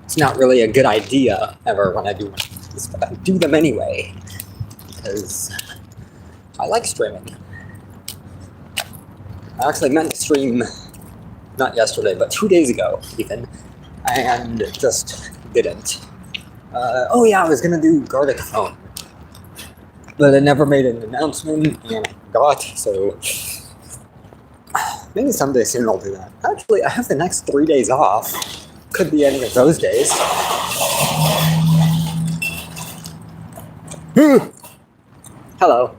It's not really a good idea ever when I do this, but I do them anyway because I like streaming. I actually meant to stream not yesterday, but 2 days ago even, and just didn't. Oh yeah, I was gonna do Gartic Phone, but I never made an announcement and I forgot, so maybe someday soon I'll do that. Actually, I have the next 3 days off. Could be any of those days. Hello.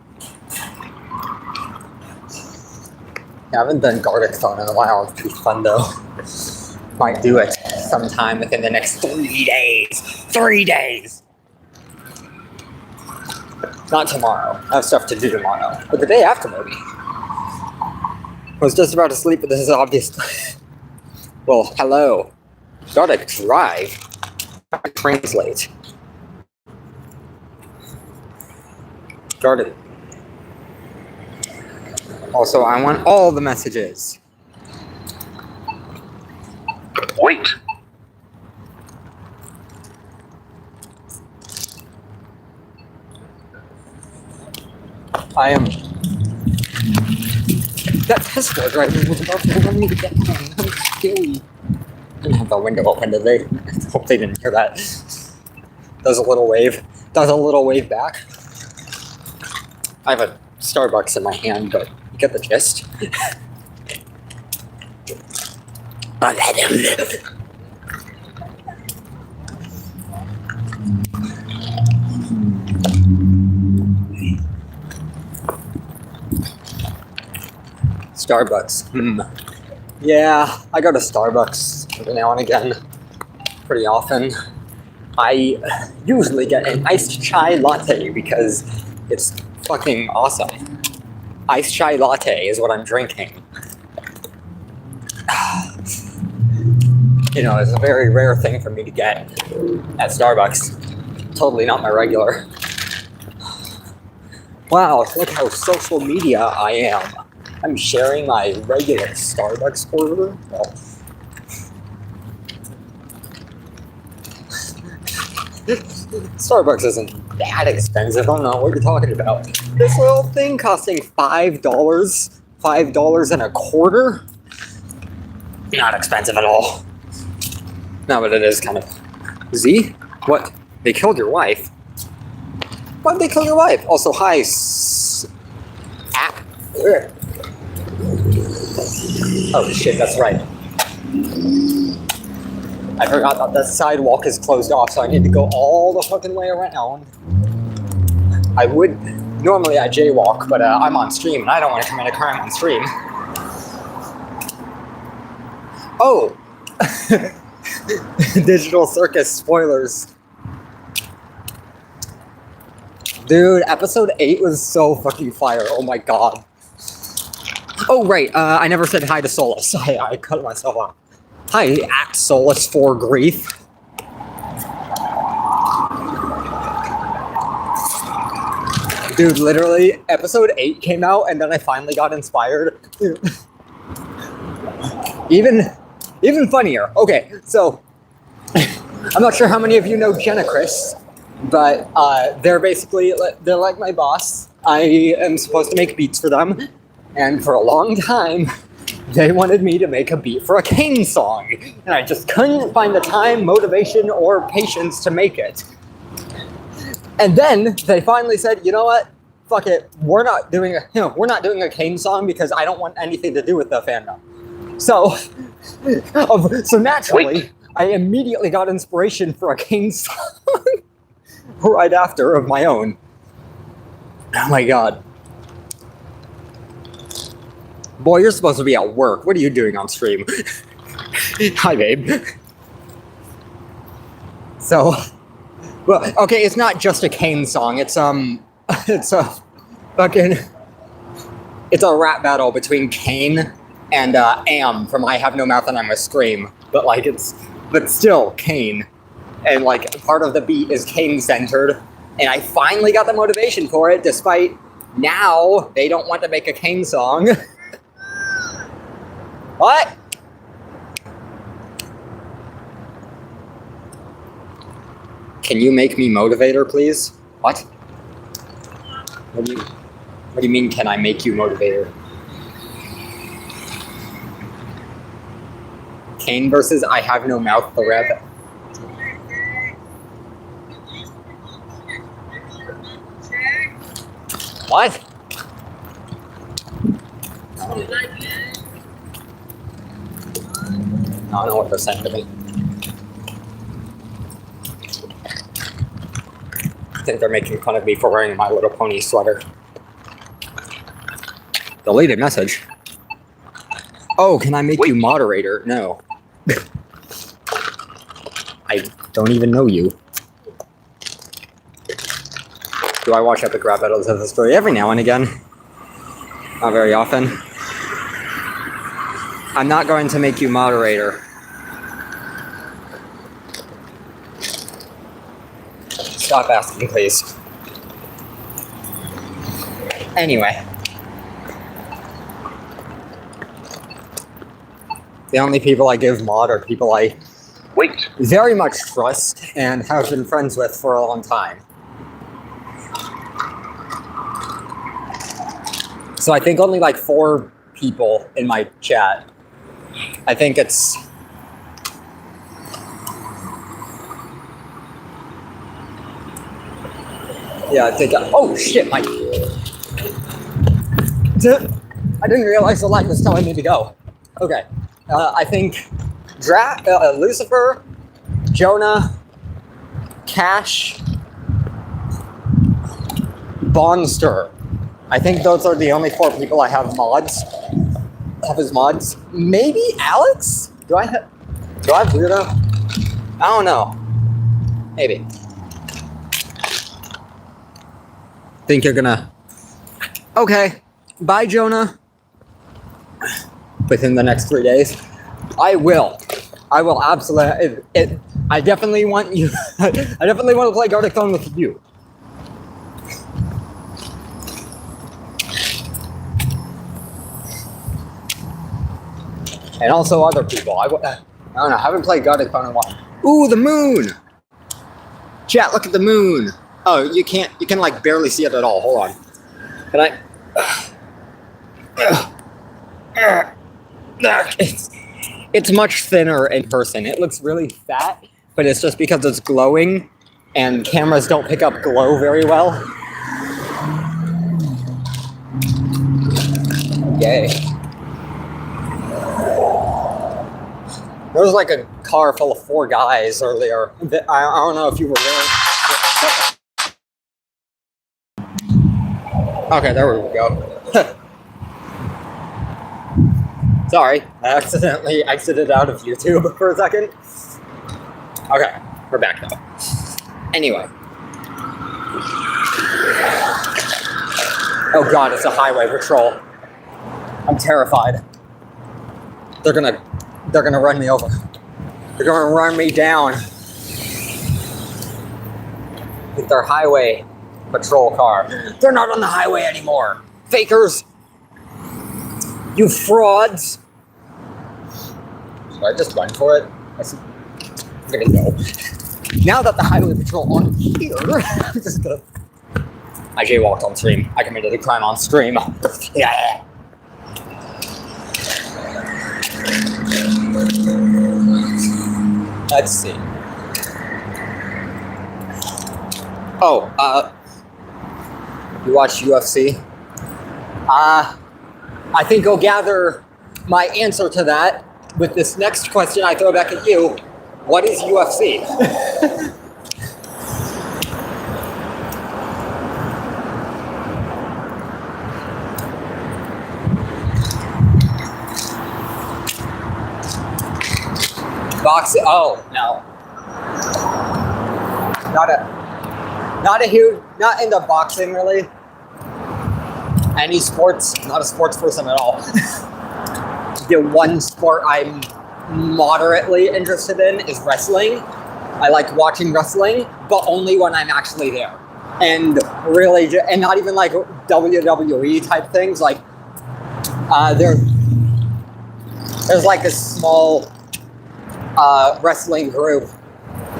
I haven't done Gartic Phone in a while. It's pretty fun though. Might do it sometime within the next 3 days. 3 days! Not tomorrow. I have stuff to do tomorrow. But the day after, maybe. I was just about to sleep, but this is obviously... Well, hello. Gartic Drive. Translate. Gartic. Also, I want all the messages. Wait. I am... That Tesla driver was about to run me to get home. That was scary. I didn't have the window open today. I hope they didn't hear that. Does a little wave. Does a little wave back. I have a Starbucks in my hand, but you get the gist. Starbucks. Yeah, I go to Starbucks every now and again. Pretty often. I usually get an iced chai latte because it's fucking awesome. Iced chai latte is what I'm drinking. You know, it's a very rare thing for me to get at Starbucks. Totally not my regular. Wow, look how social media I am. I'm sharing my regular Starbucks order. Well, Starbucks isn't that expensive. I don't know what you're talking about. This little thing costing $5, $5.25. Not expensive at all. No, but it is kind of. Z? What? They killed your wife? Why'd they kill your wife? Also, hi. Oh shit, that's right. I forgot that the sidewalk is closed off, so I need to go all the fucking way around. I would, normally I jaywalk, but I'm on stream and I don't want to commit a crime on stream. Oh! Digital Circus spoilers. Dude, episode 8 was so fucking fire, oh my god. Oh right, I never said hi to Solus. I cut myself off. Hi, at Solus for Grief. Dude, literally, episode 8 came out and then I finally got inspired. Even funnier. Okay, so, I'm not sure how many of you know Jenna Chris, but they're basically, they're like my boss. I am supposed to make beats for them, and for a long time, they wanted me to make a beat for a Kane song, and I just couldn't find the time, motivation, or patience to make it. And then they finally said, you know what? Fuck it. We're not doing a Kane song because I don't want anything to do with the fandom. So naturally, I immediately got inspiration for a Kane song right after of my own. Oh my god. Boy, you're supposed to be at work. What are you doing on stream? Hi, babe. So, well, okay, it's not just a Kane song. It's it's a rap battle between Kane and Am from I Have No Mouth and I Must Scream. But still Kane. And like part of the beat is Kane centered. And I finally got the motivation for it, despite now they don't want to make a Kane song. What? Can you make me motivator, please? What? What do you mean, can I make you motivator? Kane versus I have no mouth, the rabbit. What? I don't know what they're saying to me. I think they're making fun of me for wearing My Little Pony sweater. Deleted message. Oh, can I make you moderator? No. I don't even know you. Do I watch Epic Rap Battles of History every now and again? Not very often. I'm not going to make you moderator. Stop asking, please. Anyway. The only people I give mod are people I very much trust and have been friends with for a long time. So I think only like 4 people in my chat. I think it's... Yeah, I think... Oh shit, my... I didn't realize the light was telling me to go. Okay. I think Lucifer, Jonah, Cash, Bonster. I think those are the only 4 people I have mods. Have as mods. Maybe Alex? Do I have Weirdo? I don't know. Maybe. Think you're gonna... Okay. Bye, Jonah. Within the next 3 days. I will absolutely... I definitely want you... I definitely want to play Gartic Phone with you. And also other people. I don't know, I haven't played Gartic Phone in a while. Ooh, the moon! Chat, look at the moon. Oh, you can like barely see it at all. Hold on. Can I... It's much thinner in person. It looks really fat, but it's just because it's glowing and cameras don't pick up glow very well. Yay. There was like a car full of 4 guys earlier. I don't know if you were there. Okay, there we go. Sorry, I accidentally exited out of YouTube for a second. Okay, we're back though. Anyway. Oh god, it's a highway patrol. I'm terrified. They're gonna run me over. They're gonna run me down with their highway patrol car. They're not on the highway anymore. Fakers. You frauds. Should I just run for it? I'm gonna go. Now that the highway patrol aren't here, I'm just gonna... I jaywalked on stream. I committed a crime on stream. Yeah. Let's see. Oh, you watch UFC? I think I'll gather my answer to that with this next question I throw back at you. What is UFC? Boxing? Oh, no. Not into boxing really. Any sports, not a sports person at all. The one sport I'm moderately interested in is wrestling. I like watching wrestling, but only when I'm actually there. And really, and not even like WWE type things. Like, there's There's like this small wrestling group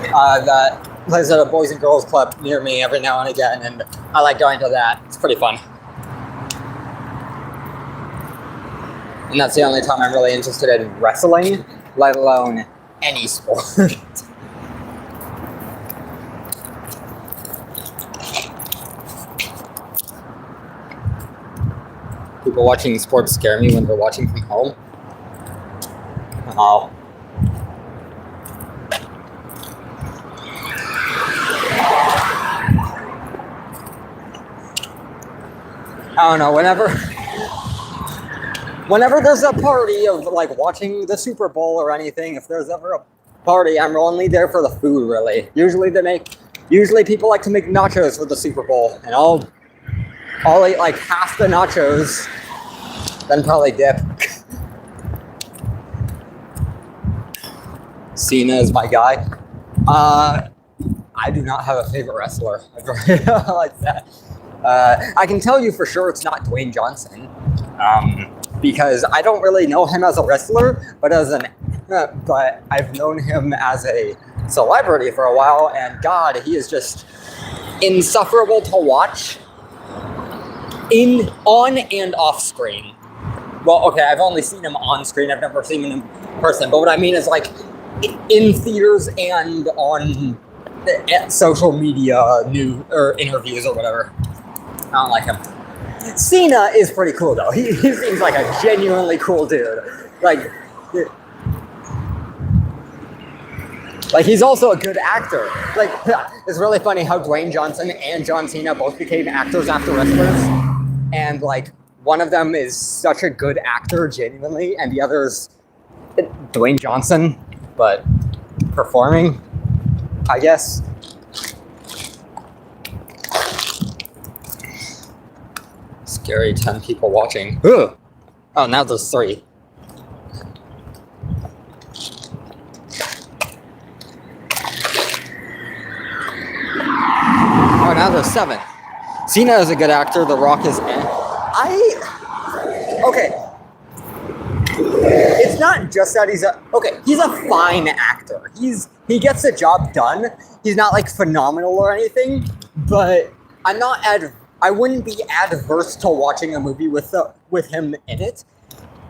that plays at a boys and girls club near me every now and again, and I like going to that. It's pretty fun. And that's the only time I'm really interested in wrestling, let alone any sport. People watching sports scare me when they're watching from home. Oh. I don't know, whenever there's a party of like watching the Super Bowl or anything, if there's ever a party, I'm only there for the food, really. Usually people like to make nachos for the Super Bowl, and I'll eat like half the nachos, then probably dip. Cena is my guy. I do not have a favorite wrestler. I like that. I can tell you for sure it's not Dwayne Johnson, because I don't really know him as a wrestler, but but I've known him as a celebrity for a while, and God, he is just insufferable to watch on and off screen. Well, okay, I've only seen him on screen. I've never seen him in person, but what I mean is like in theaters and on social media, or interviews or whatever. I don't like him. Cena is pretty cool though. He seems like a genuinely cool dude. Like he's also a good actor. Like, it's really funny how Dwayne Johnson and John Cena both became actors after wrestlers, and like one of them is such a good actor genuinely, and the other is Dwayne Johnson, but performing, I guess. Scary 10 people watching. Ugh. Oh, now there's 3. Oh, now there's 7. Cena is a good actor. The Rock is... Okay. It's not just that he's a fine actor. He gets the job done. He's not like phenomenal or anything, but I wouldn't be adverse to watching a movie with him in it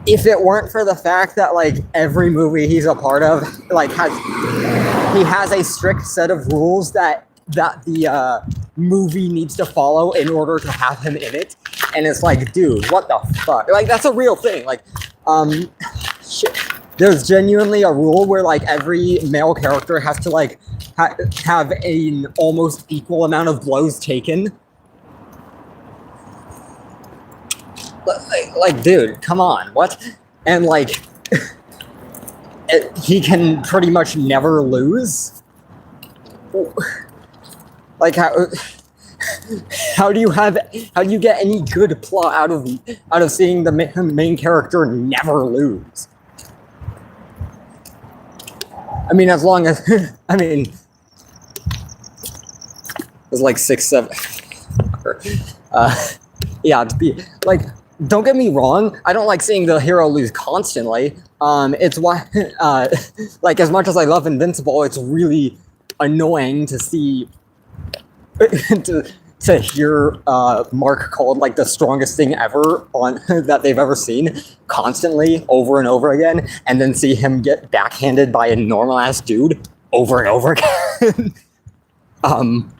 if it weren't for the fact that like every movie he's a part of like has a strict set of rules that the movie needs to follow in order to have him in it, and it's like, dude, what the fuck? Like, that's a real thing. Like, shit. There's genuinely a rule where like every male character has to like have an almost equal amount of blows taken. Like, dude, come on, what? And like, he can pretty much never lose. Like, how do you get any good plot out of seeing the main character never lose? I mean, as long as it's like 6, 7. Yeah, to be like, don't get me wrong, I don't like seeing the hero lose constantly. It's why, like, as much as I love Invincible, it's really annoying to see, to hear Mark called like the strongest thing ever that they've ever seen constantly over and over again, and then see him get backhanded by a normal ass dude over and over again.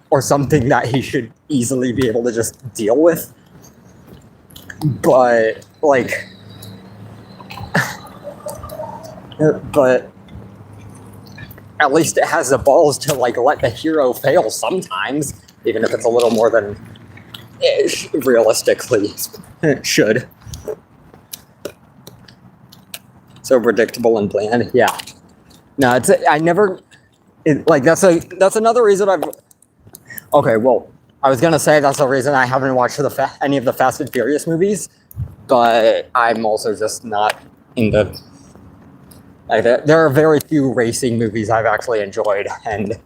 Or something that he should easily be able to just deal with. But like, but at least it has the balls to like let the hero fail sometimes, even if it's a little more than it realistically should. So predictable and bland. Yeah. No, that's another reason I've. Okay, well, I was gonna say that's the reason I haven't watched any of the Fast and Furious movies, but I'm also just not in the. Like, there are very few racing movies I've actually enjoyed, and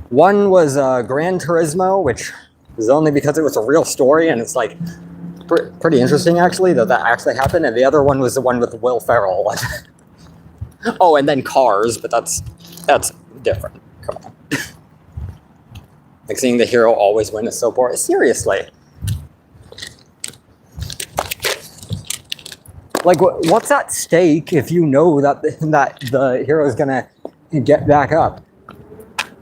one was Gran Turismo, which is only because it was a real story, and it's like pretty interesting, actually, that actually happened. And the other one was the one with Will Ferrell. Oh, and then Cars, but that's different. Come on. Like, seeing the hero always win is so boring. Seriously. Like, what's at stake if you know that the hero's gonna get back up?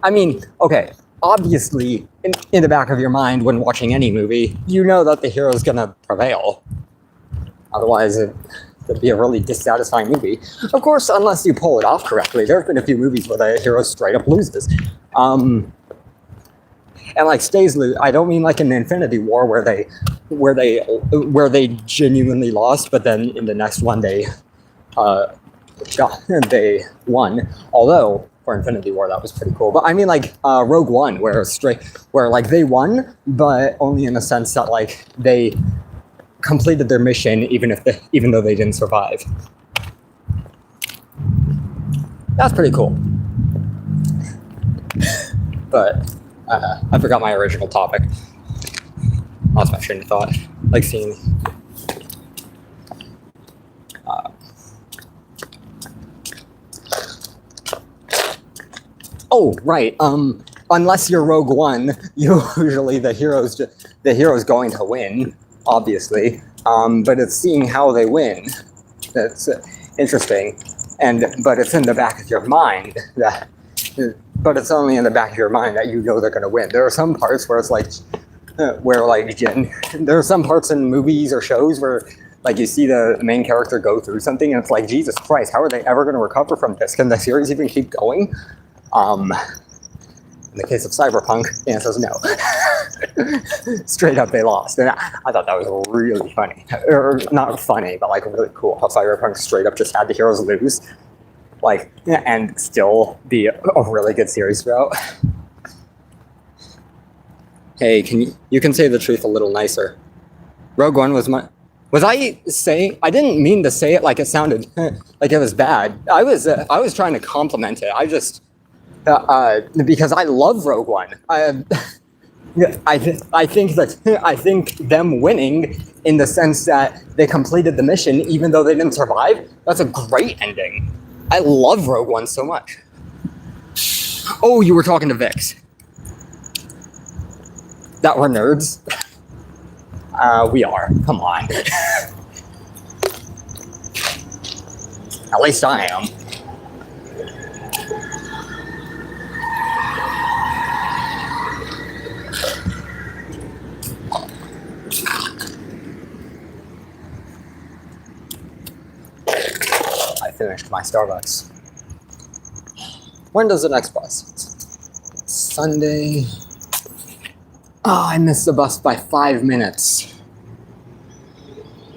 I mean, okay, obviously, in the back of your mind when watching any movie, you know that the hero's gonna prevail. Otherwise, it'd be a really dissatisfying movie. Of course, unless you pull it off correctly. There have been a few movies where the hero straight up loses. And like stays lose. I don't mean like in Infinity War where they genuinely lost, but then in the next one they won. Although for Infinity War that was pretty cool. But I mean like Rogue One where like they won, but only in the sense that like they completed their mission even though they didn't survive. That's pretty cool. But I forgot my original topic. Lost my train of thought. Like seeing. Oh right. Unless you're Rogue One, usually the hero's going to win, obviously. But it's seeing how they win that's interesting, but it's in the back of your mind that. But it's only in the back of your mind that you know they're going to win. There are some parts where it's like, there are some parts in movies or shows where like you see the main character go through something and it's like, Jesus Christ, how are they ever going to recover from this? Can the series even keep going? In the case of Cyberpunk, the answer is no. Straight up, they lost. And I thought that was really funny. Or not funny, but like really cool how Cyberpunk straight up just had the heroes lose. Like, and still be a really good series throughout. Hey, you can say the truth a little nicer. Rogue One was I didn't mean to say it like it sounded like it was bad. I was trying to compliment it. I just because I love Rogue One. I think them winning in the sense that they completed the mission even though they didn't survive. That's a great ending. I love Rogue One so much. Oh, you were talking to Vix. That we're nerds? We are. Come on. At least I am. I finished my Starbucks. When does the next bus? Sunday. Oh, I missed the bus by 5 minutes.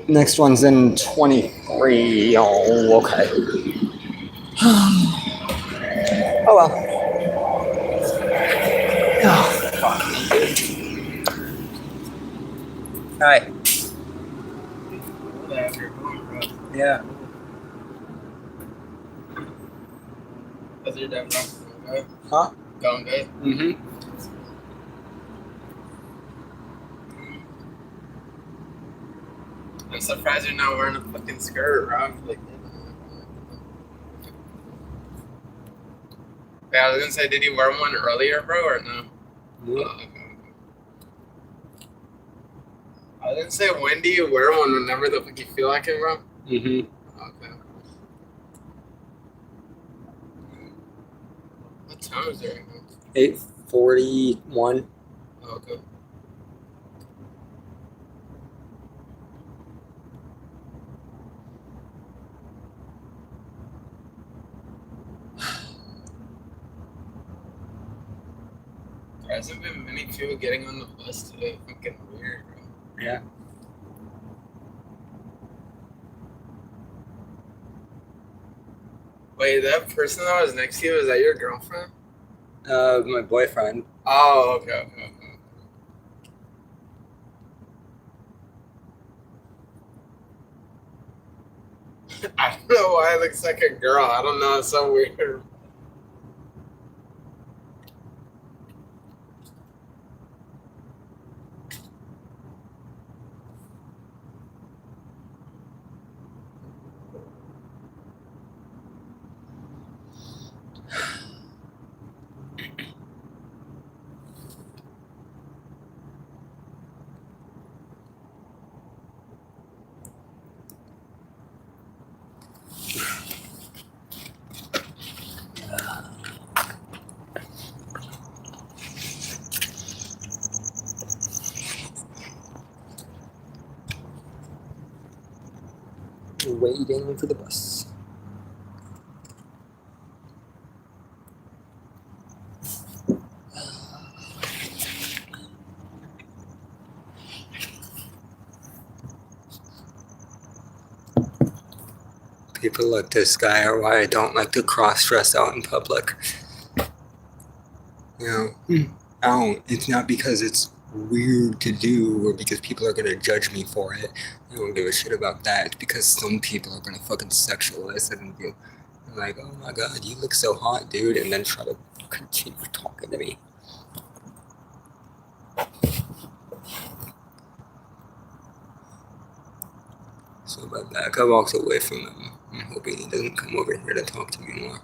Next one's in 23. Oh, okay. Oh well. Oh, fuck. Hi. Yeah. How's your dad going? Huh? Going good? Mm-hmm. I'm surprised you're not wearing a fucking skirt, bro. Like, wait, I was gonna say, did you wear one earlier, bro, or no? Yeah. Okay. I was gonna say, when do you wear one? Whenever the fuck you feel like it, bro? Mm-hmm. Okay. What time is it right now? 8:41. Okay. There hasn't been many people getting on the bus today. Fucking weird, bro. Yeah. Wait, that person that was next to you, is that your girlfriend? My boyfriend. Oh, okay. I don't know why it looks like a girl. I don't know. It's so weird. Waiting for the bus. People at this guy are why I don't like to cross-dress out in public. You know, I don't. It's not because it's weird to do or because people are gonna judge me for it. I don't give a shit about that. It's because some people are gonna fucking sexualize it and be like, oh my god, you look so hot, dude, and then try to continue talking to me. So by that, I walked away from him. I'm hoping he doesn't come over here to talk to me more.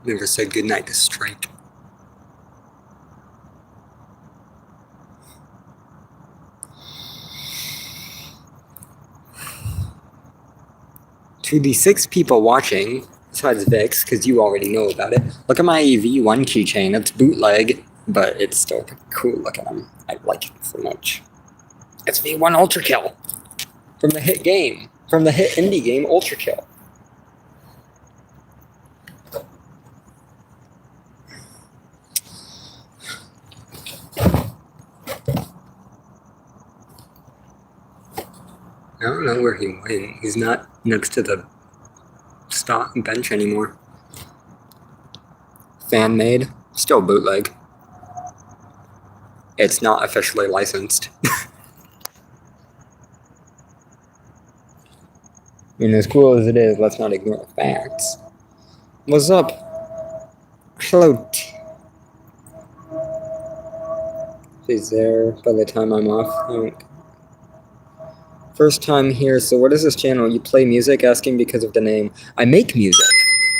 Never said goodnight to Strike. To the 6 people watching, besides Vix, because you already know about it, look at my V1 keychain. It's bootleg, but it's still pretty cool. Look at them. I like it so much. It's V1 Ultra Kill from the hit game, from the hit indie game Ultra Kill. I don't know where he went. He's not next to the stock bench anymore. Fan made, still bootleg. It's not officially licensed. I mean, as cool as it is, let's not ignore the facts. What's up? Hello. She's there by the time I'm off. First time here, so what is this channel? You play music? Asking because of the name. I make music.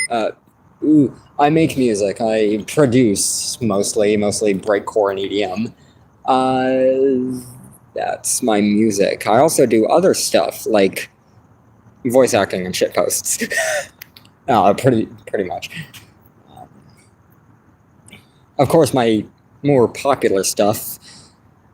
I make music. I produce mostly breakcore and EDM. That's my music. I also do other stuff like voice acting and shitposts. Pretty much. Of course, my more popular stuff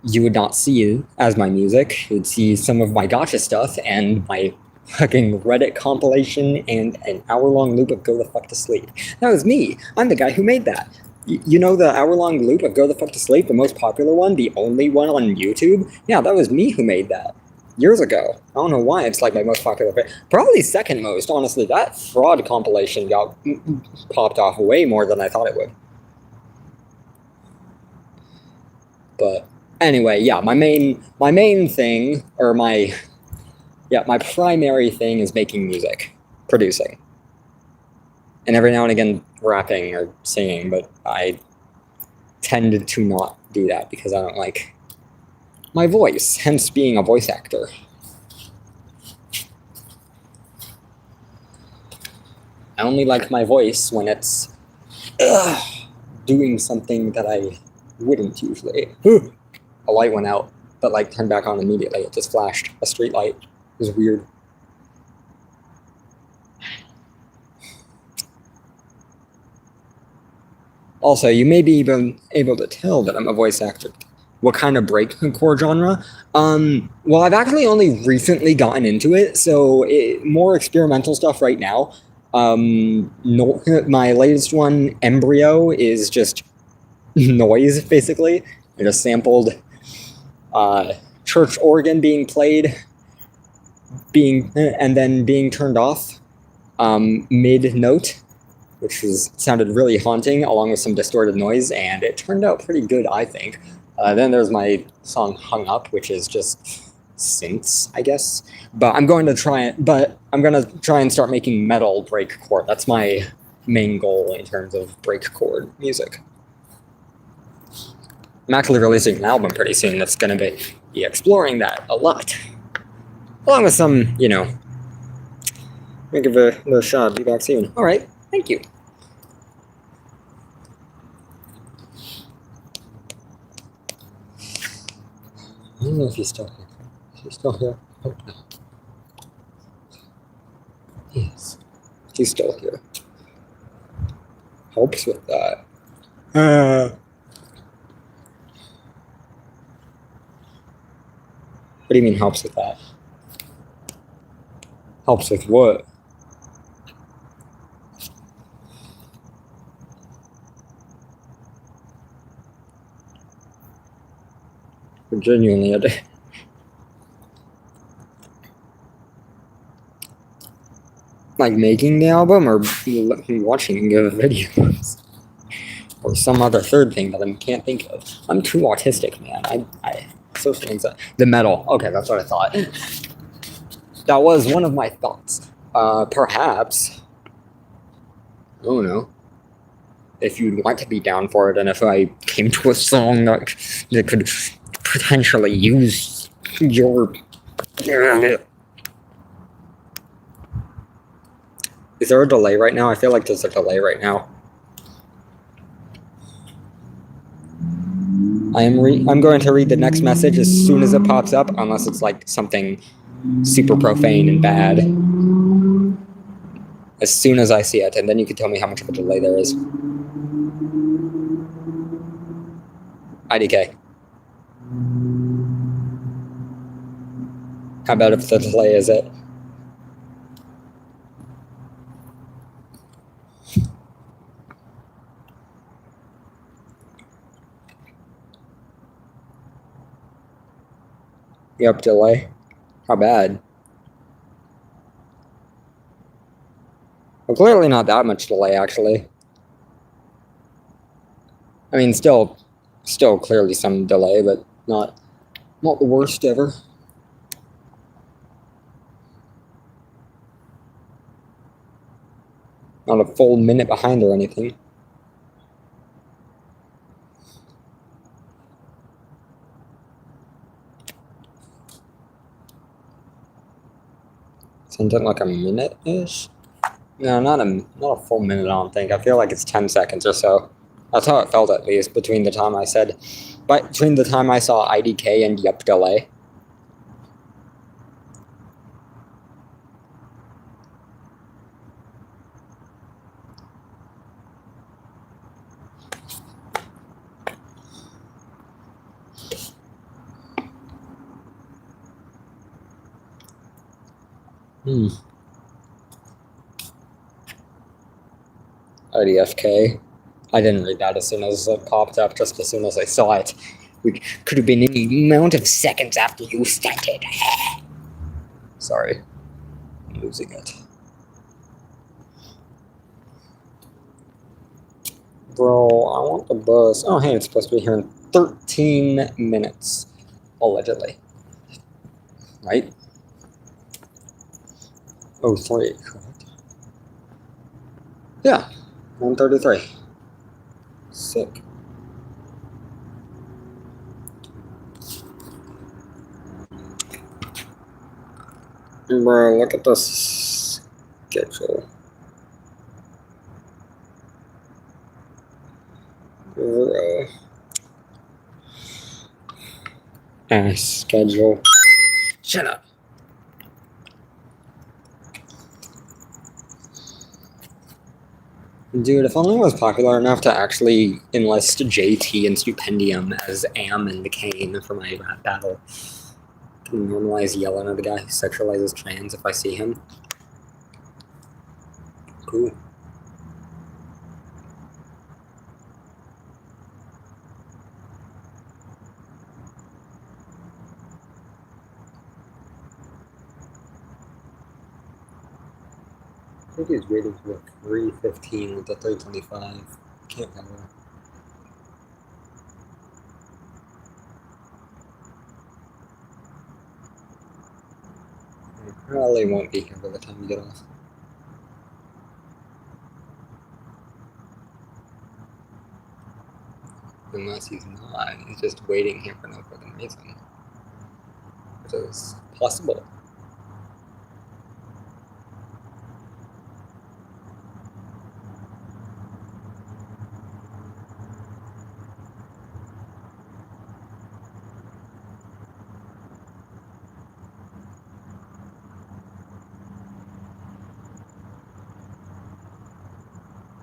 you would not see as my music. You would see some of my gotcha stuff and my fucking Reddit compilation and an hour-long loop of Go the Fuck to Sleep. That was me. I'm the guy who made that. You know the hour-long loop of Go the Fuck to Sleep, the most popular one, the only one on YouTube? Yeah, that was me who made that. Years ago. I don't know why it's like my most popular. Probably second most, honestly. That fraud compilation got popped off way more than I thought it would. But anyway, yeah, my main thing, or my primary thing is making music, producing. And every now and again rapping or singing, but I tended to not do that because I don't like my voice, hence being a voice actor. I only like my voice when it's doing something that I wouldn't usually. A light went out, but like turned back on immediately. It just flashed a street light. It was weird. Also, you may be even able to tell that I'm a voice actor. What kind of breakcore genre? Well, I've actually only recently gotten into it, so more experimental stuff right now. My latest one, Embryo, is just noise, basically. I just sampled church organ being played, and then being turned off mid-note, which sounded really haunting, along with some distorted noise, and it turned out pretty good, I think. Then there's my song Hung Up, which is just synths, I guess. But I'm going to try and start making metal breakcore. That's my main goal in terms of breakcore music. I'm actually releasing an album pretty soon that's going to be exploring that a lot. Along with some, give it a shot. Be back soon. All right. Thank you. I don't know if he's still here. Is he still here? Oh, no. Yes. He's still here. Helps with that. What do you mean helps with that? Helps with what? Genuinely, I do. Like making the album or watching the videos? Or some other third thing that I can't think of. I'm too autistic, man. I social anxiety. The metal. Okay, that's what I thought. That was one of my thoughts. Perhaps. I don't know. If you'd want to be down for it, and if I came to a song that could potentially use your. Is there a delay right now? I feel like there's a delay right now. I'm going to read the next message as soon as it pops up, unless it's like something super profane and bad. As soon as I see it, and then you can tell me how much of a delay there is. IDK. How about if the delay is it? Yep, delay. How bad? Well, clearly not that much delay, actually. I mean, still clearly some delay, but not the worst ever. Not a full minute behind or anything. Something like a minute-ish? No, not a full minute, I don't think. I feel like it's 10 seconds or so. That's how it felt, at least, between the time I saw IDK and yep delay. IDFK. I didn't read that as soon as it popped up, just as soon as I saw it. Which could have been any amount of seconds after you started. Sorry. I'm losing it. Bro, I want the bus. Oh, hey, it's supposed to be here in 13 minutes. Allegedly. Right? Oh, 3, correct? Yeah, 1:33. Sick. Bro, look at this schedule. Bro. Schedule. Shut up. Dude, if only I was popular enough to actually enlist JT and Stupendium as Am and Kane for my rap battle. I can normalize yelling at the guy who sexualizes trans if I see him. Cool. I think he's waiting for like 3:15 with the 3:25. Can't remember. He probably won't be here by the time you get off. Unless he's not. He's just waiting here for no fucking reason. Which is possible.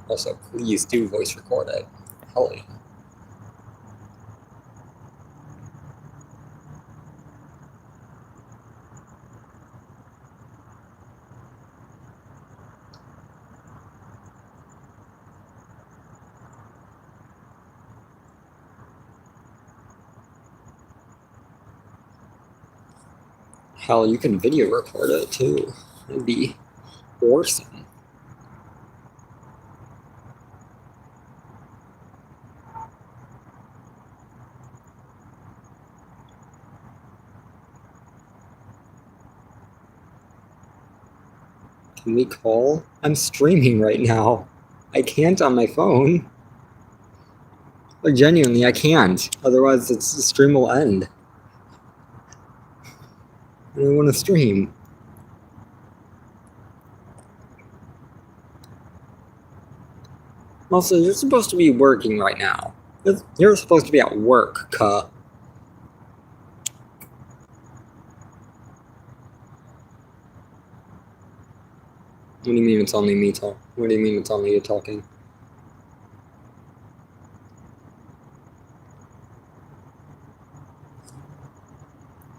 Also, please do voice record it. Hell yeah. Hell, you can video record it too. It'd be awesome. Can we call? I'm streaming right now. I can't on my phone. Like, genuinely, I can't. Otherwise, the stream will end. I don't want to stream. Also, you're supposed to be working right now. You're supposed to be at work, cuh. What do you mean it's only me talking? What do you mean it's only you talking?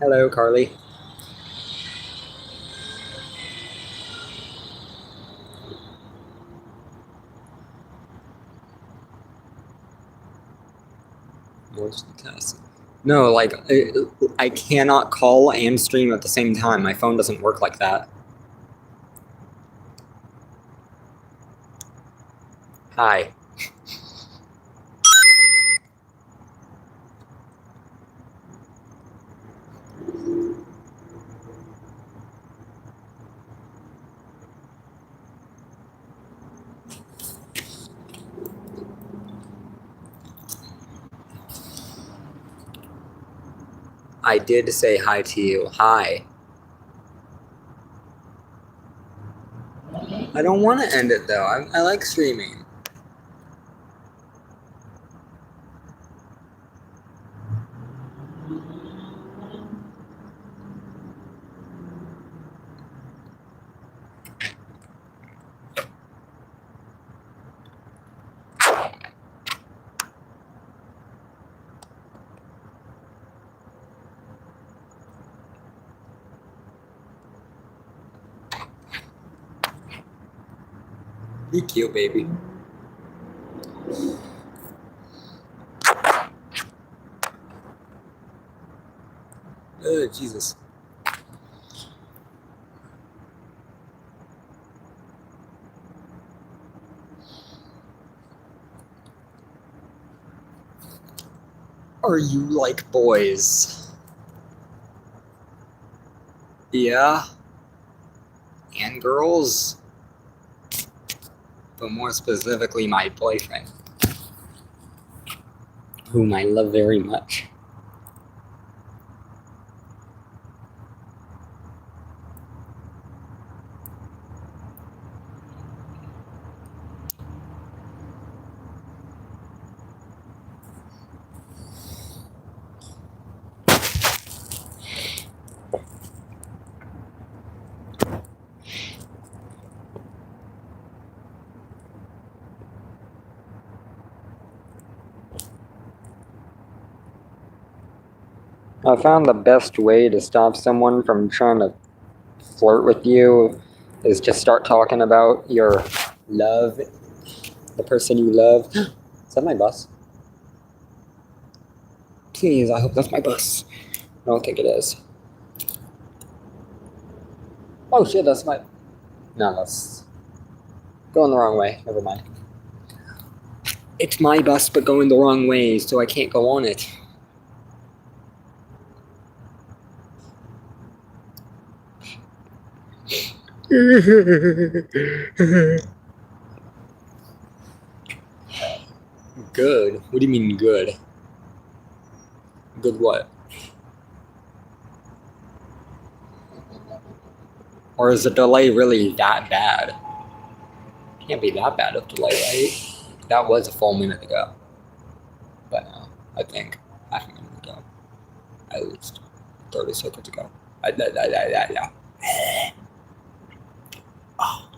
Hello, Carly. What's the test? No, like, I cannot call and stream at the same time. My phone doesn't work like that. Hi. I did say hi to you. Hi. I don't want to end it though. I like streaming. Be cute, baby. Oh, Jesus. Are you like boys? Yeah. And girls? But more specifically, my boyfriend, whom I love very much. I found the best way to stop someone from trying to flirt with you is just start talking about your love, the person you love. Is that my bus? Please, I hope that's my bus. I don't think it is. Oh shit, that's my... No, that's going the wrong way. Never mind. It's my bus, but going the wrong way, so I can't go on it. Good? What do you mean good? Good what? Or is the delay really that bad? Can't be that bad of delay, right? That was a full minute ago. But no, I think half a minute ago. At least 30 seconds ago. Oh.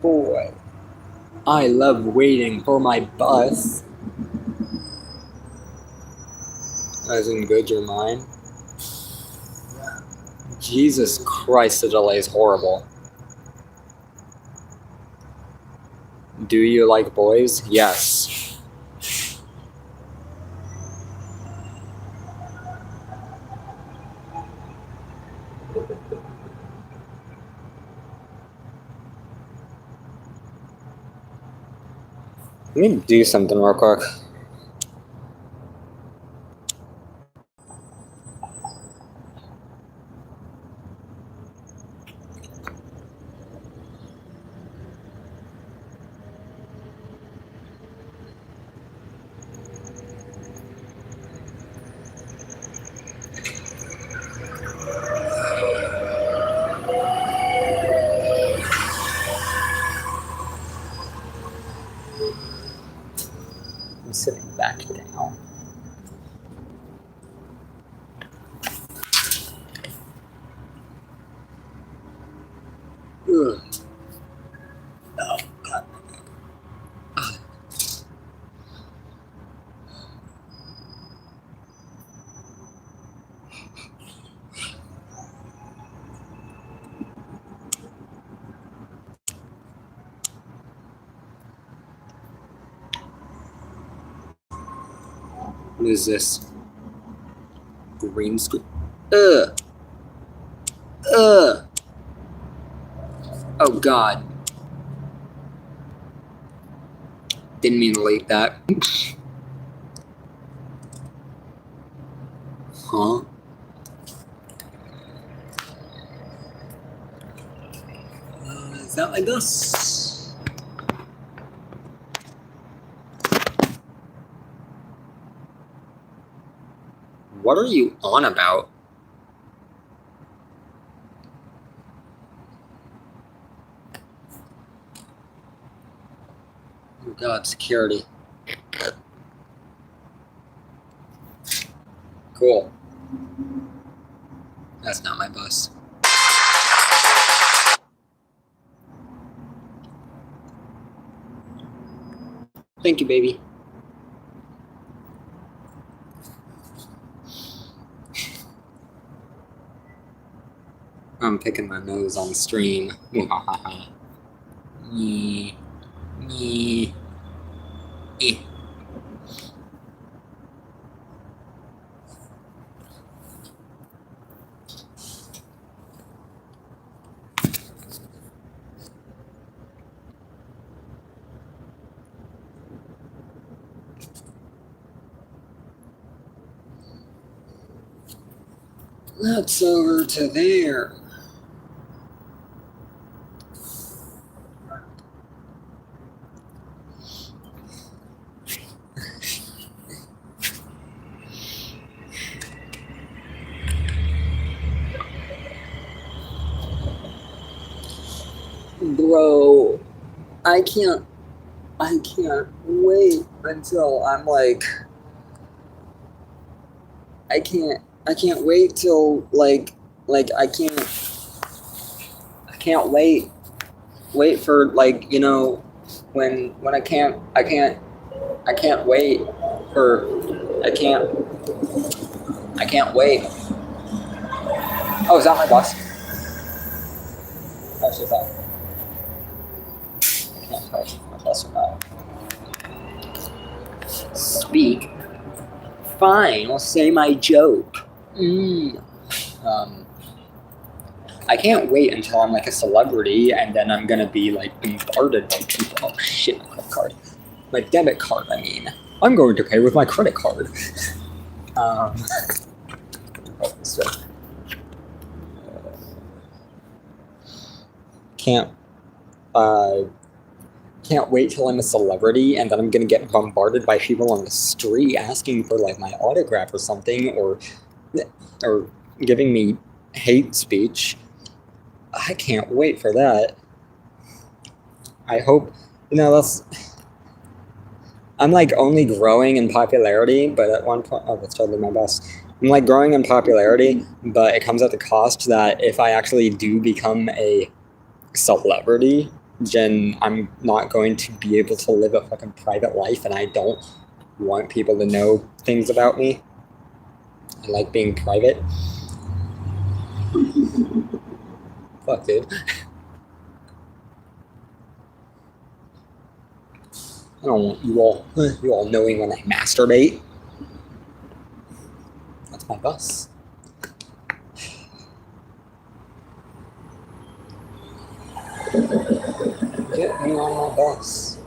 Boy, I love waiting for my bus. As in good, you're mine. Jesus Christ, the delay is horrible. Do you like boys? Yes. Let me do something real quick. I'm sitting back down. Ugh. Oh, God. What is this? Green screen. Ugh. Ugh. Oh, God. Didn't mean to leak that. Huh? Is that like this? What are you on about? Oh God, security. Cool. That's not my bus. Thank you, baby. I'm picking my nose on stream. Me. Me. Eh. Let's over to there. Bro, I can't wait until I'm like, I can't wait till like I can't wait for like, you know, when I can't wait for, I can't wait. Oh, is that my bus? How's that? I can't tell if it's my bus or not. Speak. Fine, I'll say my joke. I can't wait until I'm like a celebrity and then I'm gonna be like bombarded by people. Oh shit, my credit card. My debit card, I mean. I'm going to pay with my credit card. Can't wait till I'm a celebrity and then I'm gonna get bombarded by people on the street asking for like my autograph or something, or giving me hate speech. I can't wait for that. I hope, you know, I'm like only growing in popularity, but at one point, oh, that's totally my best. I'm like growing in popularity, but it comes at the cost that if I actually do become a celebrity, Jen, I'm not going to be able to live a fucking private life, and I don't want people to know things about me. I like being private. Fuck, dude. I don't want you all knowing when I masturbate. That's my bus. Get me on my bus.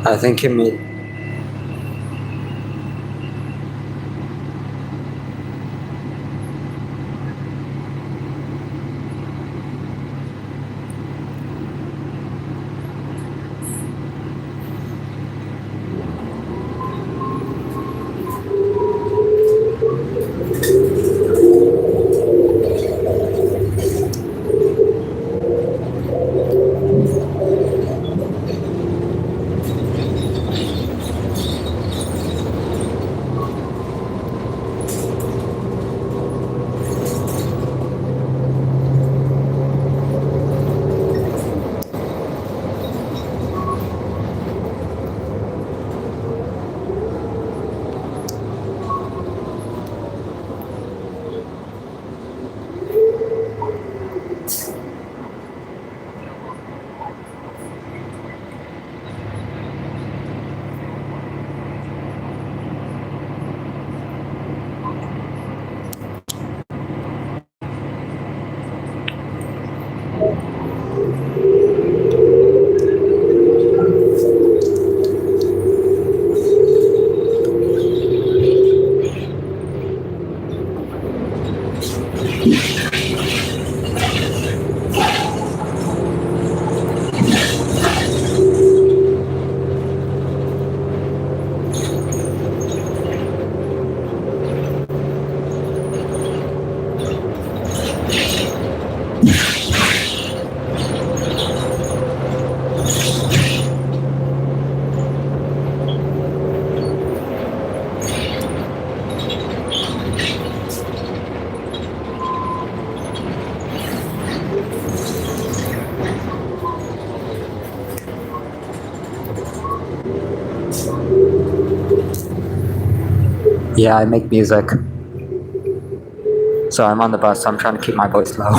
I think it made. Yeah, I make music. So I'm on the bus, so I'm trying to keep my voice low.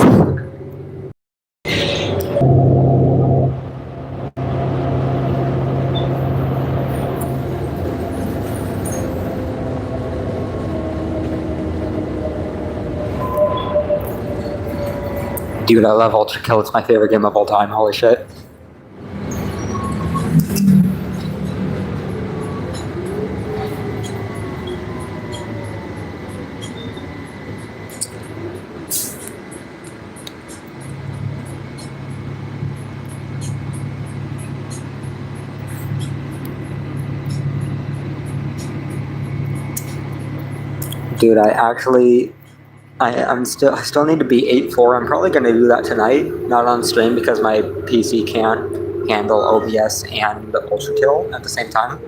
Dude, I love Ultra Kill. It's my favorite game of all time. Holy shit. Dude, I still need to be 8.4. I'm probably going to do that tonight, not on stream because my PC can't handle OBS and Ultra Kill at the same time.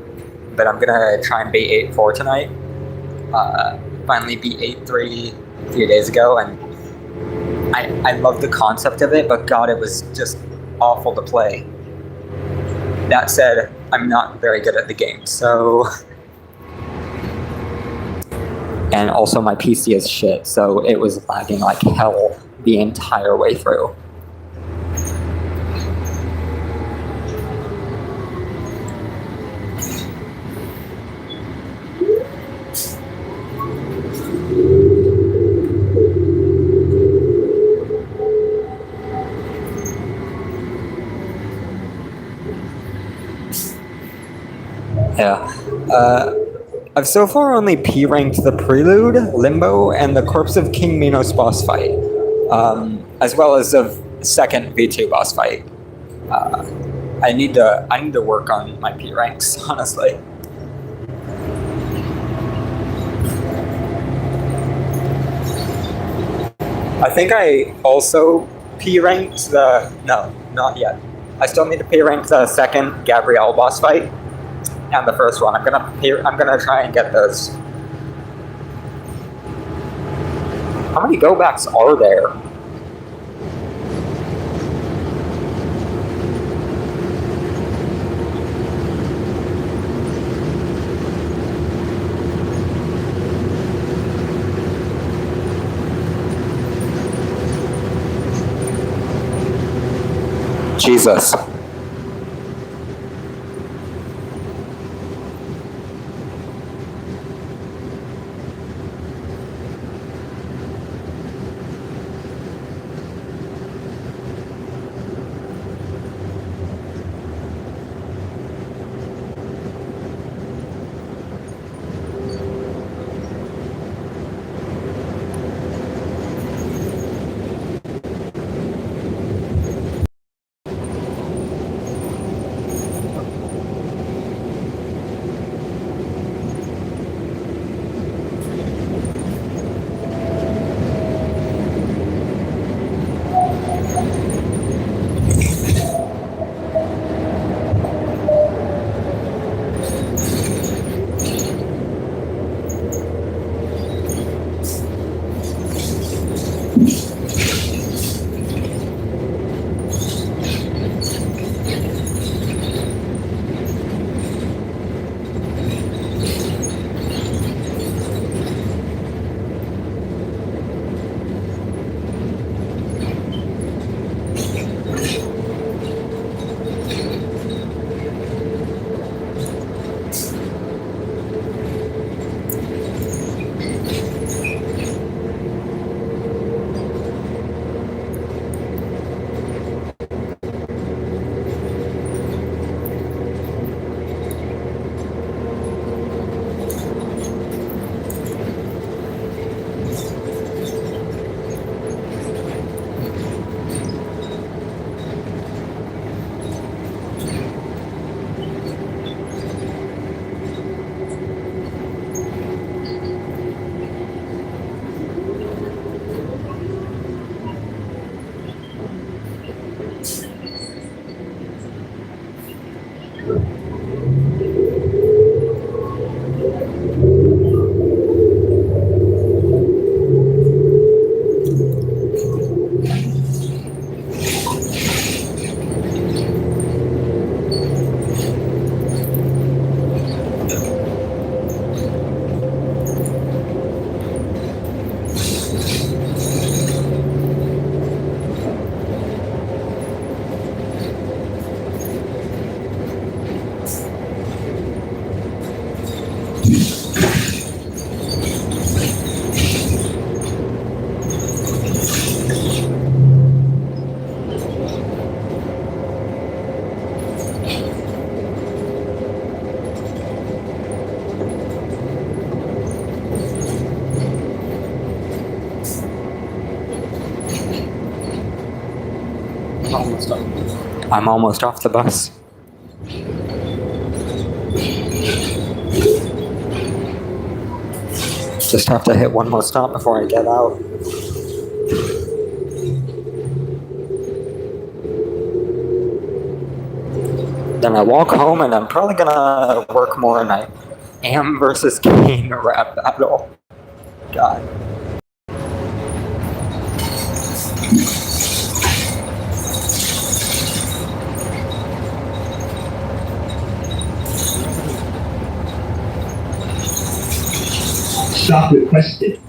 But I'm going to try and be 8.4 tonight. Finally beat 8.3 a few days ago, and I love the concept of it, but God, it was just awful to play. That said, I'm not very good at the game, so... And also my PC is shit, so it was lagging like hell the entire way through. Yeah. I've so far only P-ranked the Prelude, Limbo, and the Corpse of King Minos boss fight, as well as the second V2 boss fight. I need to work on my P ranks, honestly. I think I also P ranked no, not yet. I still need to P rank the second Gabrielle boss fight and the first one. I'm gonna try and get those. How many go backs are there? Jesus. I'm almost off the bus. Just have to hit one more stop before I get out. Then I walk home, and I'm probably gonna work more on my Am versus Kane rap battle. God. Stop requested.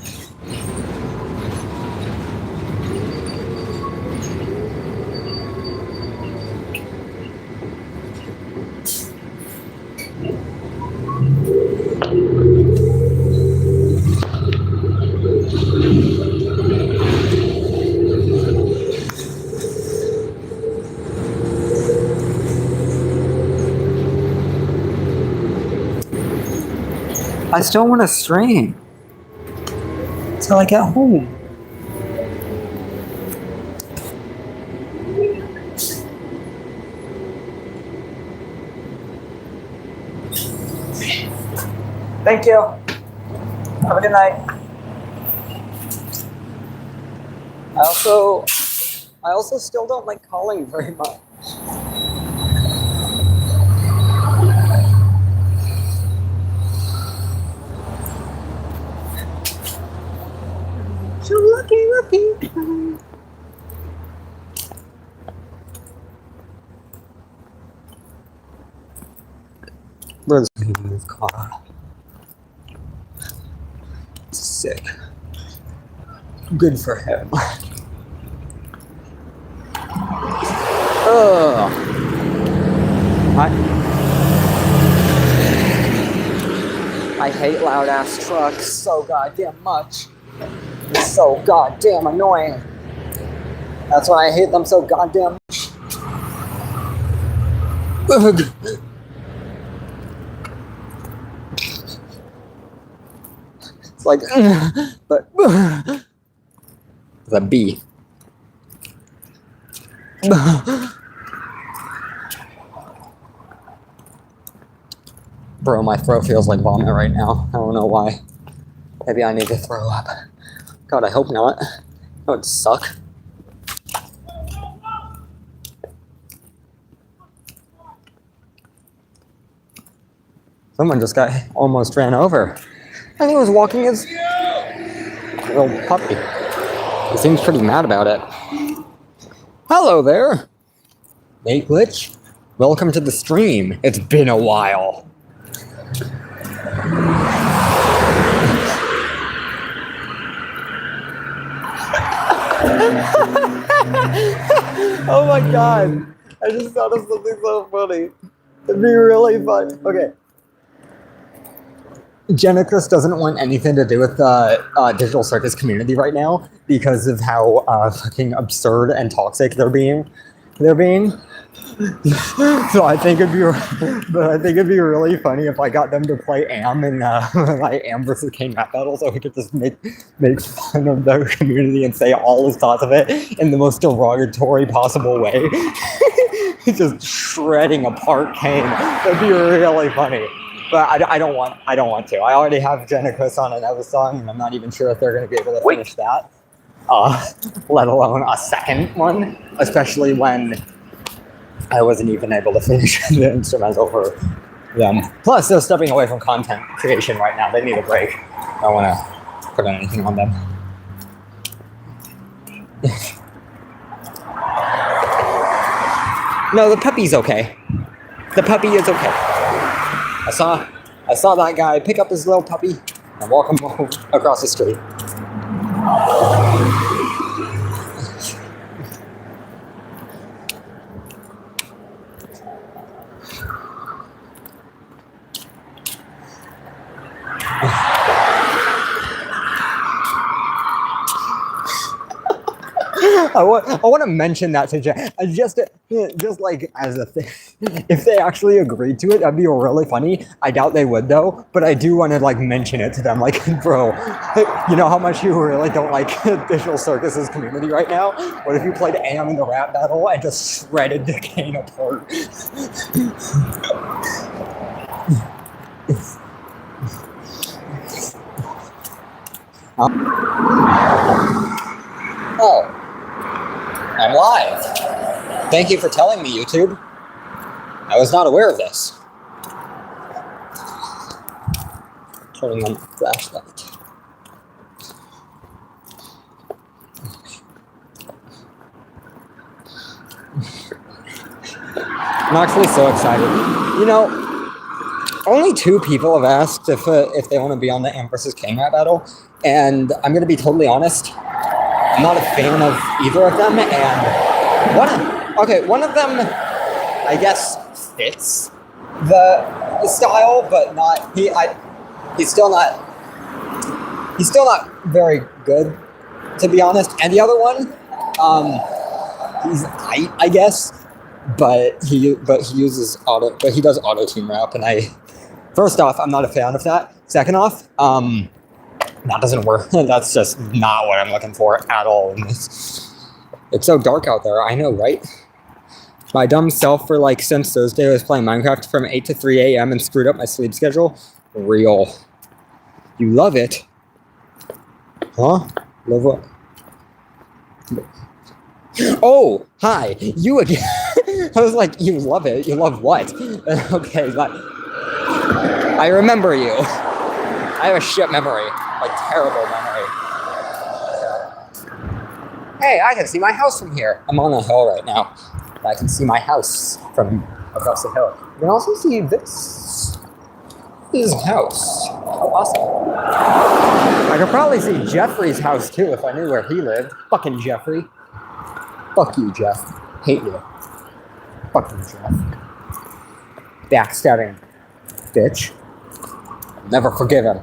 I still want to stream till I get home. Thank you. Have a good night. I also still don't like calling very much. So lucky. Where's in this car? Sick. Good for him. Ugh. I hate loud ass trucks so goddamn much. It's so goddamn annoying. That's why I hate them so goddamn much. Ugh. It's like, but the B. Bro, my throat feels like vomit right now. I don't know why. Maybe I need to throw up. God, I hope not. That would suck. Someone just got almost ran over. I think he was walking his little puppy. He seems pretty mad about it. Hello there, Nate Glitch. Welcome to the stream. It's been a while. Oh my god. I just thought of something so funny. It'd be really fun. Okay. Genicrus doesn't want anything to do with the digital circus community right now because of how fucking absurd and toxic they're being. So I think it'd be really funny if I got them to play Am in my Am versus Kane rap battle, so we could just make fun of their community and say all his thoughts of it in the most derogatory possible way. Just shredding apart Kane. That'd be really funny. But I don't want to. I already have Genicrus on another song, and I'm not even sure if they're going to be able to finish that. Let alone a second one, especially when I wasn't even able to finish the instrumental for them. Plus, they're stepping away from content creation right now. They need a break. I don't want to put anything on them. No, the puppy's okay. The puppy is okay. I saw that guy pick up his little puppy and walk him across the street. I want to mention that to Jen. Just like as a thing. If they actually agreed to it, that'd be really funny. I doubt they would though, but I do want to like mention it to them. Like, bro, you know how much you really don't like Digital Circus's community right now? What if you played Am in the rap battle and just shredded the Kane apart? Oh, I'm live. Thank you for telling me, YouTube. I was not aware of this. Turning on the flashlight. I'm actually so excited. You know, only 2 people have asked if they want to be on the Amp vs. King rap battle, and I'm going to be totally honest. I'm not a fan of either of them, and one of them, I guess, fits the style, but he's still not very good, to be honest. And the other one, he's I guess, but he does auto-tune rap, and first off, I'm not a fan of that. Second off, that doesn't work. That's just not what I'm looking for at all. It's so dark out there. I know, right? My dumb self for since Thursday was playing Minecraft from 8 to 3 a.m. and screwed up my sleep schedule. Real. You love it. Huh? Love what? Oh, hi. You again. I was like, you love it. You love what? Okay, but I remember you. I have a shit memory. Terrible memory. Hey, I can see my house from here. I'm on a hill right now. I can see my house from across the hill. You can also see this. This house. How awesome. I could probably see Jeffrey's house too if I knew where he lived. Fucking Jeffrey. Fuck you, Jeff. Hate you. Fuck you, Jeff. Backstabbing bitch. Never forgive him.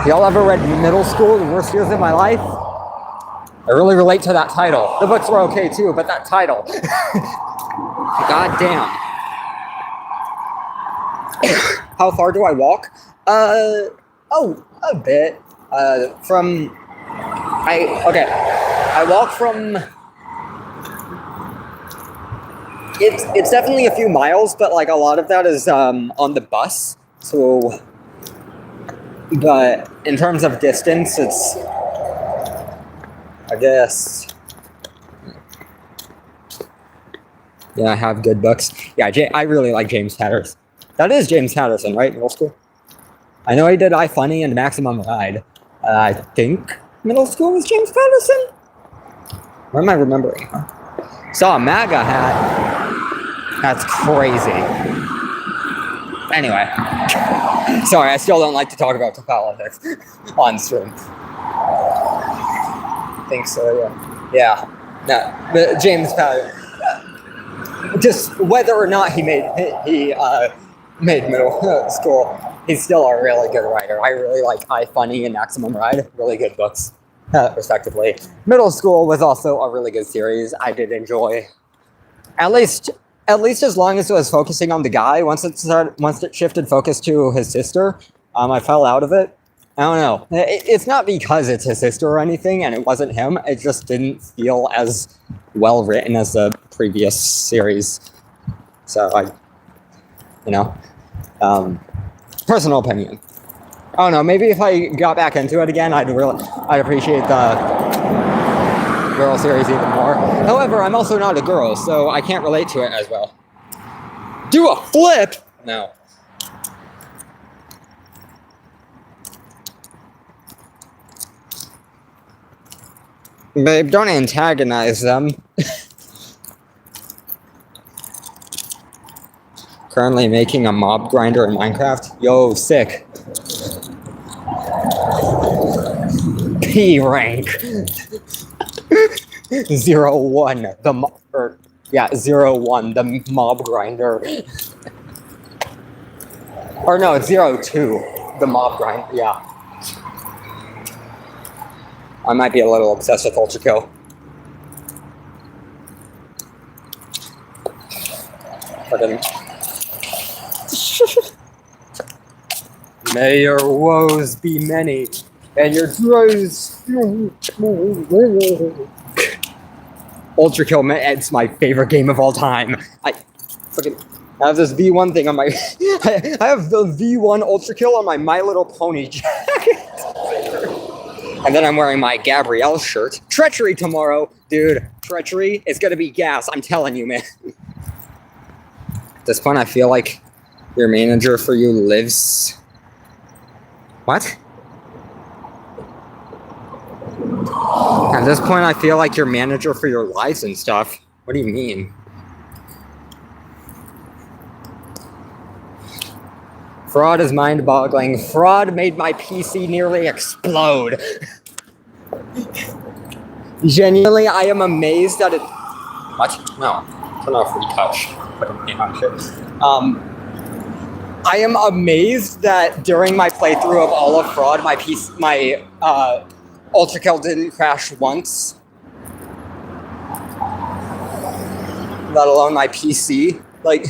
Y'all ever read Middle School, the worst years of my life? I really relate to that title. The books were okay too, but that title. God damn. How far do I walk? A bit. I walk from... It's definitely a few miles, but a lot of that is on the bus, so... But in terms of distance, it's, I guess, yeah, I have good books. Yeah, I really like James Patterson. That is James Patterson, right? Middle school? I know he did iFunny and Maximum Ride. I think middle school was James Patterson? Where am I remembering? Saw a MAGA hat. That's crazy. Anyway. Sorry, I still don't like to talk about politics on stream. I think so, yeah. Yeah. No, but James Patterson. Just whether or not he made middle school, he's still a really good writer. I really like iFunny and Maximum Ride. Really good books, respectively. Middle School was also a really good series. I did enjoy. At least as long as it was focusing on the guy. Once it shifted focus to his sister, I fell out of it. I don't know. It's not because it's his sister or anything, and it wasn't him. It just didn't feel as well written as the previous series. So personal opinion. I don't know. Maybe if I got back into it again, I'd appreciate the girl series even more. However, I'm also not a girl, so I can't relate to it as well. Do a flip? No. Babe, don't antagonize them. Currently making a mob grinder in Minecraft. Yo, sick. P rank. 0-1. 0-1. The mob grinder. Or no, it's 0-2. The mob grinder. Yeah. I might be a little obsessed with Ultra Kill. May your woes be many, and your joys. Ultra Kill, it's my favorite game of all time. I I have this V1 thing on my. I have the V1 Ultra Kill on my My Little Pony jacket. And then I'm wearing my Gabrielle shirt. Treachery tomorrow, dude. Treachery is gonna be gas. I'm telling you, man. At this point, I feel like your manager for you lives. What? At this point, I feel like your manager for your lives and stuff. What do you mean? Fraud is mind-boggling. Fraud made my PC nearly explode. Genuinely, I am amazed that it... What? No. Turn off retouch. Put a name on shit. I am amazed that during my playthrough of all of Fraud, my Ultra Kill didn't crash once. Let alone my PC. Like...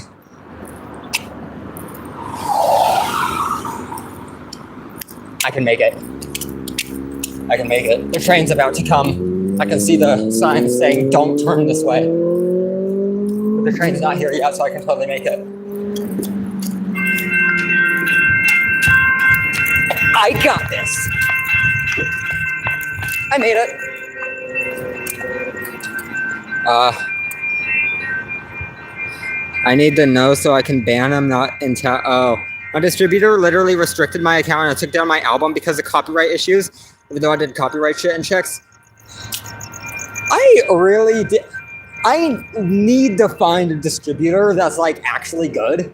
I can make it. I can make it. The train's about to come. I can see the sign saying, don't turn this way. But the train's not here yet, so I can totally make it. I got this. I made it. I need to know so I can ban him, not in town. Oh. My distributor literally restricted my account and took down my album because of copyright issues, even though I did copyright shit and checks. I really did. I need to find a distributor that's like actually good.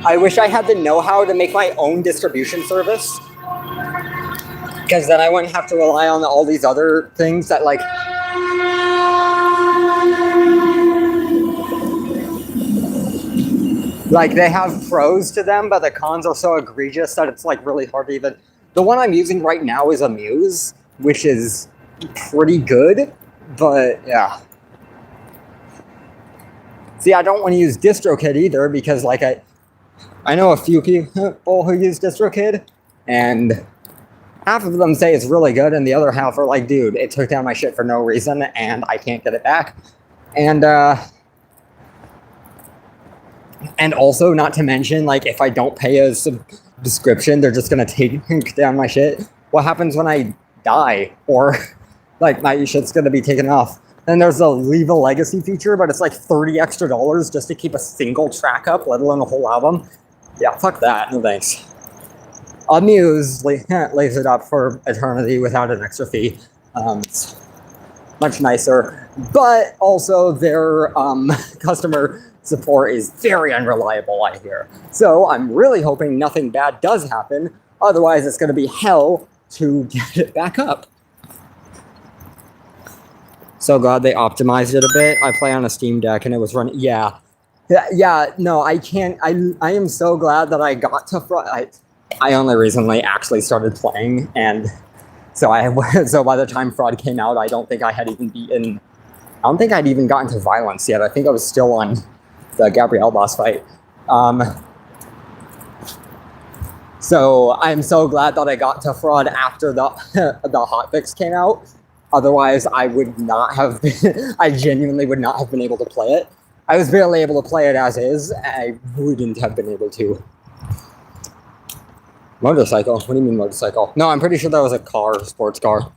I wish I had the know-how to make my own distribution service, because then I wouldn't have to rely on all these other things that like... Like, they have pros to them, but the cons are so egregious that it's, like, really hard to even... The one I'm using right now is Amuse, which is pretty good, but, yeah. See, I don't want to use DistroKid either, because, like, I know a few people who use DistroKid, and half of them say it's really good, and the other half are like, dude, it took down my shit for no reason, and I can't get it back. And also, not to mention, like, if I don't pay a subscription, they're just gonna take down my shit. What happens when I die? Or, like, my shit's gonna be taken off. Then there's a Leave a Legacy feature, but it's like $30 extra just to keep a single track up, let alone a whole album. Yeah, fuck that. No thanks. Amuse lays it up for eternity without an extra fee. It's much nicer. But also, their customer support is very unreliable, I hear. So I'm really hoping nothing bad does happen. Otherwise, it's going to be hell to get it back up. So glad they optimized it a bit. I play on a Steam Deck and it was running. Yeah. No, I can't. I am so glad that I got to I only recently actually started playing, and so so by the time Fraud came out, I don't think I had even beaten. I don't think I'd even gotten to violence yet. I think I was still on the Gabrielle boss fight. So I'm so glad that I got to Fraud after the hotfix came out. Otherwise, I would not have been, I genuinely would not have been able to play it. I was barely able to play it as is. I wouldn't have been able to. Motorcycle? What do you mean motorcycle? No, I'm pretty sure that was a car, sports car.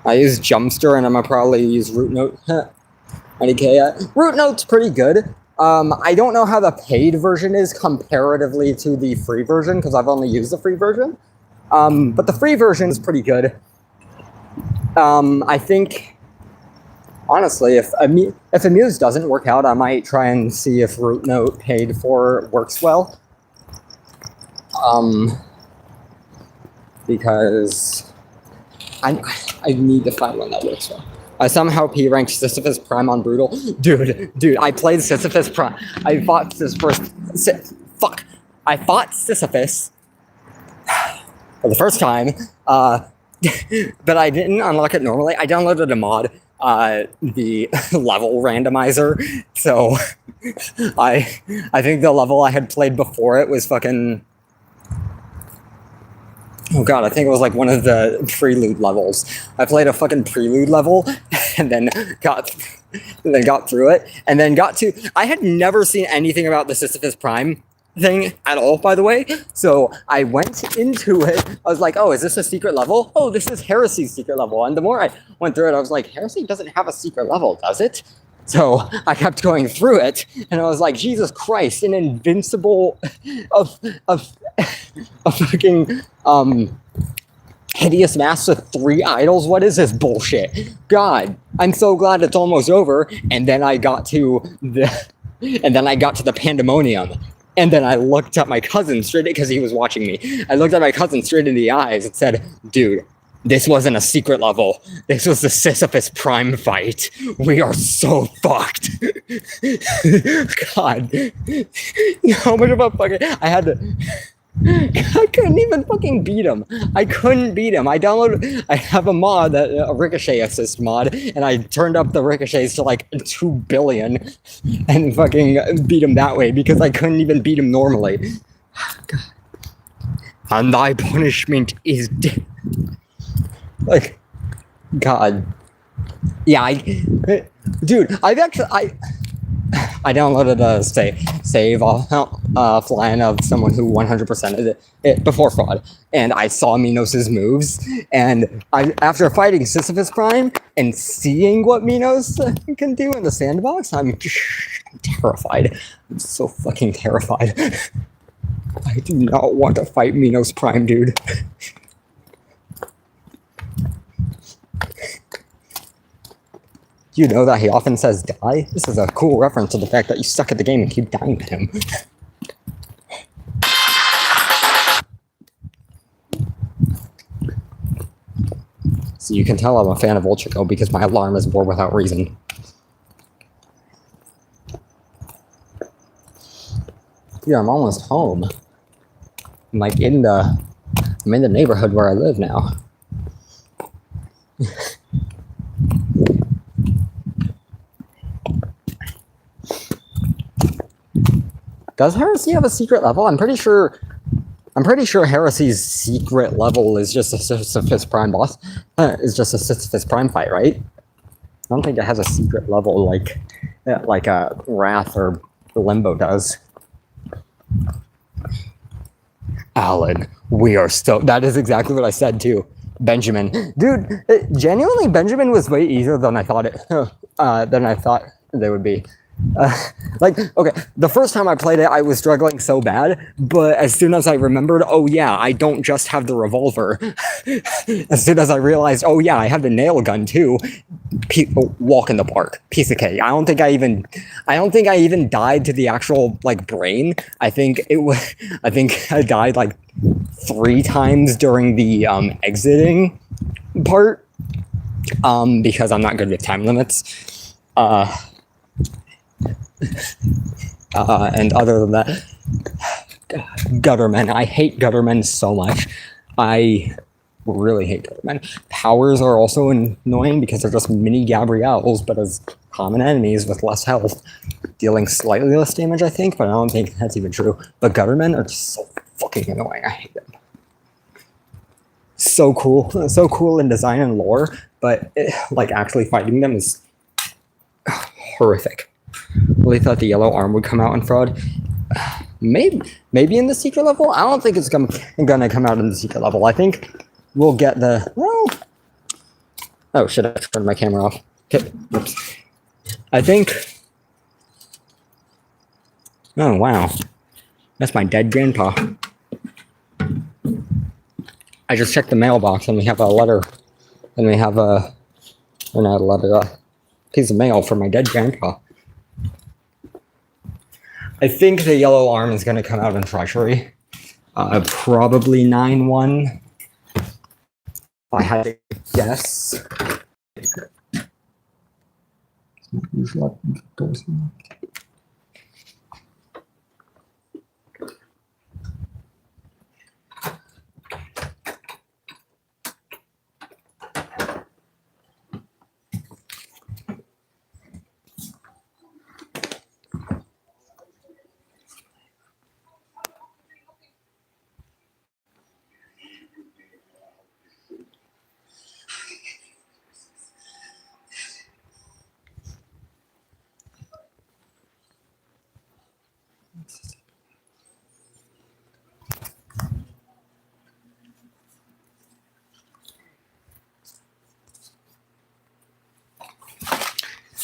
I use Jumpster and I'm gonna probably use Root Note. Root Note's pretty good. I don't know how the paid version is comparatively to the free version, because I've only used the free version. But the free version is pretty good. I think, honestly, if Amuse doesn't work out, I might try and see if Root Note paid for works well. Because I need to find one that works well. I somehow P-ranked Sisyphus Prime on Brutal. Dude, I played Sisyphus Prime. I fought I fought Sisyphus for the first time, but I didn't unlock it normally. I downloaded a mod, the level randomizer, so I think the level I had played before it was fucking Oh god, I think it was like one of the prelude levels. I played a fucking prelude level and then got through it and then got to I had never seen anything about the Sisyphus Prime thing at all, by the way. So I went into it, I was like, oh, is this a secret level? Oh, this is Heresy's secret level. And the more I went through it, I was like, Heresy doesn't have a secret level, does it? So I kept going through it, and I was like, Jesus Christ, an invincible of a fucking hideous mass with 3 idols. What is this bullshit? God, I'm so glad it's almost over. And then I got to the pandemonium. And then I looked at my cousin straight, because he was watching me. I looked at my cousin straight in the eyes and said, dude, this wasn't a secret level. This was the Sisyphus Prime fight. We are so fucked. God. How much of a fucking... I couldn't even fucking beat him. I couldn't beat him. I have a mod, a ricochet assist mod, and I turned up the ricochets to like 2 billion and fucking beat him that way because I couldn't even beat him normally. God. And thy punishment is death. Like, God. Yeah, dude, I downloaded a save offline of someone who 100%ed it before fraud, and I saw Minos' moves, and after fighting Sisyphus Prime and seeing what Minos can do in the sandbox, I'm terrified. I'm so fucking terrified. I do not want to fight Minos Prime, dude. You know that he often says die? This is a cool reference to the fact that you suck at the game and keep dying to him. So you can tell I'm a fan of Ultrago because my alarm is bored without reason. Yeah, I'm almost home. I'm like in the neighborhood where I live now. Does Heresy have a secret level? I'm pretty sure Heresy's secret level is just a Sisyphus Prime boss. Is just a Sisyphus Prime fight, right? I don't think it has a secret level like Wrath or Limbo does. Alan, we are still... That is exactly what I said too. Benjamin. Dude, genuinely, Benjamin was way easier than I thought they would be. Okay, the first time I played it, I was struggling so bad, but as soon as I remembered, oh yeah, I don't just have the revolver. As soon as I realized, oh yeah, I have the nail gun too. Walk in the park. Piece of cake. I don't think I even died to the actual like brain. I think I died like 3 times during the exiting part. Because I'm not good with time limits. And other than that, Guttermen. I hate Guttermen so much. I really hate Guttermen. Powers are also annoying because they're just mini Gabrielles, but as common enemies with less health, dealing slightly less damage, I think, but I don't think that's even true. But Guttermen are just so fucking annoying. I hate them. So cool in design and lore, but like actually fighting them is horrific. Really thought the yellow arm would come out in fraud. Maybe in the secret level. I don't think it's gonna come out in the secret level. I think we'll get the... Well, oh shit, I turned my camera off. Okay, oops. I think... Oh wow, that's my dead grandpa. I just checked the mailbox and we have a letter, and we have a... Or not a letter, a piece of mail for my dead grandpa. I think the yellow arm is going to come out in Treasury. Probably 9-1. If I had to guess.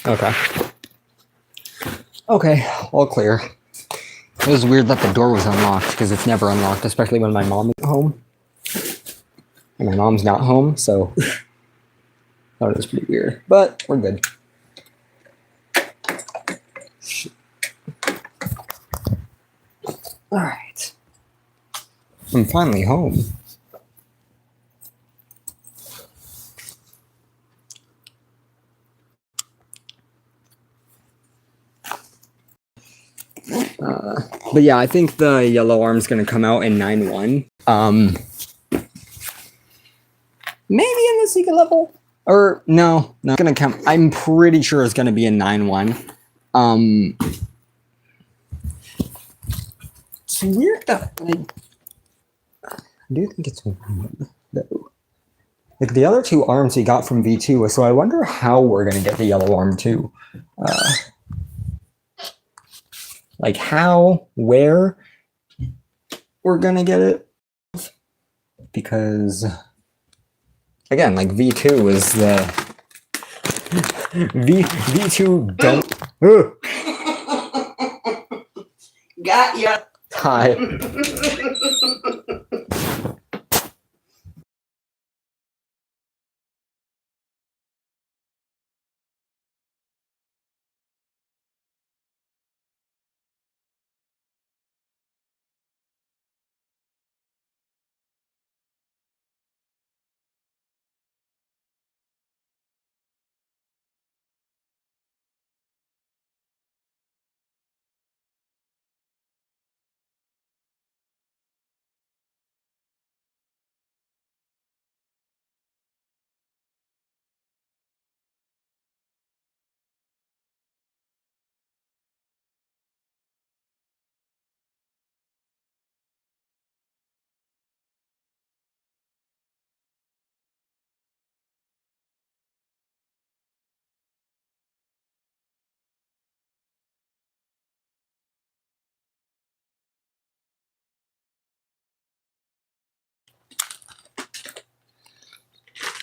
Okay. Okay, all clear. It was weird that the door was unlocked because it's never unlocked, especially when my mom is home. And my mom's not home, so thought it was pretty weird. But we're good. Alright. I'm finally home. But yeah, I think the yellow arm's gonna come out in 9-1. Maybe in the secret level? Or no, not gonna come. I'm pretty sure it's gonna be in 9-1. It's weird that I do think it's one though. Like the other two arms we got from V2, so I wonder how we're gonna get the yellow arm too. Like how, where we're gonna get it. Because again, like V2 is the V2 don't Got ya. Hi.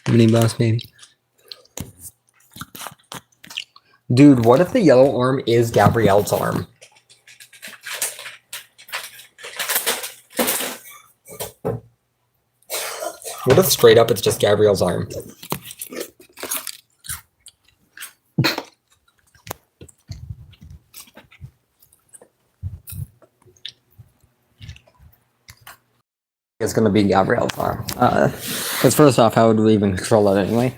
Mini boss baby. Dude, what if the yellow arm is Gabrielle's arm? What if straight up it's just Gabrielle's arm? It's gonna be Gabrielle's arm. Because first off, how would we even control it anyway?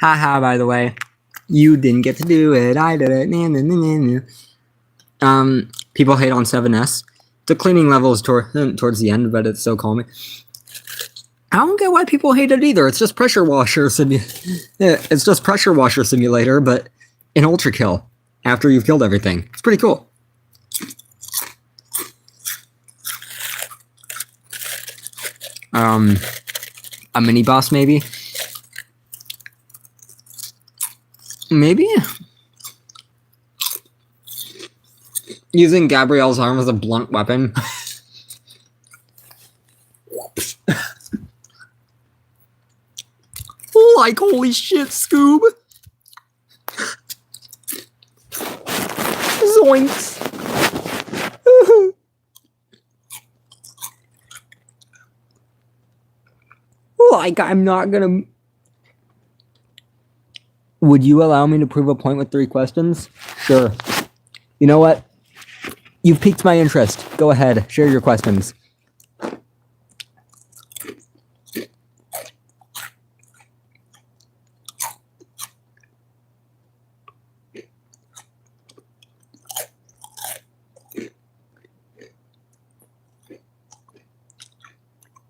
Haha, by the way. You didn't get to do it, I did it. Nah, nah, nah, nah. People hate on 7S. The cleaning level is towards the end, but it's so calming. I don't get why people hate it either. It's just pressure washer it's just pressure washer simulator, but in ultra kill after you've killed everything. It's pretty cool. A mini boss maybe. Maybe using Gabrielle's arm as a blunt weapon. Like, holy shit, Scoob. Zoinks. Like, I'm not gonna... Would you allow me to prove a point with 3 questions? Sure. You know what? You've piqued my interest. Go ahead, share your questions.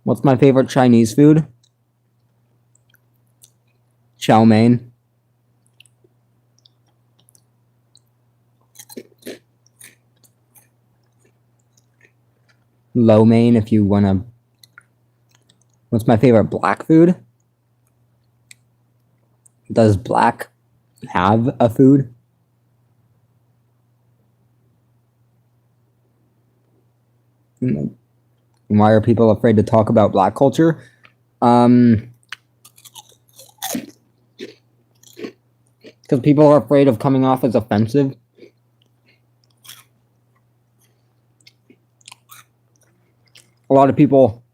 What's my favorite Chinese food? Chow mein. Lo mein, if you wanna. What's my favorite black food? Does black have a food? Why are people afraid to talk about black culture? Because people are afraid of coming off as offensive. A lot of people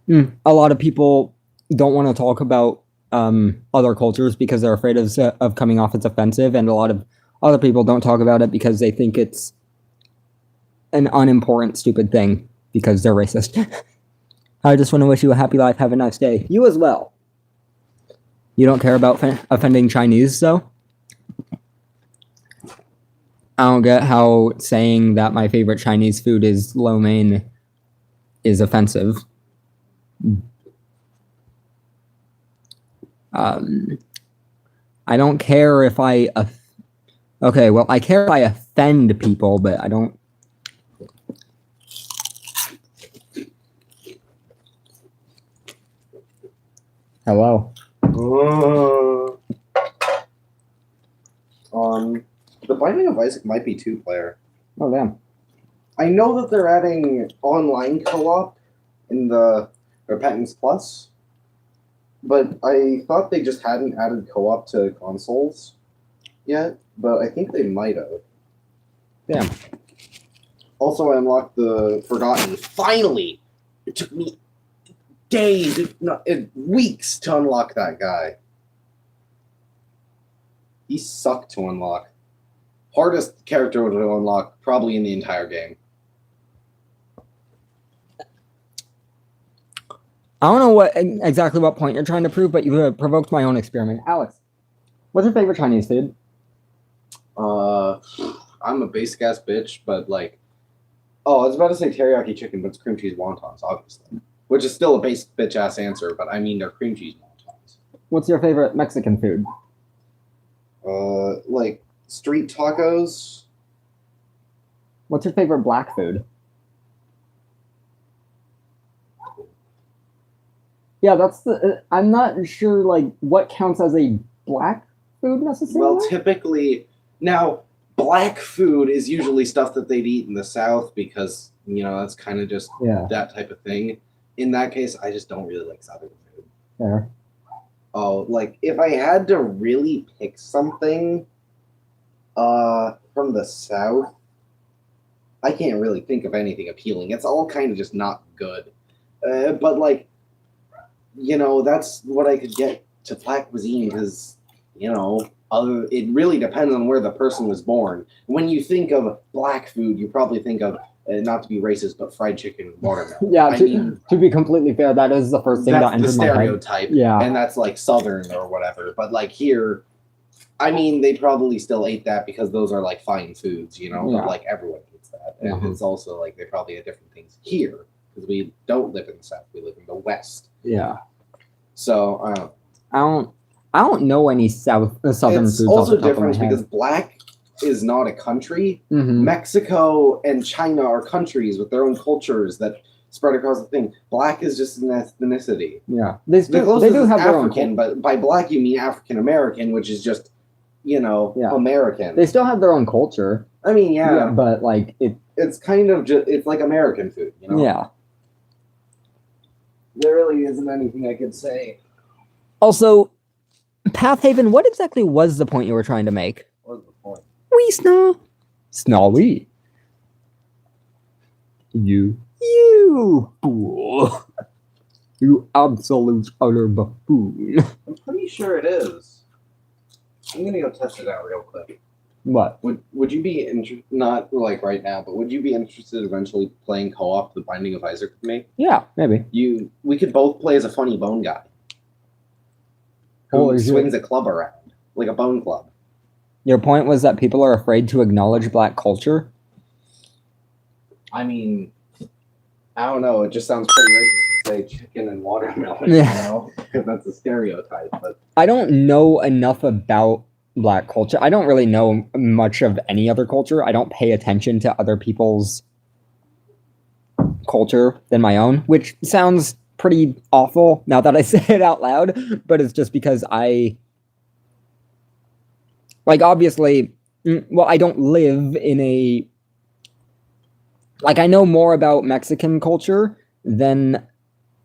don't want to talk about other cultures because they're afraid of coming off as offensive, and a lot of other people don't talk about it because they think it's an unimportant, stupid thing because they're racist. I just want to wish you a happy life. Have a nice day. You as well. You don't care about offending Chinese, though? I don't get how saying that my favorite Chinese food is lo mein is offensive. I don't care if I... okay, well, I care if I offend people, but I don't... Hello. The Binding of Isaac might be 2-player. Oh, damn. I know that they're adding online co-op in the Repentance Plus, but I thought they just hadn't added co-op to consoles yet, but I think they might have. Damn. Also, I unlocked the Forgotten. Finally! It took me days, if not weeks, to unlock that guy. He sucked to unlock. Hardest character to unlock probably in the entire game. I don't know exactly what point you're trying to prove, but you provoked my own experiment. Alex, what's your favorite Chinese food? I'm a basic ass bitch, but like, oh, I was about to say teriyaki chicken, but it's cream cheese wontons, obviously, which is still a basic bitch ass answer, but I mean they're cream cheese wontons. What's your favorite Mexican food? Like street tacos. What's your favorite black food? Yeah, that's the. I'm not sure like what counts as a black food necessarily. Well, typically now black food is usually stuff that they'd eat in the South because that's kind of just that type of thing. In that case, I just don't really like Southern food. Fair. Oh, like if I had to really pick something from the South, I can't really think of anything appealing. It's all kind of just not good. But like, that's what I could get to black cuisine because, it really depends on where the person was born. When you think of black food, you probably think of, not to be racist, but fried chicken and watermelon. Yeah, to be completely fair, that is the first thing that enters my head. That's the stereotype. Yeah. And that's like Southern or whatever. But like here, I mean, they probably still ate that because those are like fine foods, but like everyone eats that. And it's also like they probably had different things here because we don't live in the South, we live in the West. Yeah. So I don't know any southern foods. It's also different because black is not a country. Mm-hmm. Mexico and China are countries with their own cultures that spread across the thing. Black is just an ethnicity. Yeah, they do have their African, but by black you mean African American, which is just American. They still have their own culture. I mean, yeah, but like it's kind of just it's like American food, Yeah. There really isn't anything I could say. Also, Pathhaven, what exactly was the point you were trying to make? What was the point? We snaw. Snawy. You fool. You absolute utter buffoon. I'm pretty sure it is. I'm gonna go test it out real quick. What? Would you be not like right now, but would you be interested eventually playing co-op The Binding of Isaac with me? Yeah, maybe. We could both play as a funny bone guy who swings a club around, like a bone club. Your point was that people are afraid to acknowledge black culture? I mean, I don't know. It just sounds pretty racist to say chicken and watermelon, because that's a stereotype. But I don't know enough about black culture. I don't really know much of any other culture. I don't pay attention to other people's culture than my own, which sounds pretty awful now that I say it out loud, but it's just because obviously, I don't live in a... I know more about Mexican culture than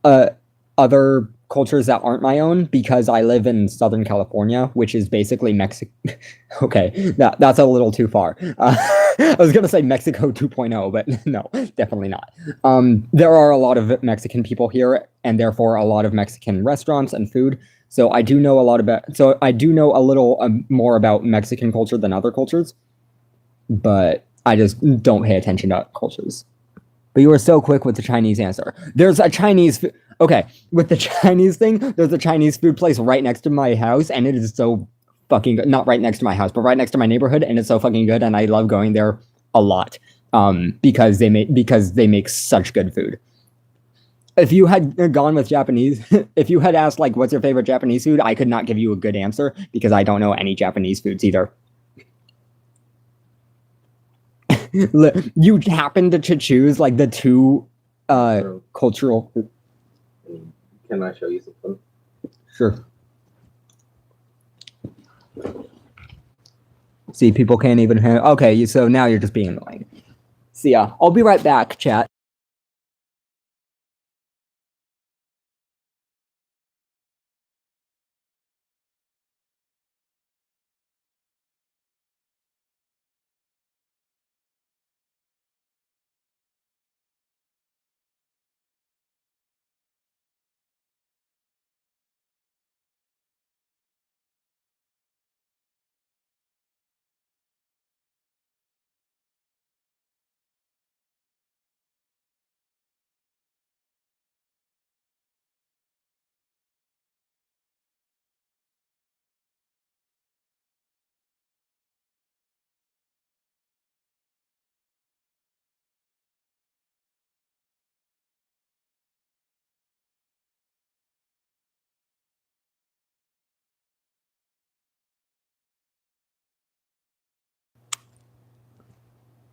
other cultures that aren't my own because I live in Southern California, which is basically Mexico. Okay, that's a little too far. I was gonna say Mexico 2.0, but no, definitely not. There are a lot of Mexican people here, and therefore a lot of Mexican restaurants and food. So I do know a lot about. So I do know a little more about Mexican culture than other cultures, but I just don't pay attention to cultures. But you were so quick with the Chinese answer. There's a Chinese. Okay, with the Chinese thing, there's a Chinese food place right next to my house, and it is so fucking good. Not right next to my house, but right next to my neighborhood, and it's so fucking good, and I love going there a lot. Because they make such good food. If you had gone with Japanese, if you had asked like what's your favorite Japanese food, I could not give you a good answer because I don't know any Japanese foods either. You happened to choose like the two cultural. Can I show you something? Sure. See, people can't even hear. Okay, so now you're just being annoying. See ya. I'll be right back, chat.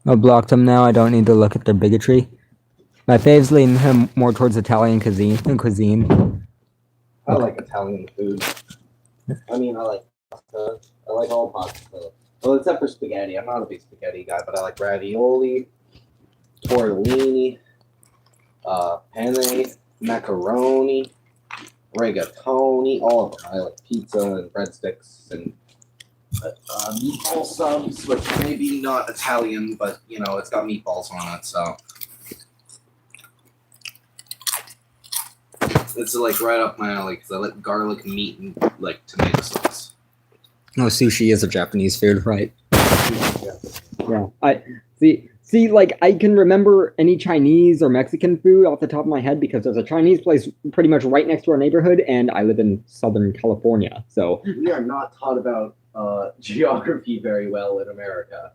I blocked them now. I don't need to look at their bigotry. My faves lean him more towards Italian cuisine. I like Italian food. I mean, I like pasta. I like all pasta. Well, except for spaghetti. I'm not a big spaghetti guy, but I like ravioli, tortellini, penne, macaroni, rigatoni, all of them. I like pizza and breadsticks and meatball subs, which maybe not Italian, but you know, it's got meatballs on it, so it's like right up my alley because I like garlic meat and like tomato sauce. No, sushi is a Japanese food, right? Yeah. I see, like I can remember any Chinese or Mexican food off the top of my head because there's a Chinese place pretty much right next to our neighborhood, and I live in Southern California, so We are not taught about geography very well in America.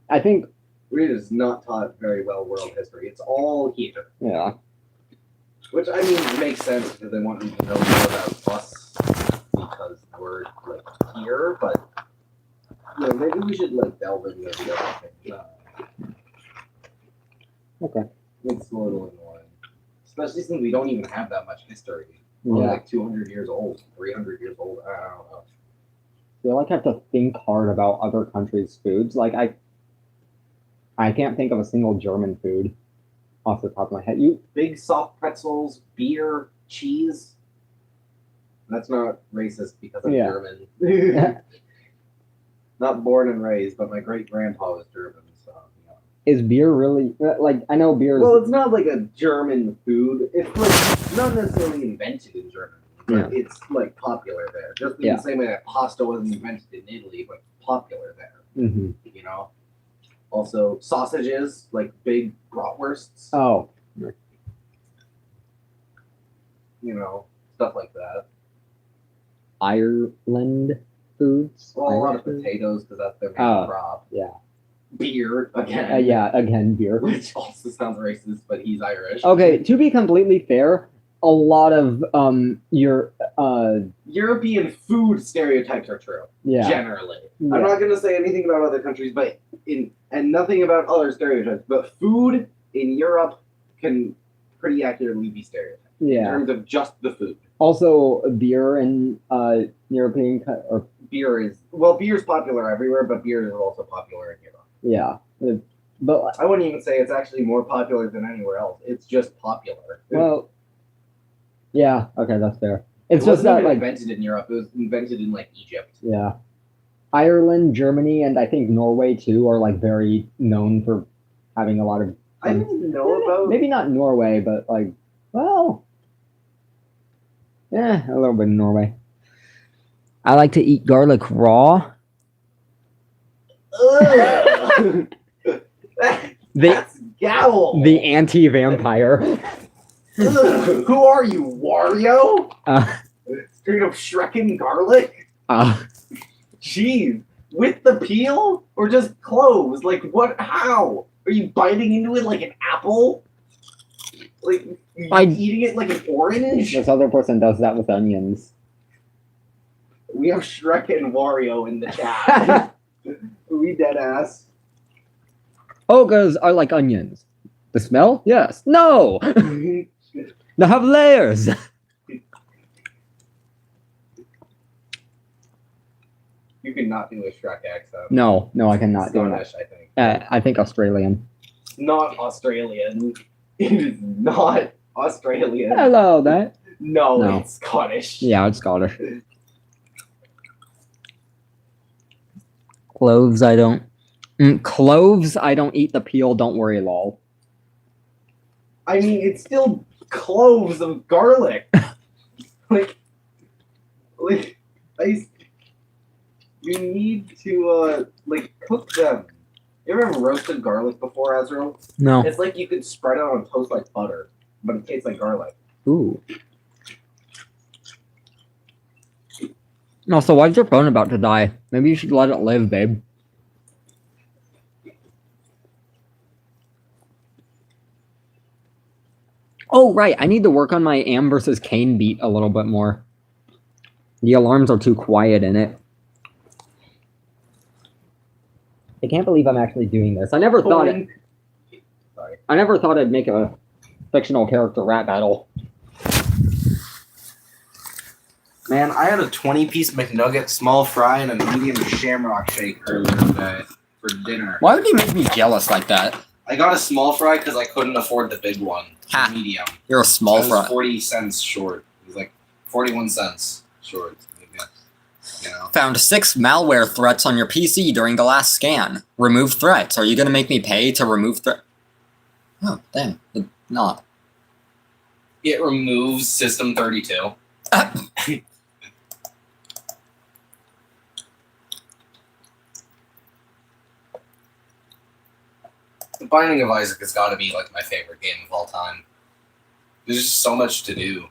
I think We're just not taught very well world history. It's all here. yeah. Which, I mean, makes sense because they want you to know more about us because we're, like, here, but, you know, maybe we should, like, delve into the other thing. Okay. It's a little annoying. Especially since we don't even have that much history. We're, like, 200 years old, 300 years old, I don't know. I feel like I have to think hard about other countries' foods. Like I can't think of a single German food off the top of my head. Big soft pretzels, beer, cheese. That's not racist because I'm Yeah. German. Not born and raised, but my great grandpa was German, so you know. Is beer really like I know beer is Well, it's not like a German food. It's like not necessarily invented in Germany, but it's like popular there. Just in the same way that pasta wasn't invented in Italy, but popular there. Mhm. You know. Also, sausages like big bratwursts. Oh. You know, stuff like that. Ireland foods. Well, a lot of Irish food? potatoes because that's their main crop. Yeah. Beer again. Yeah, again beer. Which also sounds racist, but he's Irish. Okay, to be completely fair, a lot of your European food stereotypes are true. yeah. Generally. Yeah. I'm not gonna say anything about other countries, but and nothing about other stereotypes. But food in Europe can pretty accurately be stereotyped in Yeah. terms of just the food. Also, beer in European or Beer's popular everywhere, but beer is also popular in Europe. yeah. But I wouldn't even say it's actually more popular than anywhere else. It's just popular. well, Yeah, okay, that's fair. It's It just wasn't that, even like, invented in Europe. It was invented in like Egypt. yeah. Ireland, Germany, and I think Norway too are like very known for having a lot of. I don't even know about. Maybe not Norway, but like, well, yeah, a little bit in Norway. I like to eat garlic raw. Ugh. That's Gowl. The anti-vampire. Ugh. Who are you, Wario? Uh, Straight up Shrekin garlic? uh, Jeez. With the peel? Or just cloves? Like, what? How? Are you biting into it like an apple? Like, eating it like an orange? this other person does that with onions. We have Shrek and Wario in the chat. We dead ass. Ogres are like onions. The smell? Yes. No! They have layers! You cannot do a Shrek accent. No, I cannot do Scottish, that. I think. I think Australian. Not Australian. It is not Australian. Hello, that. No, it's Scottish. Yeah, it's Scottish. Cloves, I don't. Cloves, I don't eat the peel. Don't worry, lol. I mean, it's still cloves of garlic. like, you need to cook them. You ever have roasted garlic before, Azrael? No. It's like you could spread it on toast like butter, but it tastes like garlic. Ooh. Also, why's your phone about to die? Maybe you should let it live, babe. Oh, right. I need to work on my Am versus Cain beat a little bit more. The alarms are too quiet in it. I can't believe I'm actually doing this. I never thought I'd make a fictional character rap battle. Man, I had a 20-piece McNugget, small fry, and a medium shamrock shake earlier today for dinner. Why would you make me jealous like that? I got a small fry because I couldn't afford the big one. Ha. Medium. You're a small I was fry. 40 cents short. It was like 41 cents short. You know? Found 6 malware threats on your PC during the last scan. Remove threats. Are you gonna make me pay to remove threat? Oh, dang. Not. It removes System 32. The Binding of Isaac has got to be like my favorite game of all time. There's just so much to do.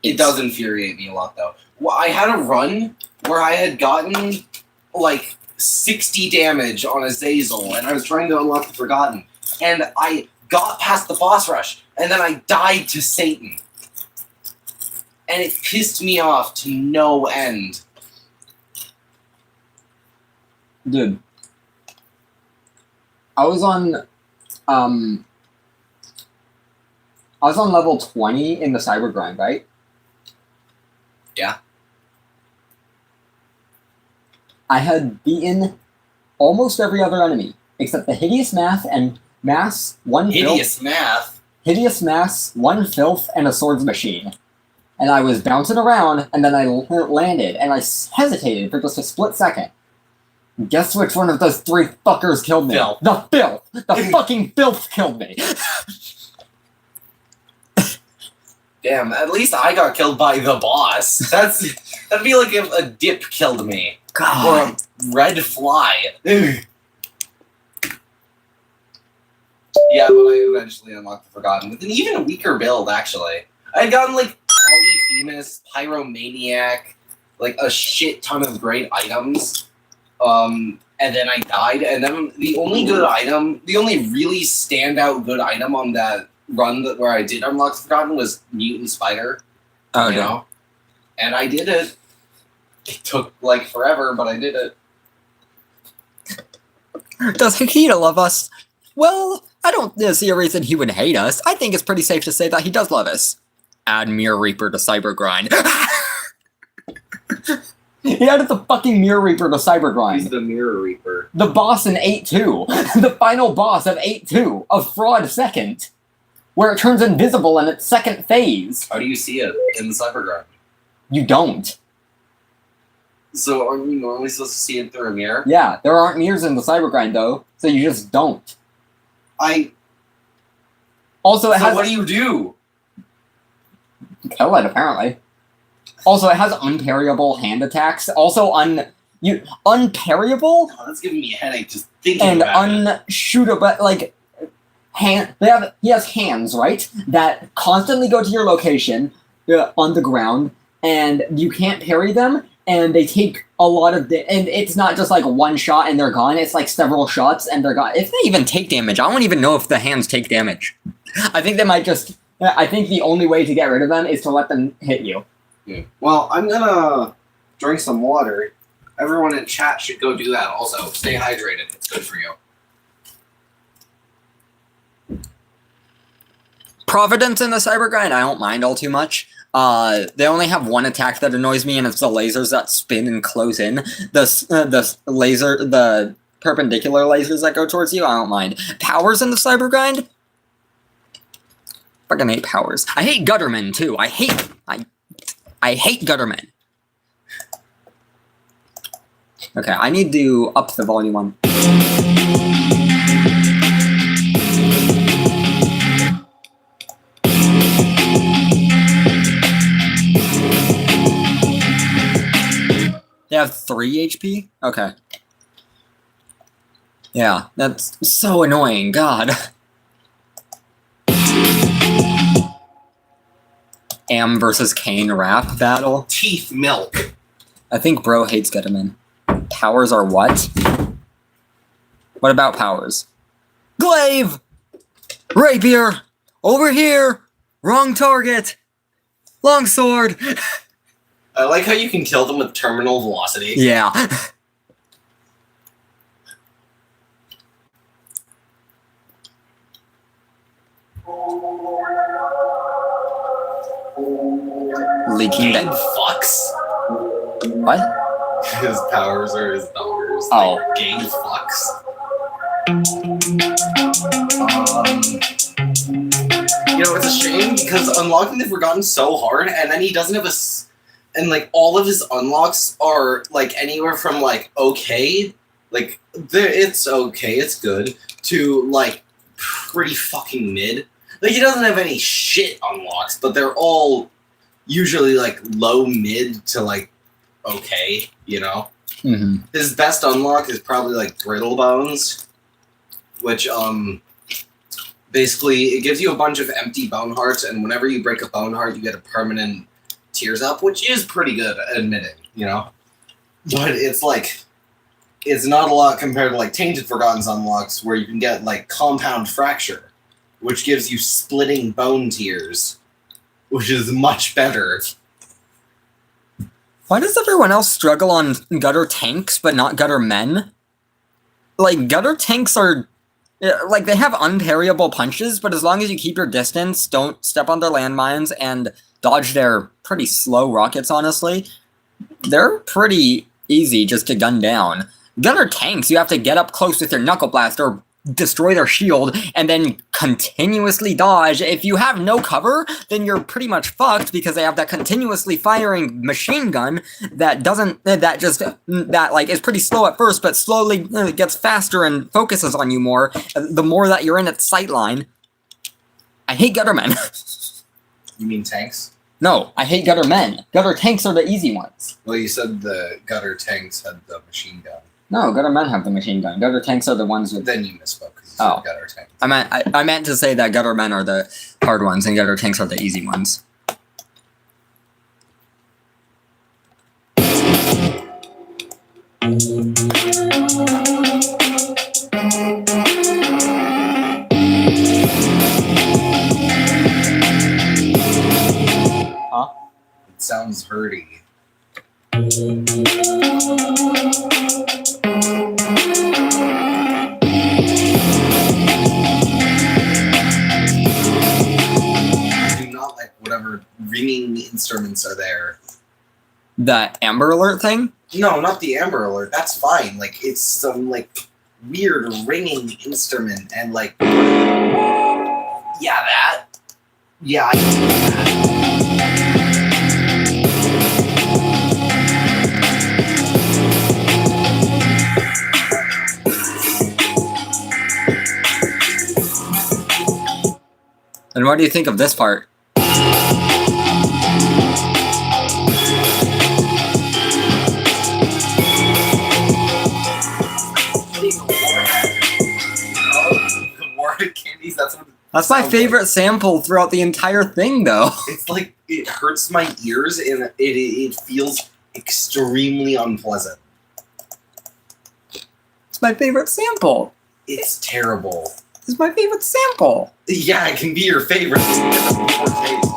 It does infuriate me a lot, though. Well, I had a run where I had gotten like 60 damage on Azazel, and I was trying to unlock the Forgotten, and I got past the boss rush, and then I died to Satan. And it pissed me off to no end. Dude. I was on level 20 in the cyber grind, right? Yeah. I had beaten almost every other enemy, except the Hideous Math and Mass, one Hideous Math? Hideous Mass, one Filth, and a Swords Machine. And I was bouncing around, and then I landed, and I hesitated for just a split second. Guess which one of those 3 fuckers killed me? Filth. The Filth! The fucking Filth killed me! Damn, at least I got killed by the boss. That'd be like if a dip killed me. God. Or a red fly. Yeah, but I eventually unlocked the Forgotten with an even weaker build, actually. I had gotten, like, Polyphemus, Pyromaniac, like, a shit ton of great items. And then I died, and then the only really standout good item on that run where I did unlock the Forgotten was Mutant Spider. Oh, you know? And I did it. It took, like, forever, but I did it. Does Hikita love us? Well, I don't see a reason he would hate us. I think it's pretty safe to say that he does love us. Add Mirror Reaper to Cyber Grind. He added the fucking Mirror Reaper to Cyber Grind. He's the Mirror Reaper. The boss in 8-2. The final boss of 8-2. Of Fraud 2nd. where it turns invisible in its second phase. How do you see it in the cybergrind? You don't. So aren't you normally supposed to see it through a mirror? Yeah, there aren't mirrors in the cybergrind though, so you just don't. Also, it So has. what do you do? Kill it, apparently. Also, it has unparryable hand attacks. Also, unparryable Oh, that's giving me a headache just thinking and about it. unshootable. Like, he has hands, right? That constantly go to your location on the ground, and you can't parry them. And they take a lot of and it's not just like one shot and they're gone. It's like several shots and they're gone. If they even take damage, I don't even know if the hands take damage. I think they might just. I think the only way to get rid of them is to let them hit you. Yeah. Well, I'm gonna drink some water. Everyone in chat should go do that also. Stay hydrated. It's good for you. Providence in the cybergrind, I don't mind all too much. They only have one attack that annoys me, and it's the lasers that spin and close in. The perpendicular lasers that go towards you, I don't mind. Powers in the cybergrind? Fucking hate powers. I hate guttermen too. I hate guttermen. Okay, I need to up the volume on. They have 3 HP? Okay. Yeah, that's so annoying, God. Am versus Kane rap battle. Teeth milk. I think bro hates Gutterman. Powers are what? What about powers? Glaive! Rapier! Over here! Wrong target! Longsword! I like how you can kill them with terminal velocity. Yeah. Leaking Game that. fucks. What? His powers are his numbers. Oh. Like, game fucks. You know, it's a shame because unlocking the Forgotten so hard, and then he doesn't have and like all of his unlocks are like anywhere from like okay, like it's okay, it's good, to like pretty fucking mid. Like he doesn't have any shit unlocks, but they're all usually like low mid to like okay, you know. Mm-hmm. His best unlock is probably like Brittle Bones, which basically it gives you a bunch of empty bone hearts, and whenever you break a bone heart, you get a permanent tears up, which is pretty good, admitting, you know. But it's like it's not a lot compared to like Tainted Forgotten's unlocks, where you can get like Compound Fracture, which gives you splitting bone tears, which is much better. Why does everyone else struggle on gutter tanks but not gutter men? Like, gutter tanks are... like, they have unparryable punches, but as long as you keep your distance, don't step on their landmines, and dodge their pretty slow rockets, honestly, they're pretty easy just to gun down. Gutter tanks, you have to get up close with your Knuckle Blaster, destroy their shield, and then continuously dodge. If you have no cover, then you're pretty much fucked because they have that continuously firing machine gun that is pretty slow at first, but slowly gets faster and focuses on you more the more that you're in its sight line. I hate gutter men. You mean tanks? No, I hate gutter men. Gutter tanks are the easy ones. Well, you said the gutter tanks had the machine gun. No, gutter men have the machine gun. Gutter tanks are the ones with... Then you misspoke because you said gutter tanks. I meant to say that gutter men are the hard ones and gutter tanks are the easy ones. Huh? It sounds hurty. Do not like whatever ringing instruments are there. The Amber Alert thing? No, not the Amber Alert. That's fine. Like it's some like weird ringing instrument, and like Yeah, that. Yeah, I can do that. And what do you think of this part? The Warhead candies, that's what That's my sounds favorite sample throughout the entire thing, though. it's like it hurts my ears and it feels extremely unpleasant. It's my favorite sample. It's terrible. It's my favorite sample. Yeah, it can be your favorite. It's a poor taste.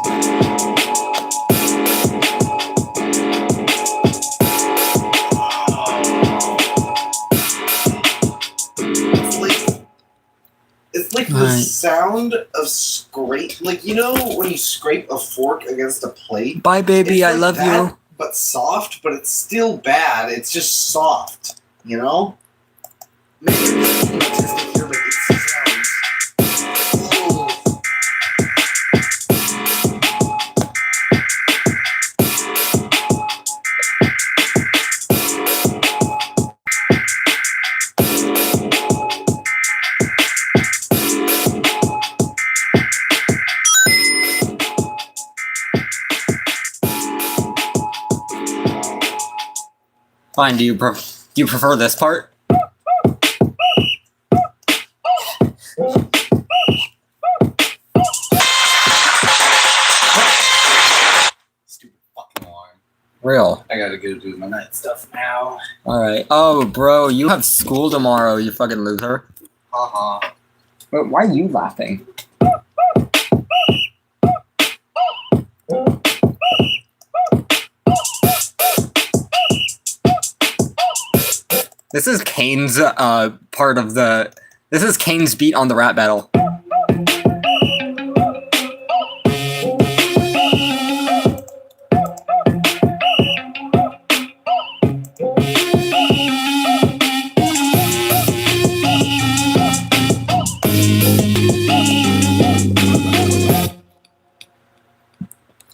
It's like the Right. sound of scrape, like you know when you scrape a fork against a plate. Bye, baby. It's I like love that, you. but soft. But it's still bad. It's just soft, you know. Maybe I'm just being autistic here, but it sounds. Ugh. Fine. Do you prefer this part? Stupid fucking alarm. Real. I gotta go do my night stuff now. All right. Oh, bro, you have school tomorrow. You fucking loser. Haha. But why are you laughing? This is Kane's part of the. This is Kane's beat on the rap battle.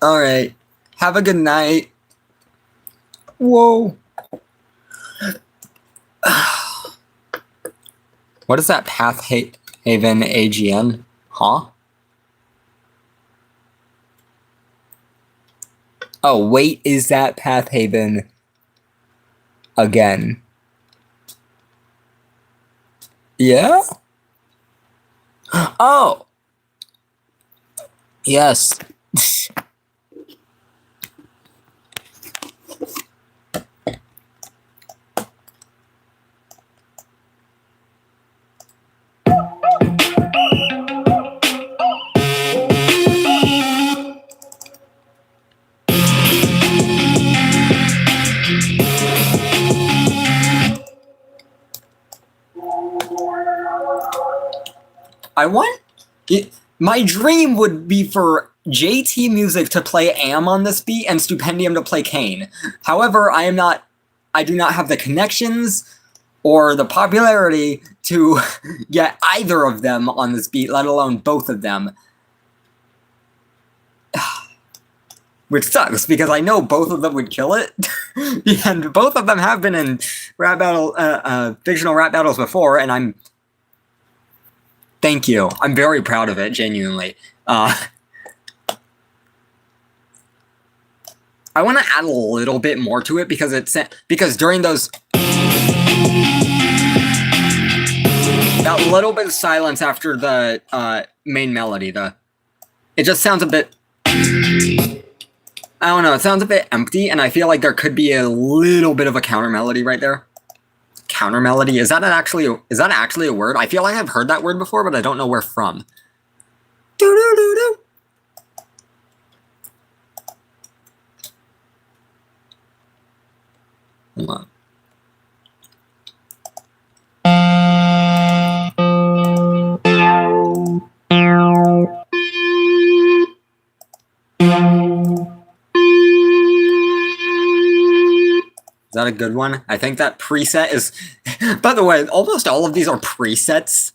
All right. Have a good night. Whoa. What is that Path Haven AGN? Huh? Oh, wait, is that Path Haven again? Yeah? Oh! Yes. I want it. My dream would be for JT Music to play Am on this beat and Stupendium to play Kane. However, I do not have the connections or the popularity to get either of them on this beat, let alone both of them. Which sucks, because I know both of them would kill it. And both of them have been in rap battle, fictional rap battles before, and thank you. I'm very proud of it, genuinely. I want to add a little bit more to it because during those that little bit of silence after the main melody, it just sounds a bit. I don't know. It sounds a bit empty, and I feel like there could be a little bit of a counter melody right there. Counter melody, is that actually a word? I feel like I've heard that word before, but I don't know where from. Doo-doo-doo-doo. Hold on. Is that a good one? I think that preset is... By the way, almost all of these are presets.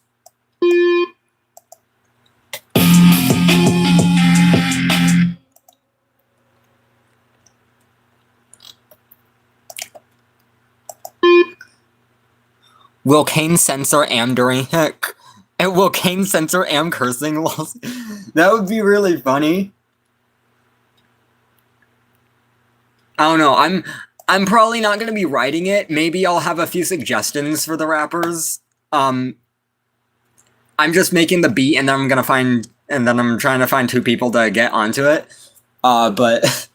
Will Kane censor am during it? Will Kane censor am cursing? That would be really funny. I don't know. I'm probably not gonna be writing it. Maybe I'll have a few suggestions for the rappers. I'm just making the beat, and then I'm trying to find 2 people to get onto it. But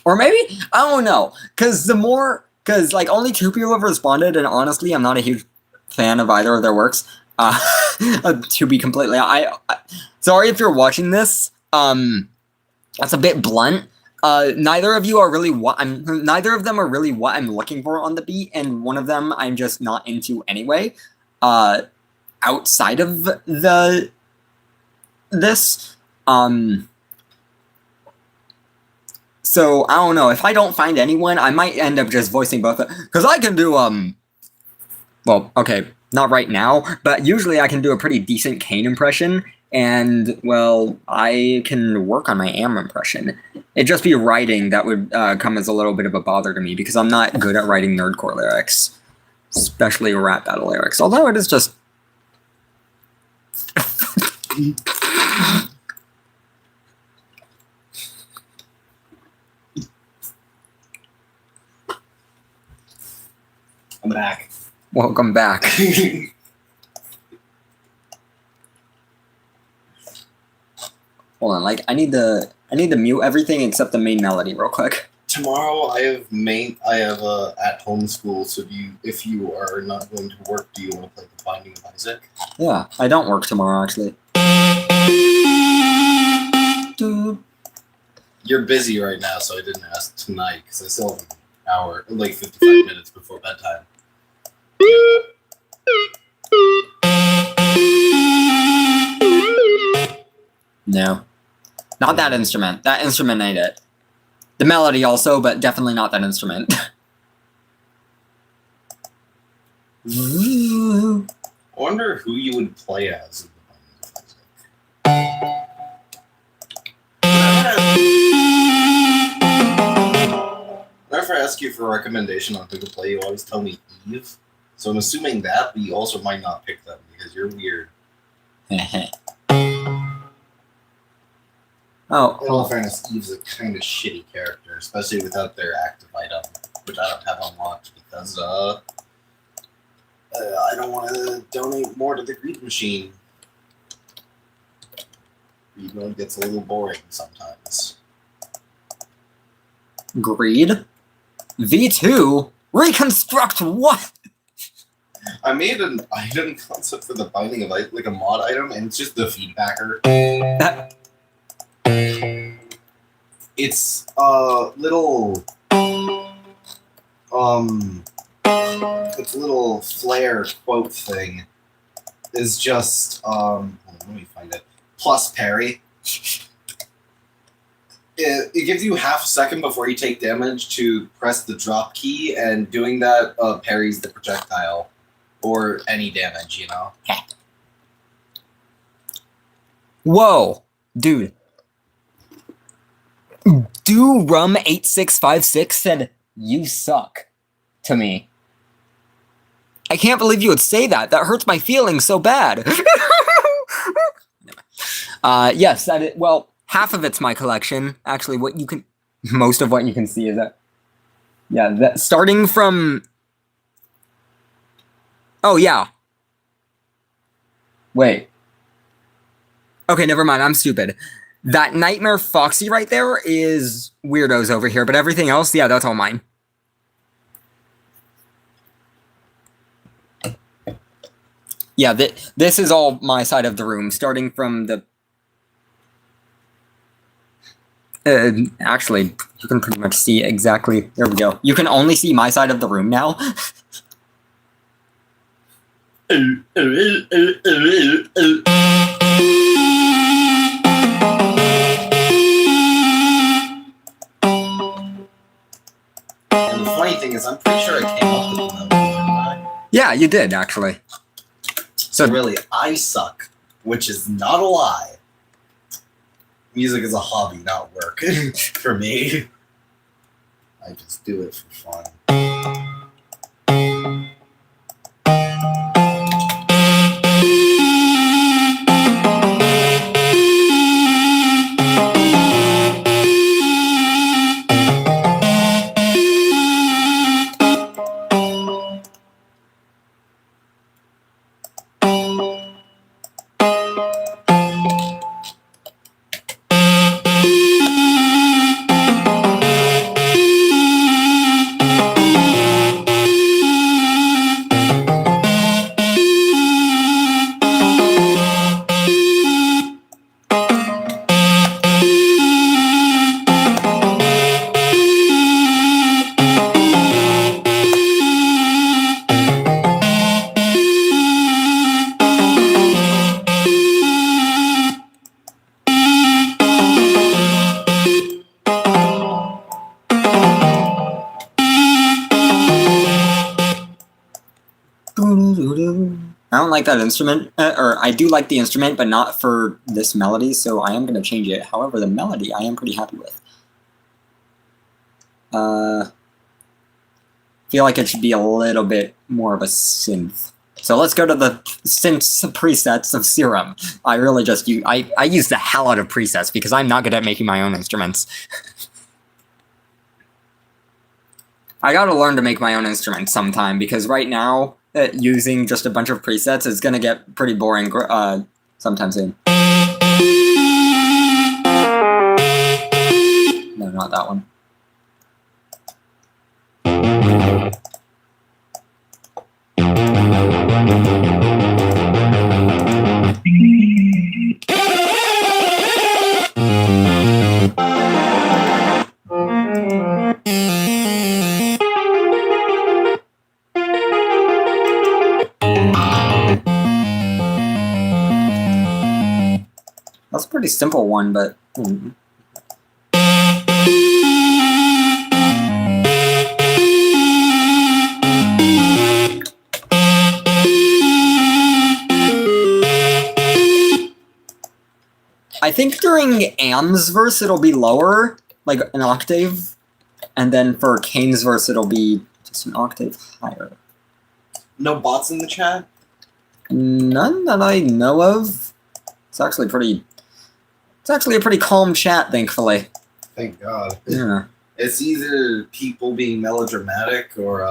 or maybe I don't know, because like only 2 people have responded, and honestly, I'm not a huge fan of either of their works. To be completely, sorry if you're watching this. That's a bit blunt. Neither of them are really what I'm looking for on the beat, and one of them I'm just not into anyway. Outside of this. So I don't know. If I don't find anyone, I might end up just voicing both. Because I can do well, okay, not right now, but usually I can do a pretty decent Kane impression. And, well, I can work on my Am impression. It'd just be writing that would come as a little bit of a bother to me, because I'm not good at writing nerdcore lyrics. Especially rap battle lyrics. Although it is just... I'm back. Welcome back. Hold on, like I need to mute everything except the main melody real quick. Tomorrow I have at home school. So if you are not going to work, do you want to play the Binding of Isaac? Yeah, I don't work tomorrow actually. You're busy right now, so I didn't ask tonight because I still have an hour, like 55 minutes before bedtime. No. Not that instrument. That instrument ain't it. The melody also, but definitely not that instrument. I wonder who you would play as in the Binding of Isaac. Whenever I ask you for a recommendation on who to play, you always tell me Eve. So I'm assuming that, but you also might not pick them because you're weird. Oh. In all fairness, Eve's a kind of shitty character, especially without their active item, which I don't have unlocked because I don't want to donate more to the Greed Machine. Greed mode gets a little boring sometimes. Greed? V2? Reconstruct what? I made an item concept for the Binding of Isaac, like a mod item, and it's just the feedbacker. It's a little, it's a little flare quote thing. Is just, hold on, let me find it. Plus parry. It gives you half a second before you take damage to press the drop key, and doing that parries the projectile or any damage, you know? Whoa, dude. Do Rum 8656 said you suck to me. I can't believe you would say that. That hurts my feelings so bad. Yes, that is, well, half of it's my collection. Actually, most of what you can see is that. Yeah, that starting from. Oh yeah. Wait. Okay, never mind. I'm stupid. That Nightmare Foxy right there is Weirdos over here, but everything else, yeah, that's all mine. Yeah, this is all my side of the room, starting from the... actually, you can pretty much see exactly... There we go. You can only see my side of the room now. And the funny thing is, I'm pretty sure I came up with the number. Yeah, you did, actually. So really, I suck, which is not a lie. Music is a hobby, not work for me. I just do it for fun. I don't like that instrument, or I do like the instrument, but not for this melody, so I am going to change it. However, the melody I am pretty happy with. Feel like it should be a little bit more of a synth. So let's go to the synth presets of Serum. I really just I use the hell out of presets because I'm not good at making my own instruments. I gotta learn to make my own instruments sometime because right now, using just a bunch of presets is gonna get pretty boring sometime soon. No, not that one. That's a pretty simple one, but... I think during Am's verse it'll be lower, like an octave, and then for Kane's verse it'll be just an octave higher. No bots in the chat? None that I know of. It's actually a pretty calm chat, thankfully. Thank God. Yeah. It's either people being melodramatic or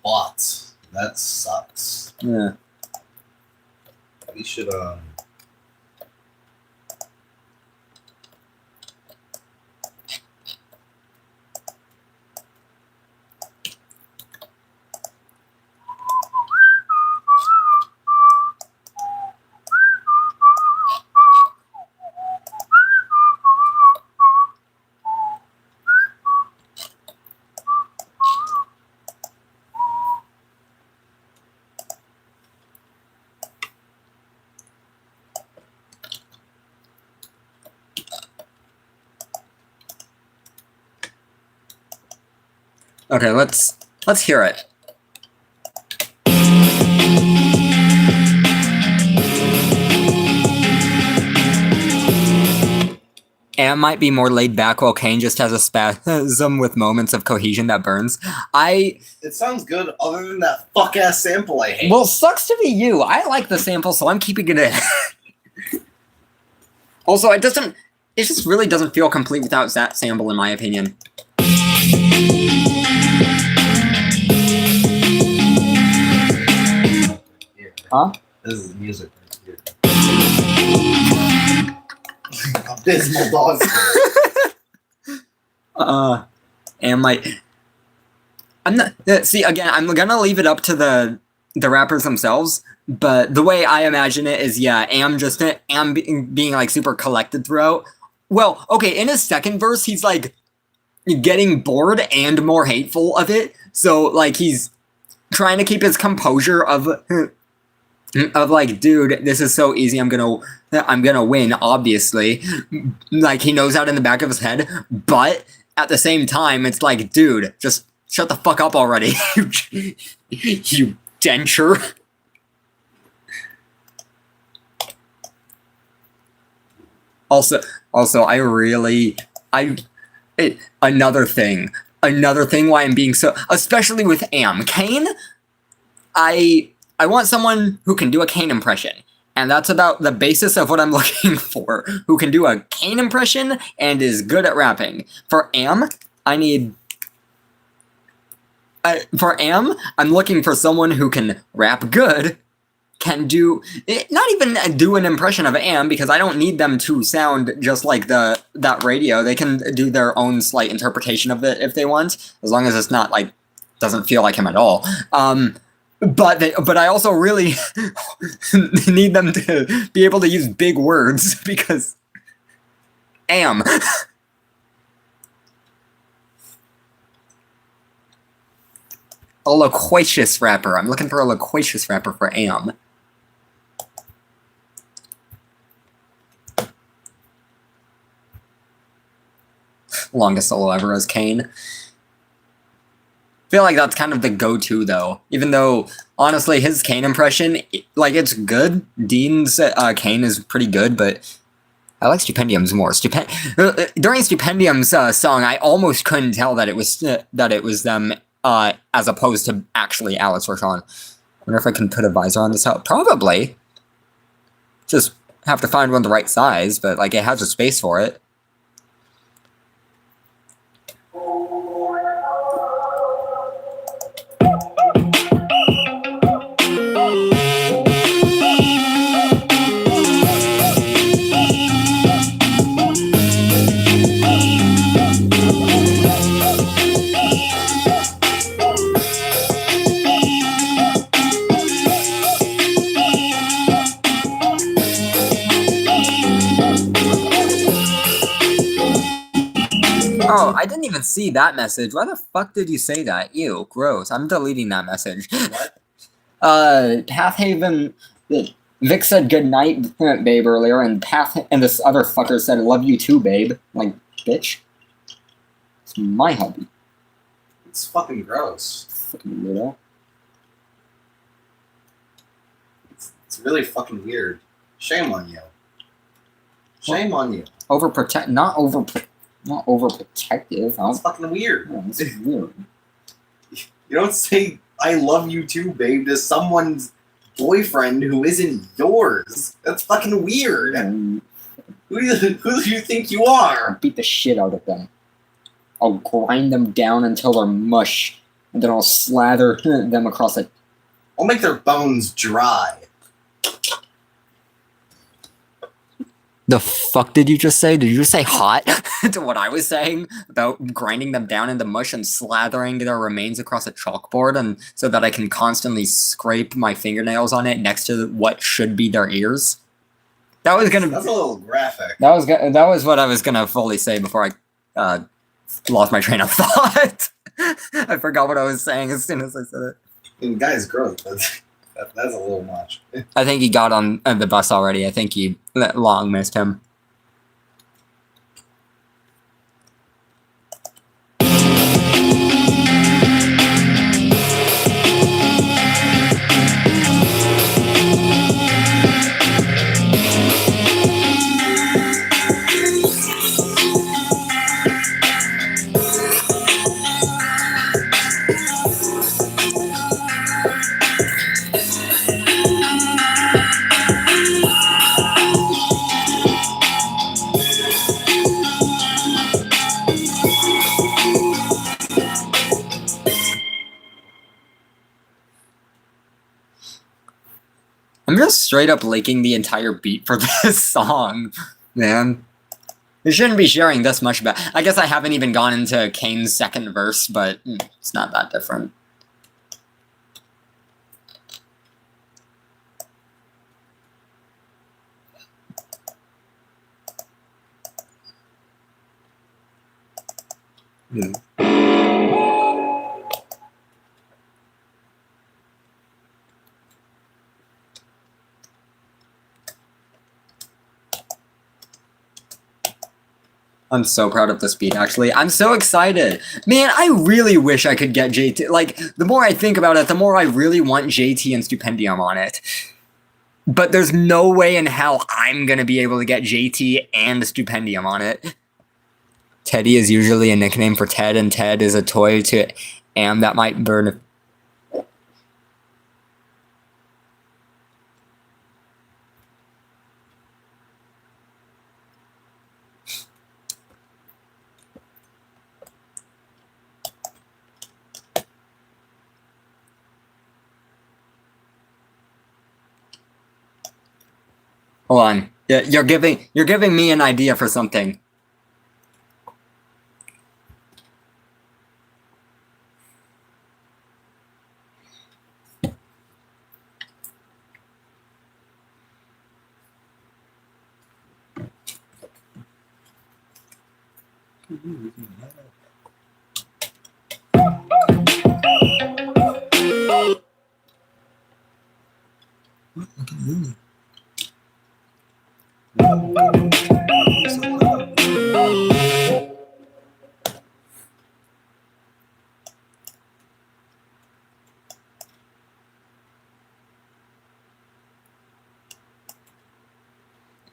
bots. That sucks. Yeah. We should Okay, let's hear it. Am might be more laid back while Kane just has a spasm with moments of cohesion that burns. It sounds good other than that fuck ass sample I hate. Well, sucks to be you. I like the sample, so I'm keeping it in. Also, it just really doesn't feel complete without that sample, in my opinion. Here. Huh? This is music right here. Abysmal dog. And like, I'm not. See, again, I'm gonna leave it up to the rappers themselves. But the way I imagine it is, yeah, Am being like super collected throughout. Well, okay, in his second verse, he's like getting bored and more hateful of it. So like he's trying to keep his composure of like, dude, this is so easy. I'm gonna win, obviously. Like, he knows that in the back of his head, but at the same time, it's like, dude, just shut the fuck up already, you denture. Also, another thing why I'm being so, especially with Am. Kane, I want someone who can do a Kane impression. And that's about the basis of what I'm looking for. Who can do a Kane impression and is good at rapping. For Am, I'm looking for someone who can rap good, can do, not even do an impression of Am, because I don't need them to sound just like that radio. They can do their own slight interpretation of it if they want, as long as it's not like, doesn't feel like him at all. But I also really need them to be able to use big words, because Am. A loquacious rapper. I'm looking for a loquacious rapper for Am. Longest solo ever as Kane. feel like that's kind of the go-to though. Even though honestly, his Kane impression, like it's good. Dean's Kane is pretty good, but I like Stupendium's more. During Stupendium's song, I almost couldn't tell that it was them as opposed to actually Alex or Sean. Wonder if I can put a visor on this out. Probably. Just have to find one the right size, but like it has a space for it. Oh, I didn't even see that message. Why the fuck did you say that? Ew, gross. I'm deleting that message. What? Pathhaven. Vic said good night, babe, earlier, and this other fucker said love you too, babe. Like, bitch. It's my hubby. It's fucking gross. Fucking weirdo. It's really fucking weird. Shame on you. Shame on you. Not overprotective. It's fucking weird. Yeah, this is weird. You don't say I love you too, babe, to someone's boyfriend who isn't yours. That's fucking weird. Who do you think you are? I'll beat the shit out of them. I'll grind them down until they're mush, and then I'll slather them across it. I'll make their bones dry. The fuck did you just say? Did you just say hot to what I was saying about grinding them down into mush and slathering their remains across a chalkboard, and so that I can constantly scrape my fingernails on it next to what should be their ears? That was gonna. That's a little graphic. That was what I was gonna fully say before I lost my train of thought. I forgot what I was saying as soon as I said it. I mean, guy's gross, but that's a little much. I think he got on the bus already. I think he long missed him. I'm just straight up licking the entire beat for this song, man. We shouldn't be sharing this much about. I guess I haven't even gone into Kane's second verse, but it's not that different. I'm so proud of this beat, actually. I'm so excited. Man, I really wish I could get JT. Like, the more I think about it, the more I really want JT and Stupendium on it. But there's no way in hell I'm going to be able to get JT and Stupendium on it. Teddy is usually a nickname for Ted, and Ted is a toy to Am that might burn. Hold on. Yeah, you're giving me an idea for something.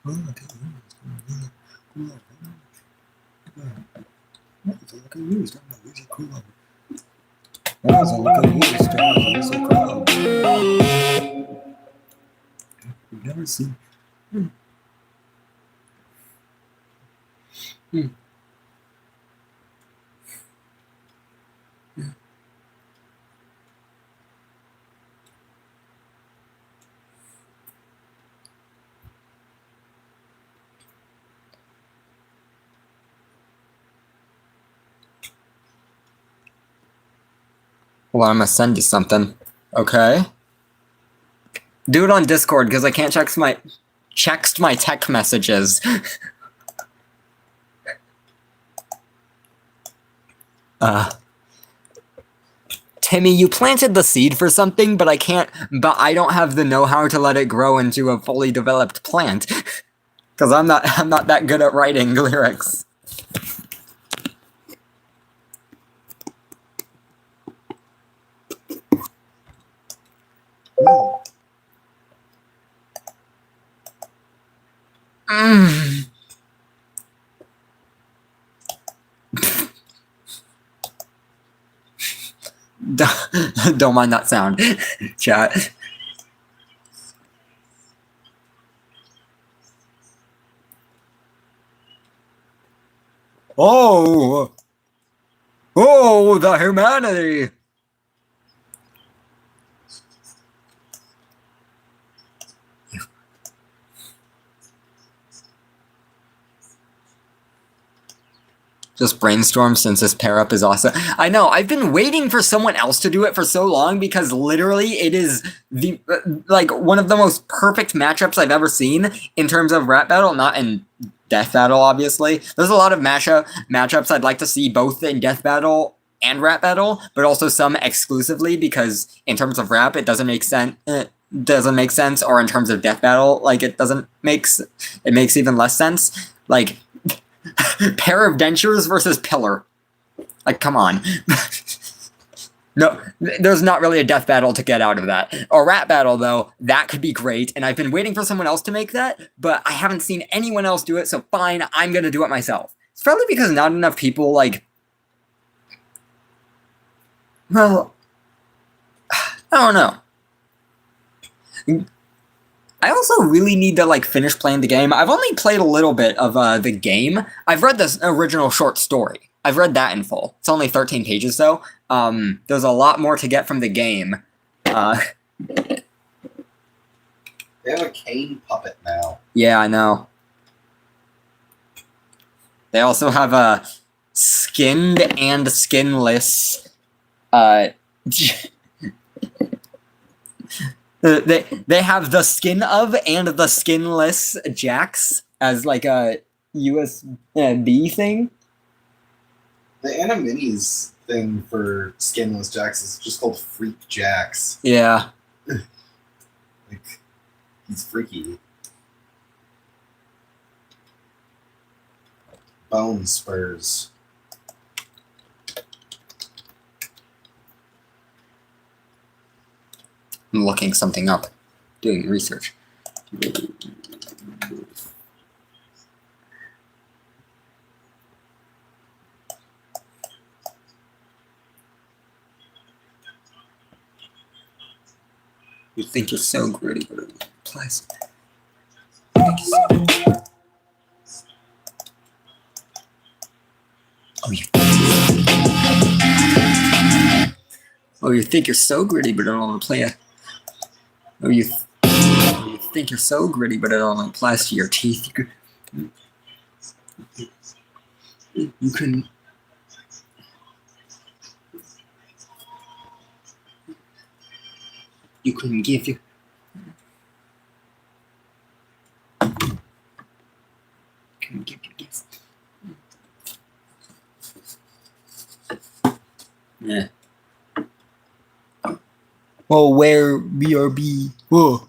We've never seen. Well, I'm gonna send you something. Okay. Do it on Discord because I can't text my tech messages. Timmy, you planted the seed for something, but I don't have the know-how to let it grow into a fully developed plant. Cause I'm not that good at writing lyrics. Don't mind that sound, chat. Oh, the humanity. Just brainstorm since this pair up is awesome. I know, I've been waiting for someone else to do it for so long because literally it is the like one of the most perfect matchups I've ever seen in terms of rap battle, not in death battle, obviously. There's a lot of matchups I'd like to see both in death battle and rap battle, but also some exclusively because in terms of rap it doesn't make sense. Or in terms of death battle, like it makes even less sense. Like pair of dentures versus pillar. Like, come on. No, there's not really a death battle to get out of that. A rap battle, though, that could be great, and I've been waiting for someone else to make that, but I haven't seen anyone else do it, so fine, I'm gonna do it myself. It's probably because not enough people, like... Well... I don't know. I also really need to, like, finish playing the game. I've only played a little bit of the game. I've read the original short story. I've read that in full. It's only 13 pages, though. There's a lot more to get from the game. They have a cane puppet now. Yeah, I know. They also have a skinned and skinless... They have the skin of and the skinless Jax as like a USB thing. The Animini's thing for skinless Jax is just called Freak Jax. Yeah. Like, he's freaky. Bone spurs. I'm looking something up. Doing research. You think you're so gritty, but plus. You think you're so gritty, but I don't want to play a. You think you're so gritty, but it all applies to your teeth. You can. You can give you. Can give you gifts. Yeah. Oh, where BRB? Whoa.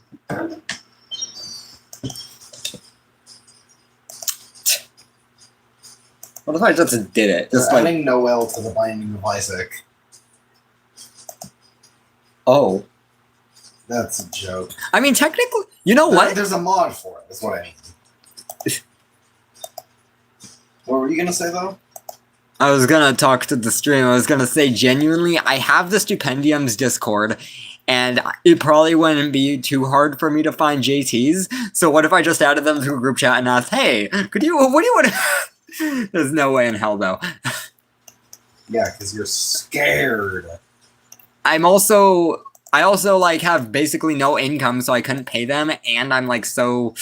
What if I just did it? Just They're like, adding Noel to the Binding of Isaac. oh. That's a joke. I mean, technically, you know what? There's a mod for it. That's what I mean. What were you gonna say though? I was gonna talk to the stream. I was gonna say, genuinely, I have the Stipendium's Discord, and it probably wouldn't be too hard for me to find JT's. So what if I just added them to a group chat and asked, "Hey, what do you want?" There's no way in hell, though. Yeah, because you're scared. I also like have basically no income, so I couldn't pay them, and I'm like so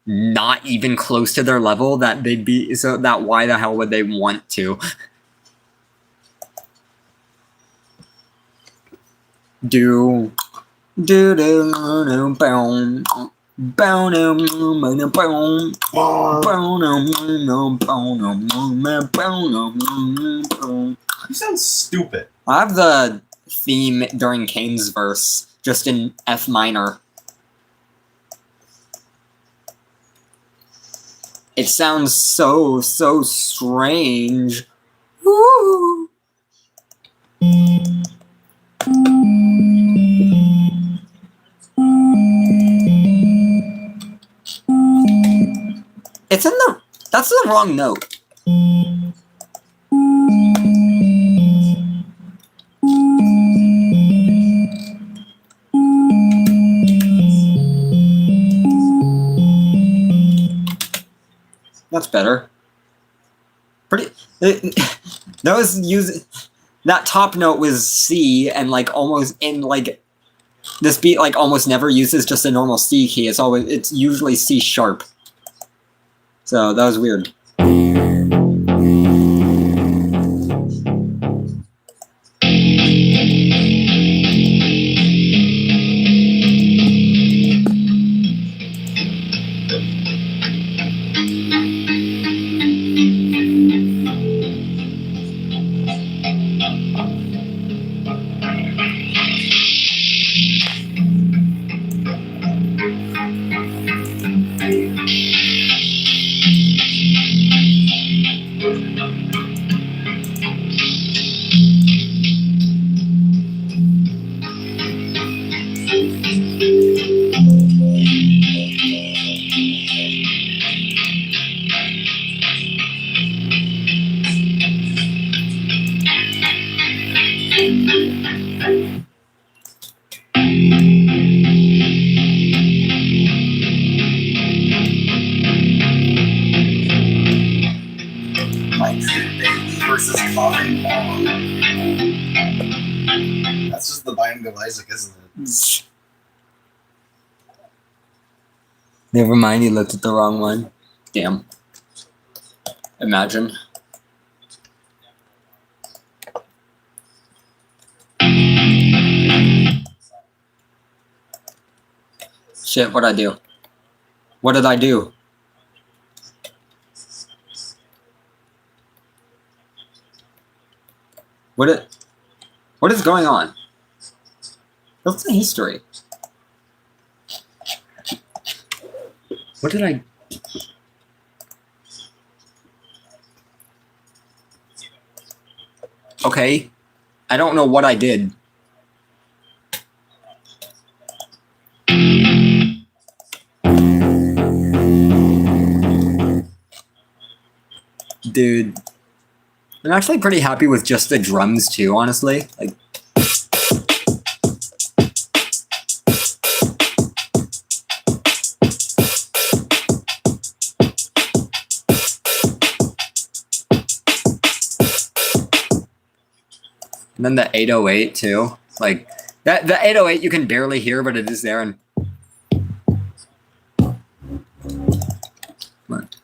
not even close to their level that they'd be so that why the hell would they want to? Do boom. You sound stupid. I have the theme during Kane's verse, just in F minor. It sounds so strange. Woo! It's in the... That's the wrong note. That's better. Pretty... That top note was C, and like almost in like... This beat like almost never uses just a normal C key. It's usually C sharp. So that was weird. Versus Coffee Bomb. That's just the Binding of Isaac, isn't it? Never mind, you looked at the wrong one. Damn. Imagine. Shit, what'd I do? What did I do? What is going on? What's the history? What did I... Okay. I don't know what I did. Dude. I'm actually pretty happy with just the drums too, honestly. Like, and then the 808 too. Like that, the 808 you can barely hear, but it is there. And what?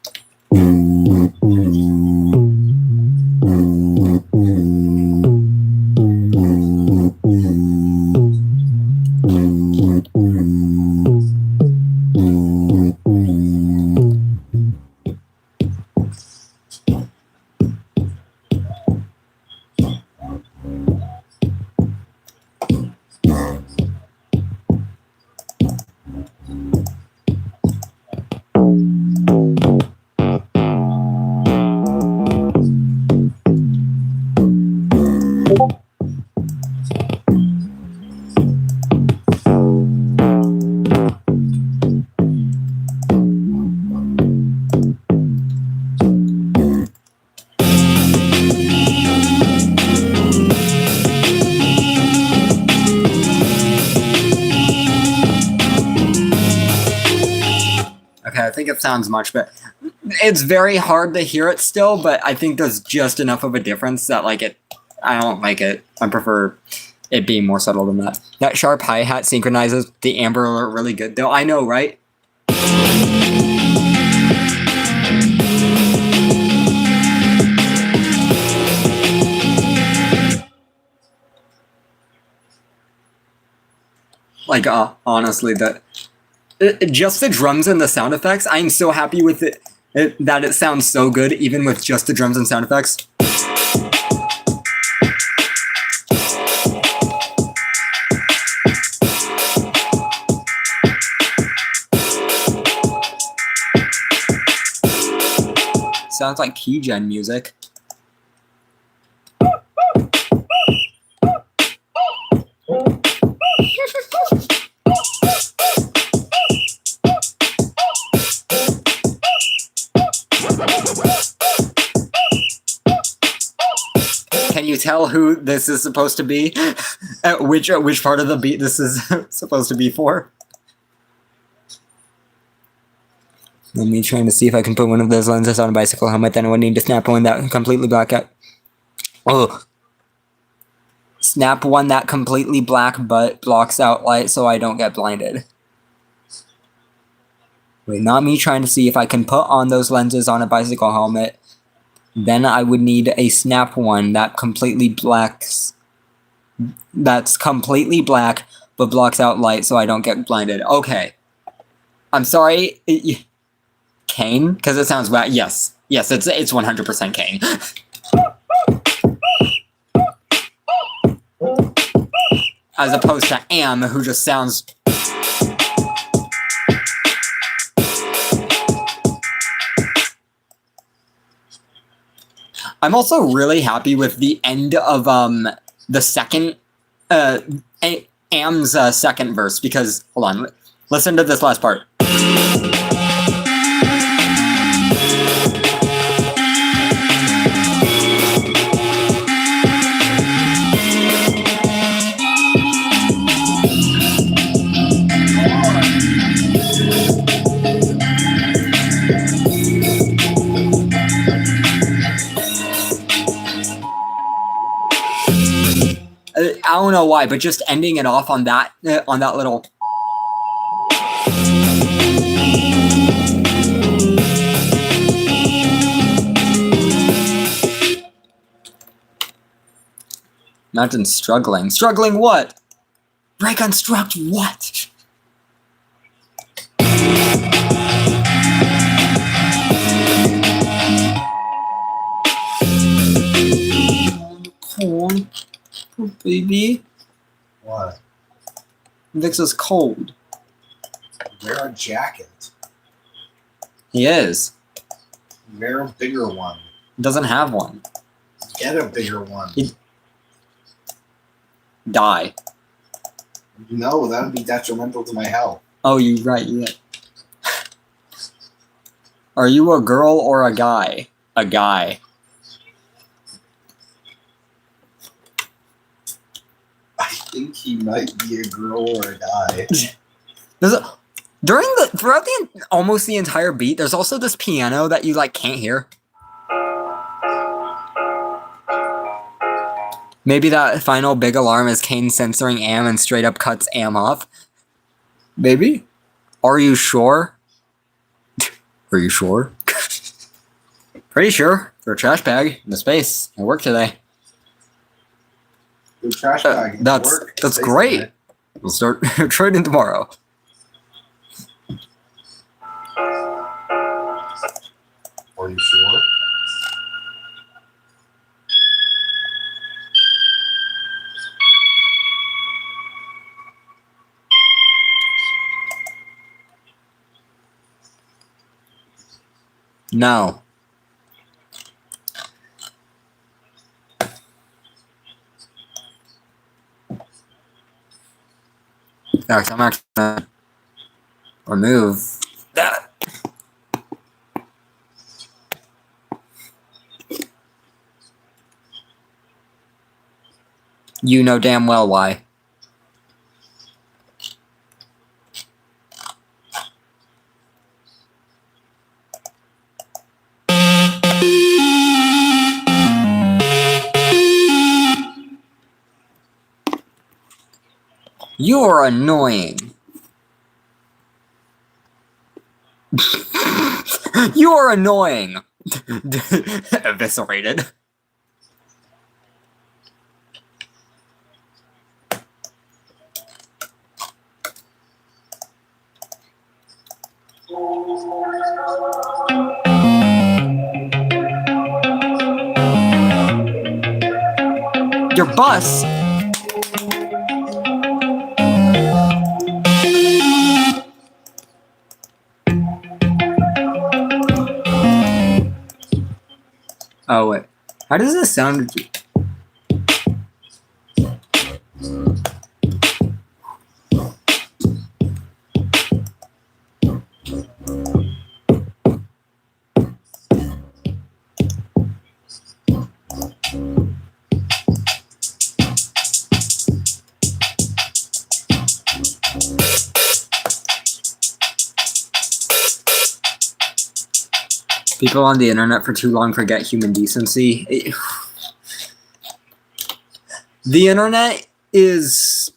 think it sounds much better. It's very hard to hear it still, but I think there's just enough of a difference that like it. I don't like it. I prefer it being more subtle than that. That sharp hi-hat synchronizes the Amber Alert really good, though. I know, right? Like, honestly, just the drums and the sound effects, I'm so happy with it that it sounds so good, even with just the drums and sound effects. Sounds like keygen music. Can you tell who this is supposed to be? Which part of the beat this is supposed to be for? Let me trying to see if I can put one of those lenses on a bicycle helmet. Then I would need to snap one that completely black out. Oh, snap one that completely black but blocks out light so I don't get blinded. Wait, not me trying to see if I can put on those lenses on a bicycle helmet. Then I would need a snap one that completely blacks. That's completely black but blocks out light so I don't get blinded. Okay. I'm sorry. Kane? Because it sounds bad. Yes. Yes, it's 100% Kane. As opposed to Am, who just sounds... I'm also really happy with the end of the second Am's second verse because hold on, listen to this last part. I don't know why, but just ending it off on that little. Imagine struggling. Struggling what? Reconstruct what? Cold. Oh, baby. What? Vix is cold. Wear a jacket. He is. Wear a bigger one. He doesn't have one. Get a bigger one. Die. No, that would be detrimental to my health. Oh, you're right, yeah. Are you a girl or a guy? A guy. I think he might be a girl or a guy. Throughout almost the entire beat, there's also this piano that you like can't hear. Maybe that final big alarm is Kane censoring Am and straight up cuts Am off. Maybe? Are you sure? Are you sure? Pretty sure. For a trash bag in the space. I work today. The trash bag. That's great. We'll start trading tomorrow. Are you sure? No. In fact, I'm actually gonna remove that. You know damn well why. You're annoying. You're annoying. Eviscerated. Your bus? Oh wait, how does this sound? People on the internet for too long forget human decency. The internet is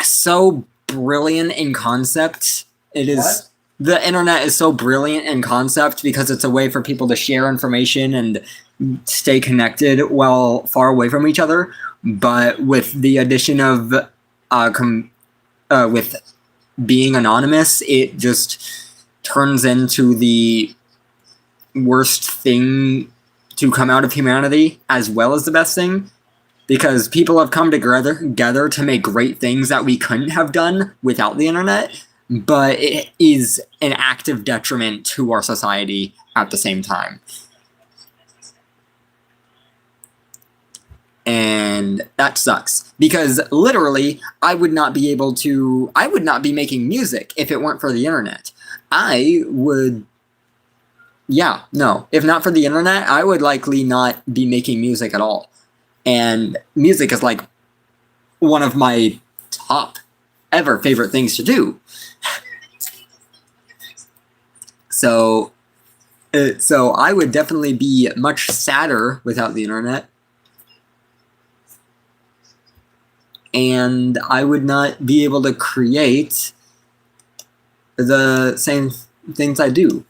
so brilliant in concept. It is. What? The internet is so brilliant in concept because it's a way for people to share information and stay connected while far away from each other. But with the addition of with being anonymous, it just turns into the worst thing to come out of humanity as well as the best thing, because people have come together to make great things that we couldn't have done without the internet, but it is an active detriment to our society at the same time. And that sucks, because literally I would not be making music if it weren't for the internet. If not for the internet, I would likely not be making music at all. And music is like one of my top ever favorite things to do. So I would definitely be much sadder without the internet. And I would not be able to create the same things I do.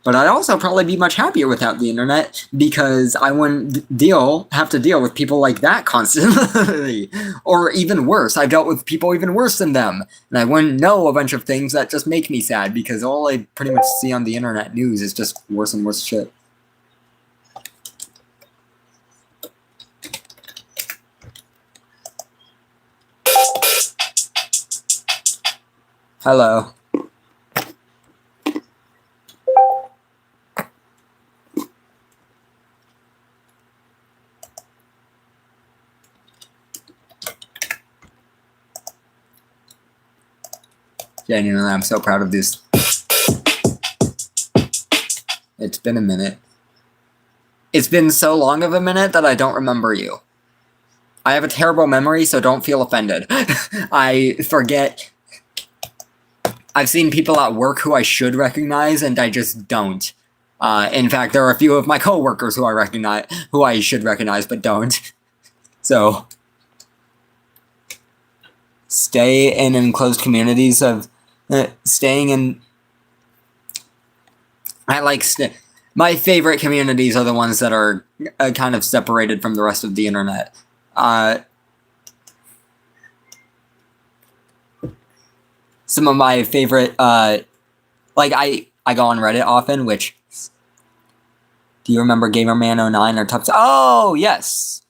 But I'd also probably be much happier without the internet, because I wouldn't have to deal with people like that constantly. Or even worse, I've dealt with people even worse than them. And I wouldn't know a bunch of things that just make me sad, because all I pretty much see on the internet news is just worse and worse shit. Hello. Genuinely, I'm so proud of this. It's been a minute. It's been so long of a minute that I don't remember you. I have a terrible memory, so don't feel offended. I forget. I've seen people at work who I should recognize, and I just don't. In fact, there are a few of my coworkers who I should recognize, but don't. So, stay in enclosed communities of staying in. My favorite communities are the ones that are kind of separated from the rest of the internet. Some of my favorite, I go on Reddit often, which, do you remember Gamerman09 or Tups? Oh, yes!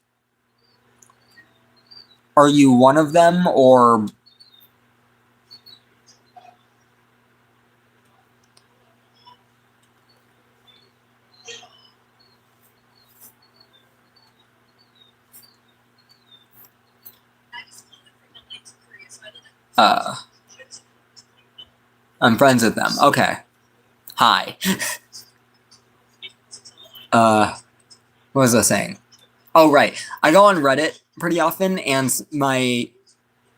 Are you one of them, or... I'm friends with them. Okay. Hi. What was I saying? Oh, right. I go on Reddit pretty often, and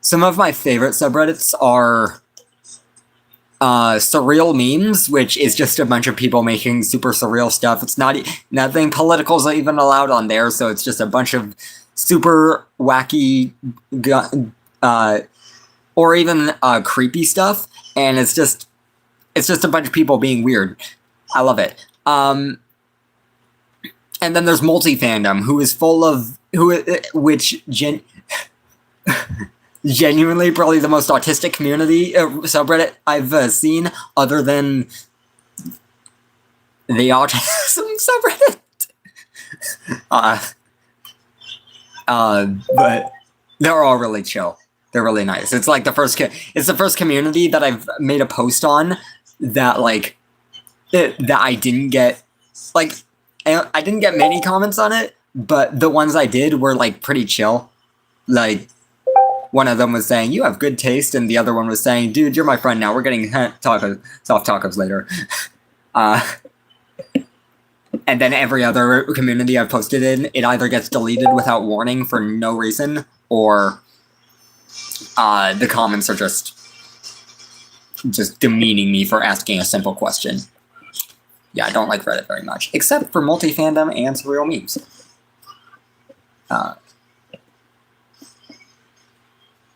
some of my favorite subreddits are surreal memes, which is just a bunch of people making super surreal stuff. It's nothing political is even allowed on there, so it's just a bunch of super wacky, or even creepy stuff, and it's just a bunch of people being weird. I love it. And then there's multi-fandom, who is full of genuinely probably the most autistic community subreddit I've seen, other than the autism subreddit. But they're all really chill. They're really nice. It's like the first community that I've made a post on that that I didn't get I didn't get many comments on it, but the ones I did were like pretty chill. Like, one of them was saying, "You have good taste," and the other one was saying, "Dude, you're my friend now. We're getting soft tacos later." And then every other community I've posted in, it either gets deleted without warning for no reason, or the comments are just demeaning me for asking a simple question. Yeah, I don't like Reddit very much, except for multi-fandom and surreal memes.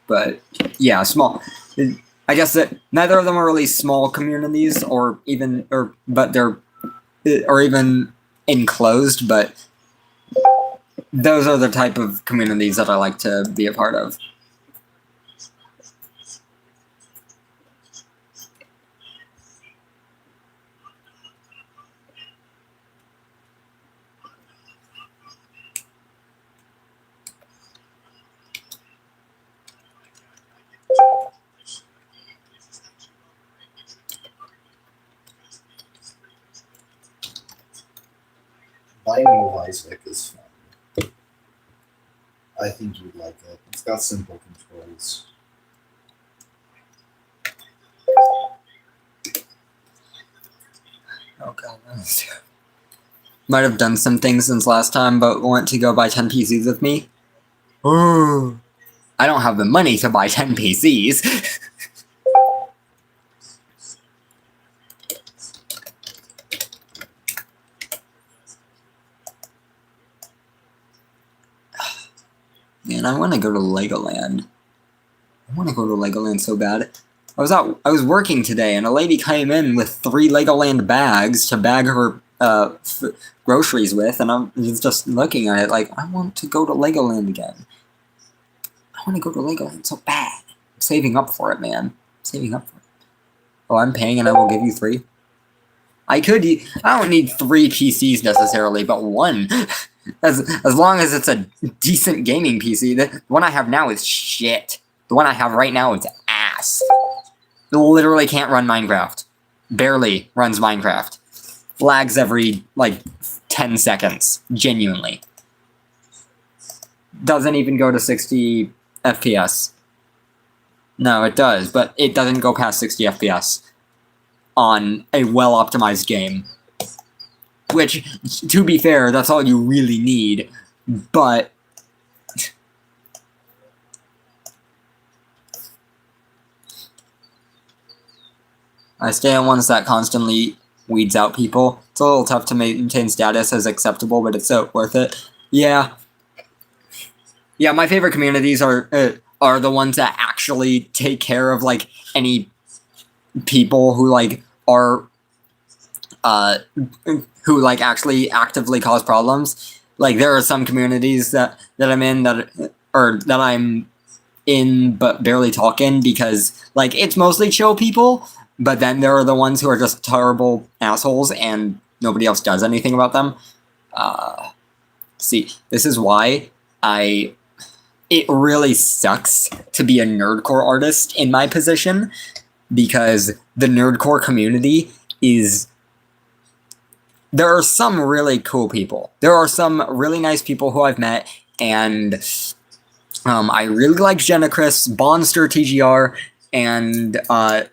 But yeah, small. I guess that neither of them are really small communities, or even enclosed. But those are the type of communities that I like to be a part of. Binding of Isaac is fun. I think you'd like it. It's got simple controls. Oh god, might have done some things since last time, but want to go buy 10 PCs with me? Oh, I don't have the money to buy 10 PCs. Man, I want to go to Legoland. I want to go to Legoland so bad. I was working today, and a lady came in with 3 Legoland bags to bag her groceries with, and I was just looking at it like, I want to go to Legoland again. I want to go to Legoland so bad. I'm saving up for it, man. I'm saving up for it. Oh, I'm paying, and I will give you 3. I don't need 3 PCs necessarily, but 1. As long as it's a decent gaming PC. The one I have now is shit. The one I have right now is ass. It literally can't run Minecraft. Barely runs Minecraft. Flags every, 10 seconds. Genuinely. Doesn't even go to 60 FPS. No, it does, but it doesn't go past 60 FPS on a well-optimized game. Which, to be fair, that's all you really need, but I stay on ones that constantly weeds out people. It's a little tough to maintain status as acceptable, but it's so worth it. Yeah. Yeah, my favorite communities are the ones that actually take care of, any people who, are who actually actively cause problems. There are some communities that I'm in that I'm in but barely talk in because it's mostly chill people, but then there are the ones who are just terrible assholes and nobody else does anything about them. See, this is why it really sucks to be a nerdcore artist in my position, because the nerdcore community there are some really cool people. There are some really nice people who I've met, and I really like Genachris, Bonster TGR, and I'm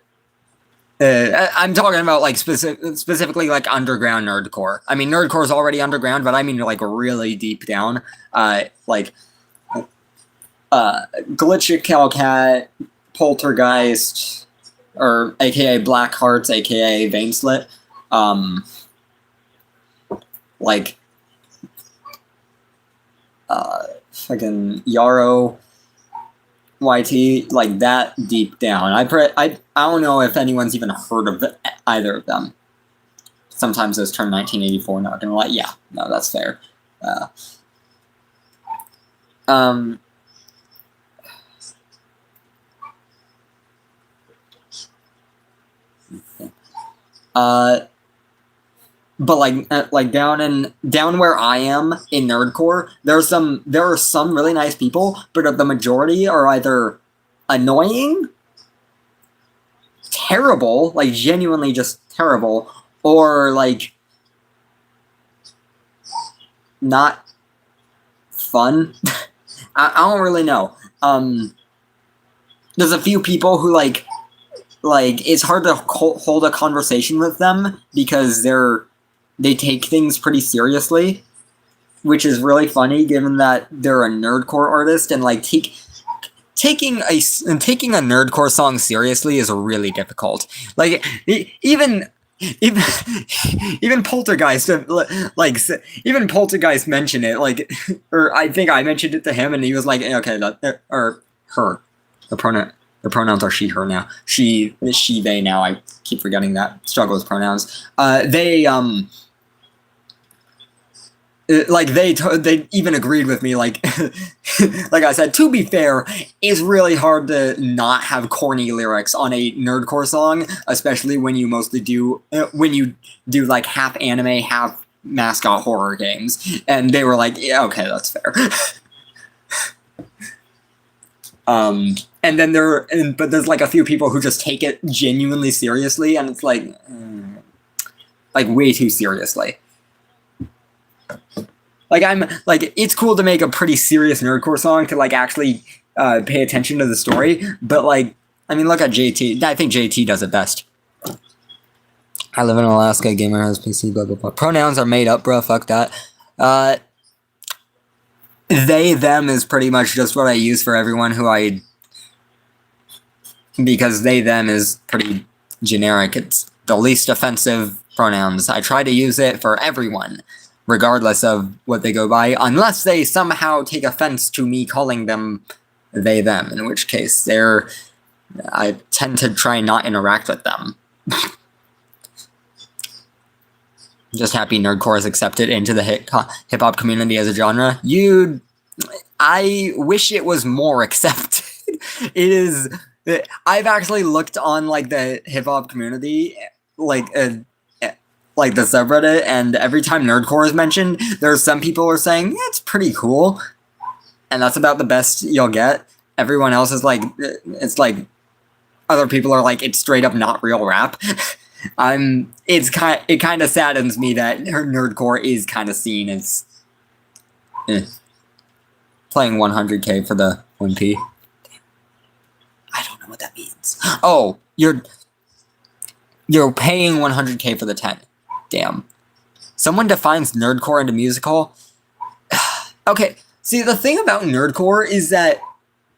talking about specifically underground nerdcore. I mean, nerdcore is already underground, but I mean really deep down. Glitchy Calcat, Poltergeist, or aka Black Hearts, aka Veinslit. fucking Yarrow, YT, like that deep down. I don't know if anyone's even heard of either of them. Sometimes those turn 1984, not gonna lie. Yeah, no, that's fair. But like down where I am in nerdcore, there are some really nice people, but the majority are either annoying, terrible, like genuinely just terrible, or like not fun. I don't really know. There's a few people who like it's hard to hold a conversation with them because they take things pretty seriously, which is really funny given that they're a nerdcore artist, and like taking a nerdcore song seriously is really difficult. Like even Poltergeist, like even Poltergeist mentioned it, like, or I think I mentioned it to him, and he was like, okay, or her, the pronouns are she, her now. She, they now. I keep forgetting that. Struggle with pronouns. They even agreed with me, like, like I said, to be fair, it's really hard to not have corny lyrics on a nerdcore song, especially when you mostly do, like half anime, half mascot horror games. And they were like, yeah, okay, that's fair. And then but there's like a few people who just take it genuinely seriously, and it's like way too seriously. Like it's cool to make a pretty serious nerdcore song to like actually pay attention to the story, but like, I mean, look at JT. I think JT does it best. I live in Alaska. Gamer has PC. Blah blah blah. Pronouns are made up, bro. Fuck that. They them is pretty much just what I use for everyone because they them is pretty generic. It's the least offensive pronouns. I try to use it for everyone, regardless of what they go by, unless they somehow take offense to me calling them they, them, in which case I tend to try not interact with them. Just happy nerdcore is accepted into the hip-hop community as a genre. I wish it was more accepted. It is... I've actually looked on, like, the hip-hop community, like the subreddit, and every time nerdcore is mentioned, there's some people who are saying, yeah, it's pretty cool, and that's about the best you'll get. Everyone else is like, it's like, other people are like, it's straight up not real rap. It kind of saddens me that nerdcore is kind of seen as playing 100k for the 1p. I don't know what that means. Oh, you're paying 100k for the 10. Damn. Someone defines nerdcore into musical. Okay, see, the thing about nerdcore is that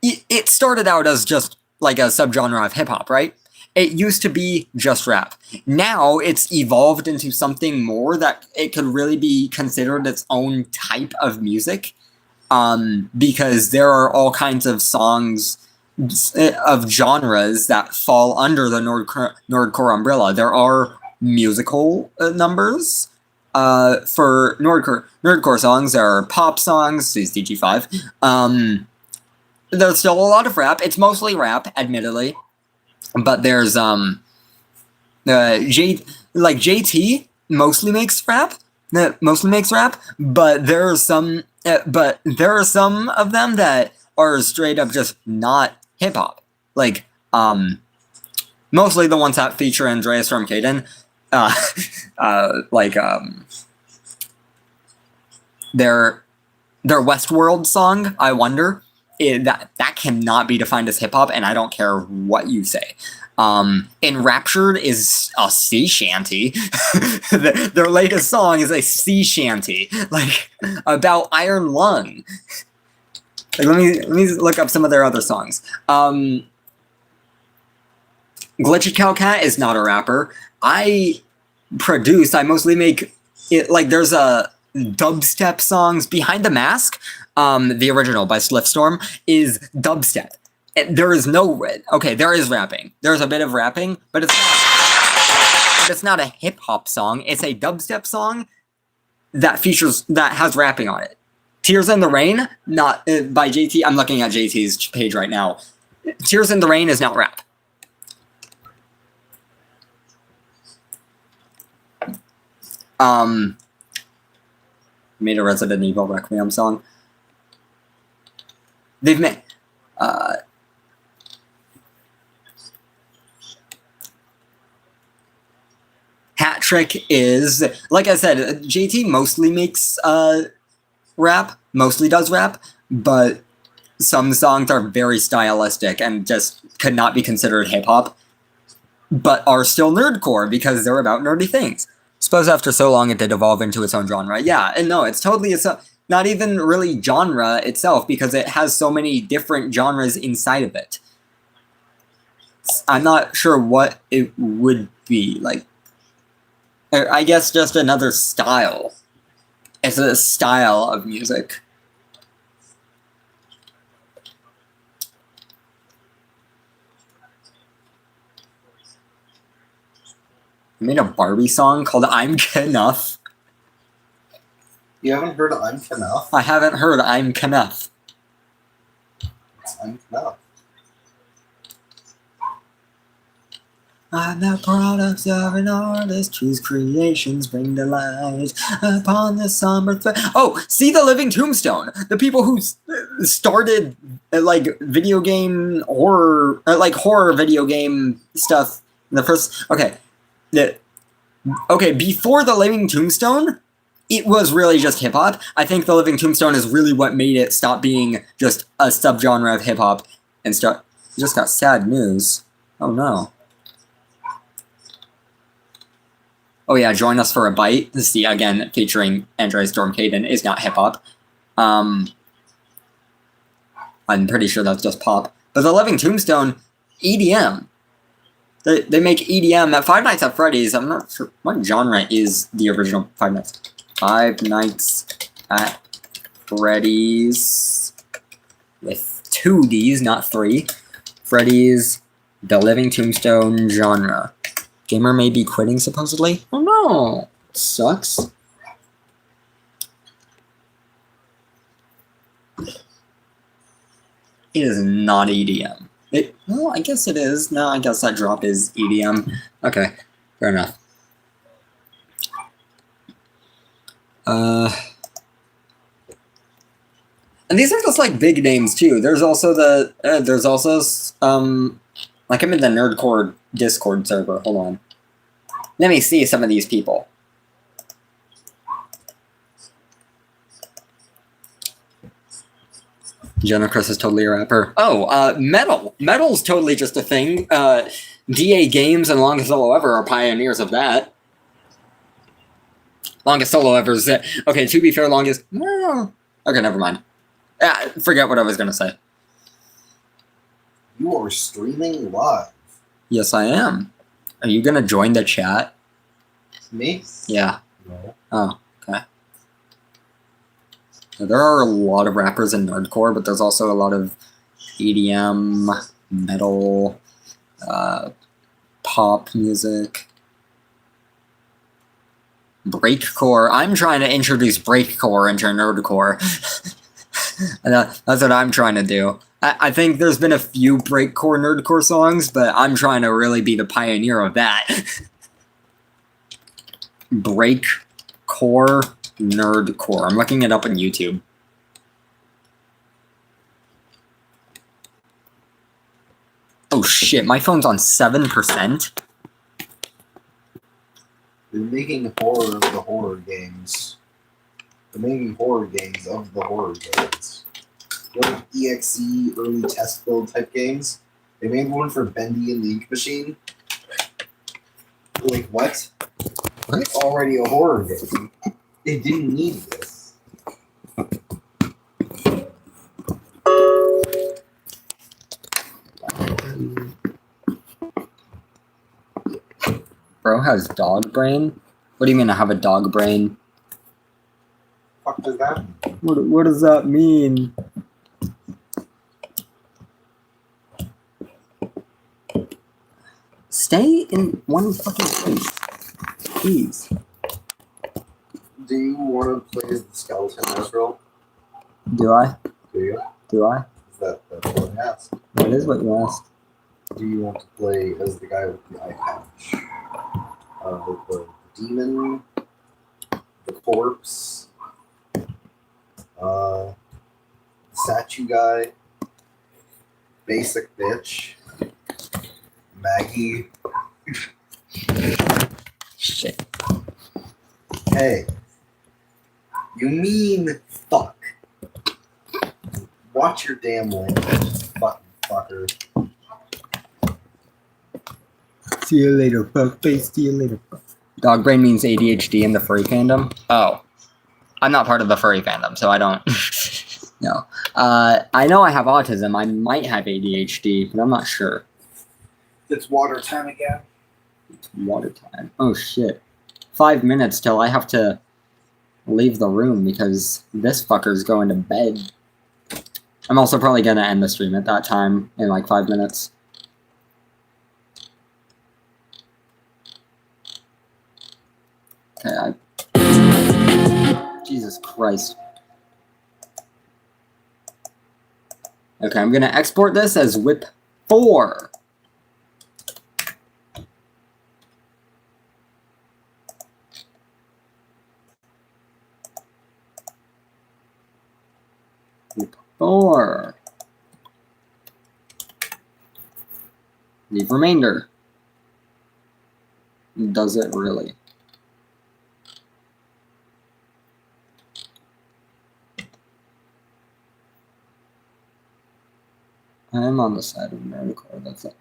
it started out as just like a subgenre of hip-hop, right? It used to be just rap. Now it's evolved into something more that it could really be considered its own type of music, because there are all kinds of songs of genres that fall under the nerdcore umbrella. There are musical numbers for nerdcore songs. There are pop songs, CDG5. There's still a lot of rap. It's mostly rap, admittedly, but there's JT mostly makes rap. But there are some of them that are straight up just not hip hop. Like mostly the ones that feature Andreas from Caden. Their Westworld song, I Wonder, that cannot be defined as hip hop, and I don't care what you say. Enraptured is a sea shanty. Their latest song is a sea shanty, like about Iron Lung. Like, let me look up some of their other songs. Glitchy Cow Cat is not a rapper. I mostly make it, like, there's dubstep songs. Behind the Mask, the original by Slipstorm, is dubstep. There is no... Okay, there is rapping. There's a bit of rapping, but it's not a hip-hop song. It's a dubstep song that has rapping on it. Tears in the Rain, not by JT. I'm looking at JT's page right now. Tears in the Rain is not rap. Made a Resident Evil Requiem song. They've made... Hat Trick is... Like I said, JT mostly makes rap. Mostly does rap. But some songs are very stylistic and just could not be considered hip-hop. But are still nerdcore because they're about nerdy things. Suppose after so long it did evolve into its own genre. Yeah, and no, it's totally not even really genre itself because it has so many different genres inside of it. I'm not sure what it would be like. I guess just another style. It's a style of music. I made a Barbie song called I'm Knuff. You haven't heard of I'm Knuff? I haven't heard I'm Knuff. I'm Knuff. I'm the product of an artist whose creations bring the light upon the somber Oh, see the Living Tombstone. The people who started like video game horror, like horror video game stuff. The first, okay, before the Living Tombstone, it was really just hip hop. I think the Living Tombstone is really what made it stop being just a subgenre of hip hop and start. Just got sad news. Oh no. Oh yeah, Join Us for a Bite. This is the, again, featuring Andre Storm Caden, is not hip-hop. I'm pretty sure that's just pop. But the Living Tombstone, EDM. They make EDM at Five Nights at Freddy's. I'm not sure. What genre is the original Five Nights? Five Nights at Freddy's. With 2 Ds, not 3. Freddy's, the Living Tombstone genre. Gamer may be quitting, supposedly. Oh no! Sucks. It is not EDM. Well, I guess it is. No, I guess that drop is EDM. Okay, fair enough. And these are just like big names too. There's also like I'm in the Nerdcore Discord server. Hold on. Let me see some of these people. Jenna Chris is totally a rapper. Oh, metal. Metal's totally just a thing. DA Games and Longest Solo Ever are pioneers of that. Longest Solo Ever is it. Okay, to be fair, longest... Okay, never mind. Forget what I was going to say. You are streaming live. Yes, I am. Are you going to join the chat? Me? Yeah. No. Oh, okay. There are a lot of rappers in nerdcore, but there's also a lot of EDM, metal, pop music. Breakcore. I'm trying to introduce breakcore into nerdcore. And that's what I'm trying to do. I think there's been a few breakcore nerdcore songs, but I'm trying to really be the pioneer of that. Breakcore nerdcore. I'm looking it up on YouTube. Oh shit, my phone's on 7%. They're making horror of the horror games. They're making horror games of the horror games. Like EXE early test build type games. They made one for Bendy and the Ink Machine. Like what? What? It's already a horror game. They didn't need this. Bro has dog brain? What do you mean I have a dog brain? fuck does that mean? What does that mean? Stay in one fucking place, please. Do you want to play as the skeleton, Ezreal? Do I? Do you? Do I? That's what I asked. That is what you asked. Do you want to play as the guy with the eye patch? The demon, the corpse, statue guy, basic bitch, Maggie. Shit. Hey, you mean fuck. Watch your damn language, fucking fucker. See you later, fuckface. See you later. Dog brain means ADHD in the furry fandom. Oh, I'm not part of the furry fandom, so I don't. No. I know I have autism. I might have ADHD, but I'm not sure. It's water time again. Water time. Oh shit. 5 minutes till I have to leave the room because this fucker's going to bed. I'm also probably gonna end the stream at that time in like 5 minutes. Okay, Jesus Christ. Okay, I'm gonna export this as whip 4. Whip 4. Leave remainder. Does it really? I am on the side of America. That's it.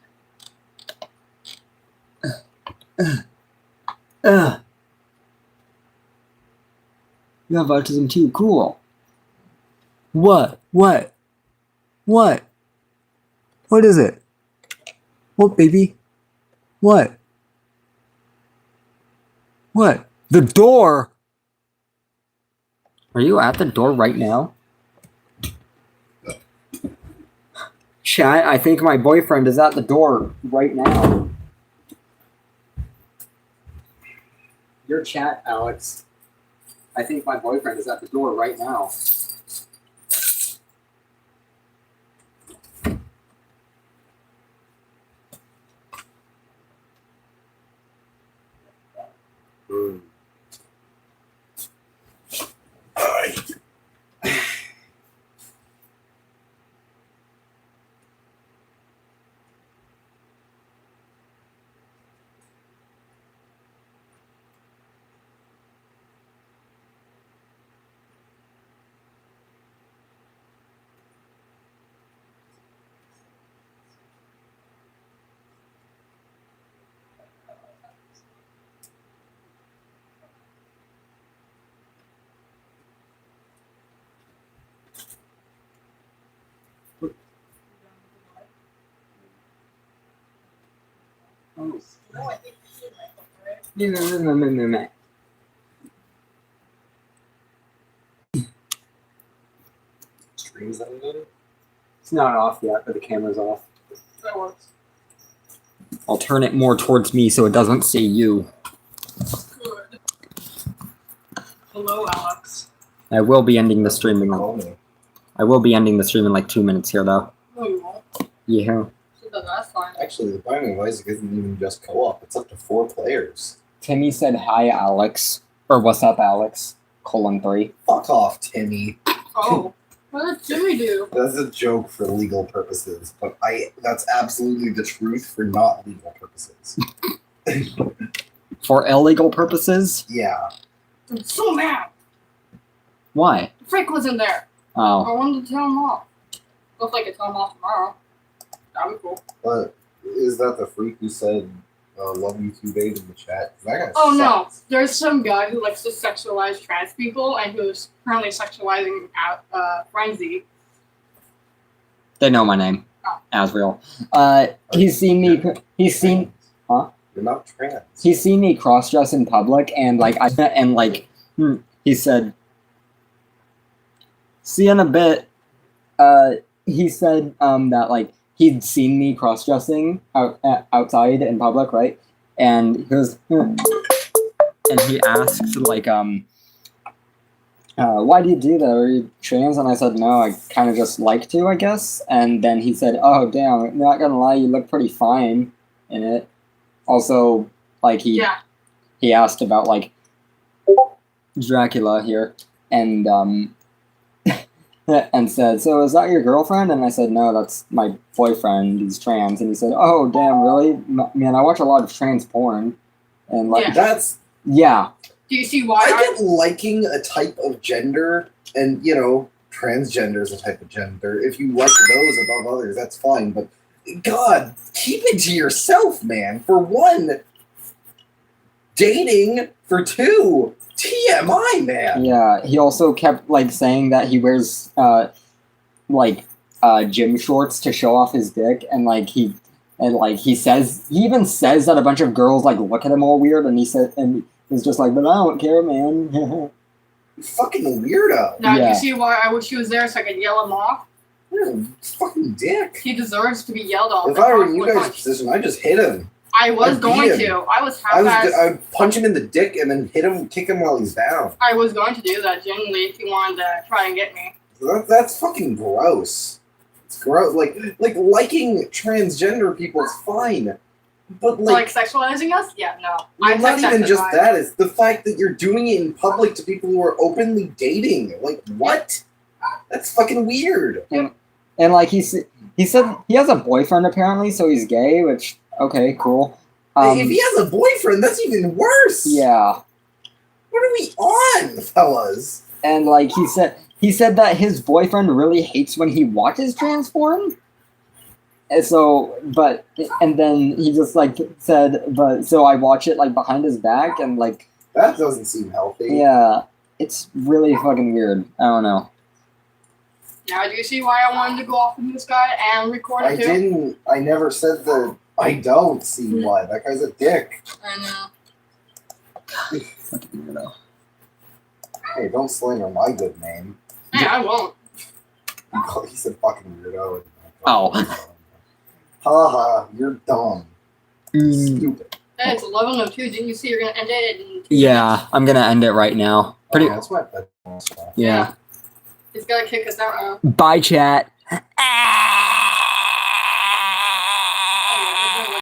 You have autism too. Cool. What? What? What? What is it? What, baby? What? What? The door? Are you at the door right now? Chat, I think my boyfriend is at the door right now. Your chat, Alex. I think my boyfriend is at the door right now. Streams ended? It's not off yet, but the camera's off. That works. I'll turn it more towards me so it doesn't see you. Good. Hello, Alex. I will be ending the stream in like 2 minutes here, though. No, you won't. Yeah. That's fine. Actually, the Binding of Isaac isn't even just co-op. It's up to 4 players. Timmy said hi, Alex. Or what's up, Alex? :3. Fuck off, Timmy. Oh. What did Jimmy do? That's a joke for legal purposes, but that's absolutely the truth for not legal purposes. For illegal purposes? Yeah. I'm so mad. Why? Frank wasn't there. Oh. I wanted to tell him off. Looks like I tell him off tomorrow. That'd be cool. But is that the freak who said, love you too, babe, in the chat? That guy Oh sucks. no, there's some guy who likes to sexualize trans people and who's currently sexualizing Frenzy. They know my name. Oh. Asriel. He's seen me. He's seen. Huh? You're not trans. He's seen me cross dress in public, and he said, see you in a bit. He said that like he'd seen me cross-dressing outside in public, right? And he was, and he asked like why do you do that? Are you trans? And I said no, I kind of just like to, I guess. And then he said, oh damn, I'm not gonna lie, you look pretty fine in it. Also, like he asked about like Dracula here, and and said, so is that your girlfriend? And I said, no, that's my boyfriend. He's trans. And he said, oh damn, really? Man, I watch a lot of trans porn, and like That's yeah. Do you see why? I get liking a type of gender, and you know, transgender is a type of gender. If you like those above others, that's fine. But God, keep it to yourself, man. For one, dating. For two, TMI, man. Yeah, he also kept like saying that he wears gym shorts to show off his dick, and he even says that a bunch of girls like look at him all weird, and he's just like, but I don't care, man. You fucking weirdo. Now, do Yeah. you see why I wish he was there so I could yell him off? You're a fucking dick. He deserves to be yelled off. If I were in you One guys' punch. position, I'd just hit him. I was I'd going beat him. to. I was half-assed. I'd punch him in the dick and then hit him, kick him while he's down. I was going to do that genuinely if he wanted to try and get me. That's fucking gross. It's gross. Like liking transgender people is fine, but Like sexualizing us? Yeah, no. well, not even just sexualized. that. It's the fact that you're doing it in public to people who are openly dating. Like what? That's fucking weird. And like he said he has a boyfriend apparently, so he's gay, which okay, cool. If he has a boyfriend, that's even worse. Yeah. What are we on, fellas? And like he said that his boyfriend really hates when he watches trans porn. And and then he just said, but so I watch it like behind his back, and like That doesn't seem healthy. yeah, it's really fucking weird. I don't know. Now, do you see why I wanted to go off with this guy and record I it too? didn't. I never said that. I don't see why. That guy's a dick. I know. Fucking weirdo. Hey, don't slander my good name. Hey, I won't. He said fucking weirdo. Oh. Haha, you're dumb. Stupid. Hey, it's 11:02. Didn't you see you're gonna end it in 2 Yeah, I'm gonna end it right now. Okay, that's my bedtime stuff. Yeah. He's gonna kick us out now. Bye, chat.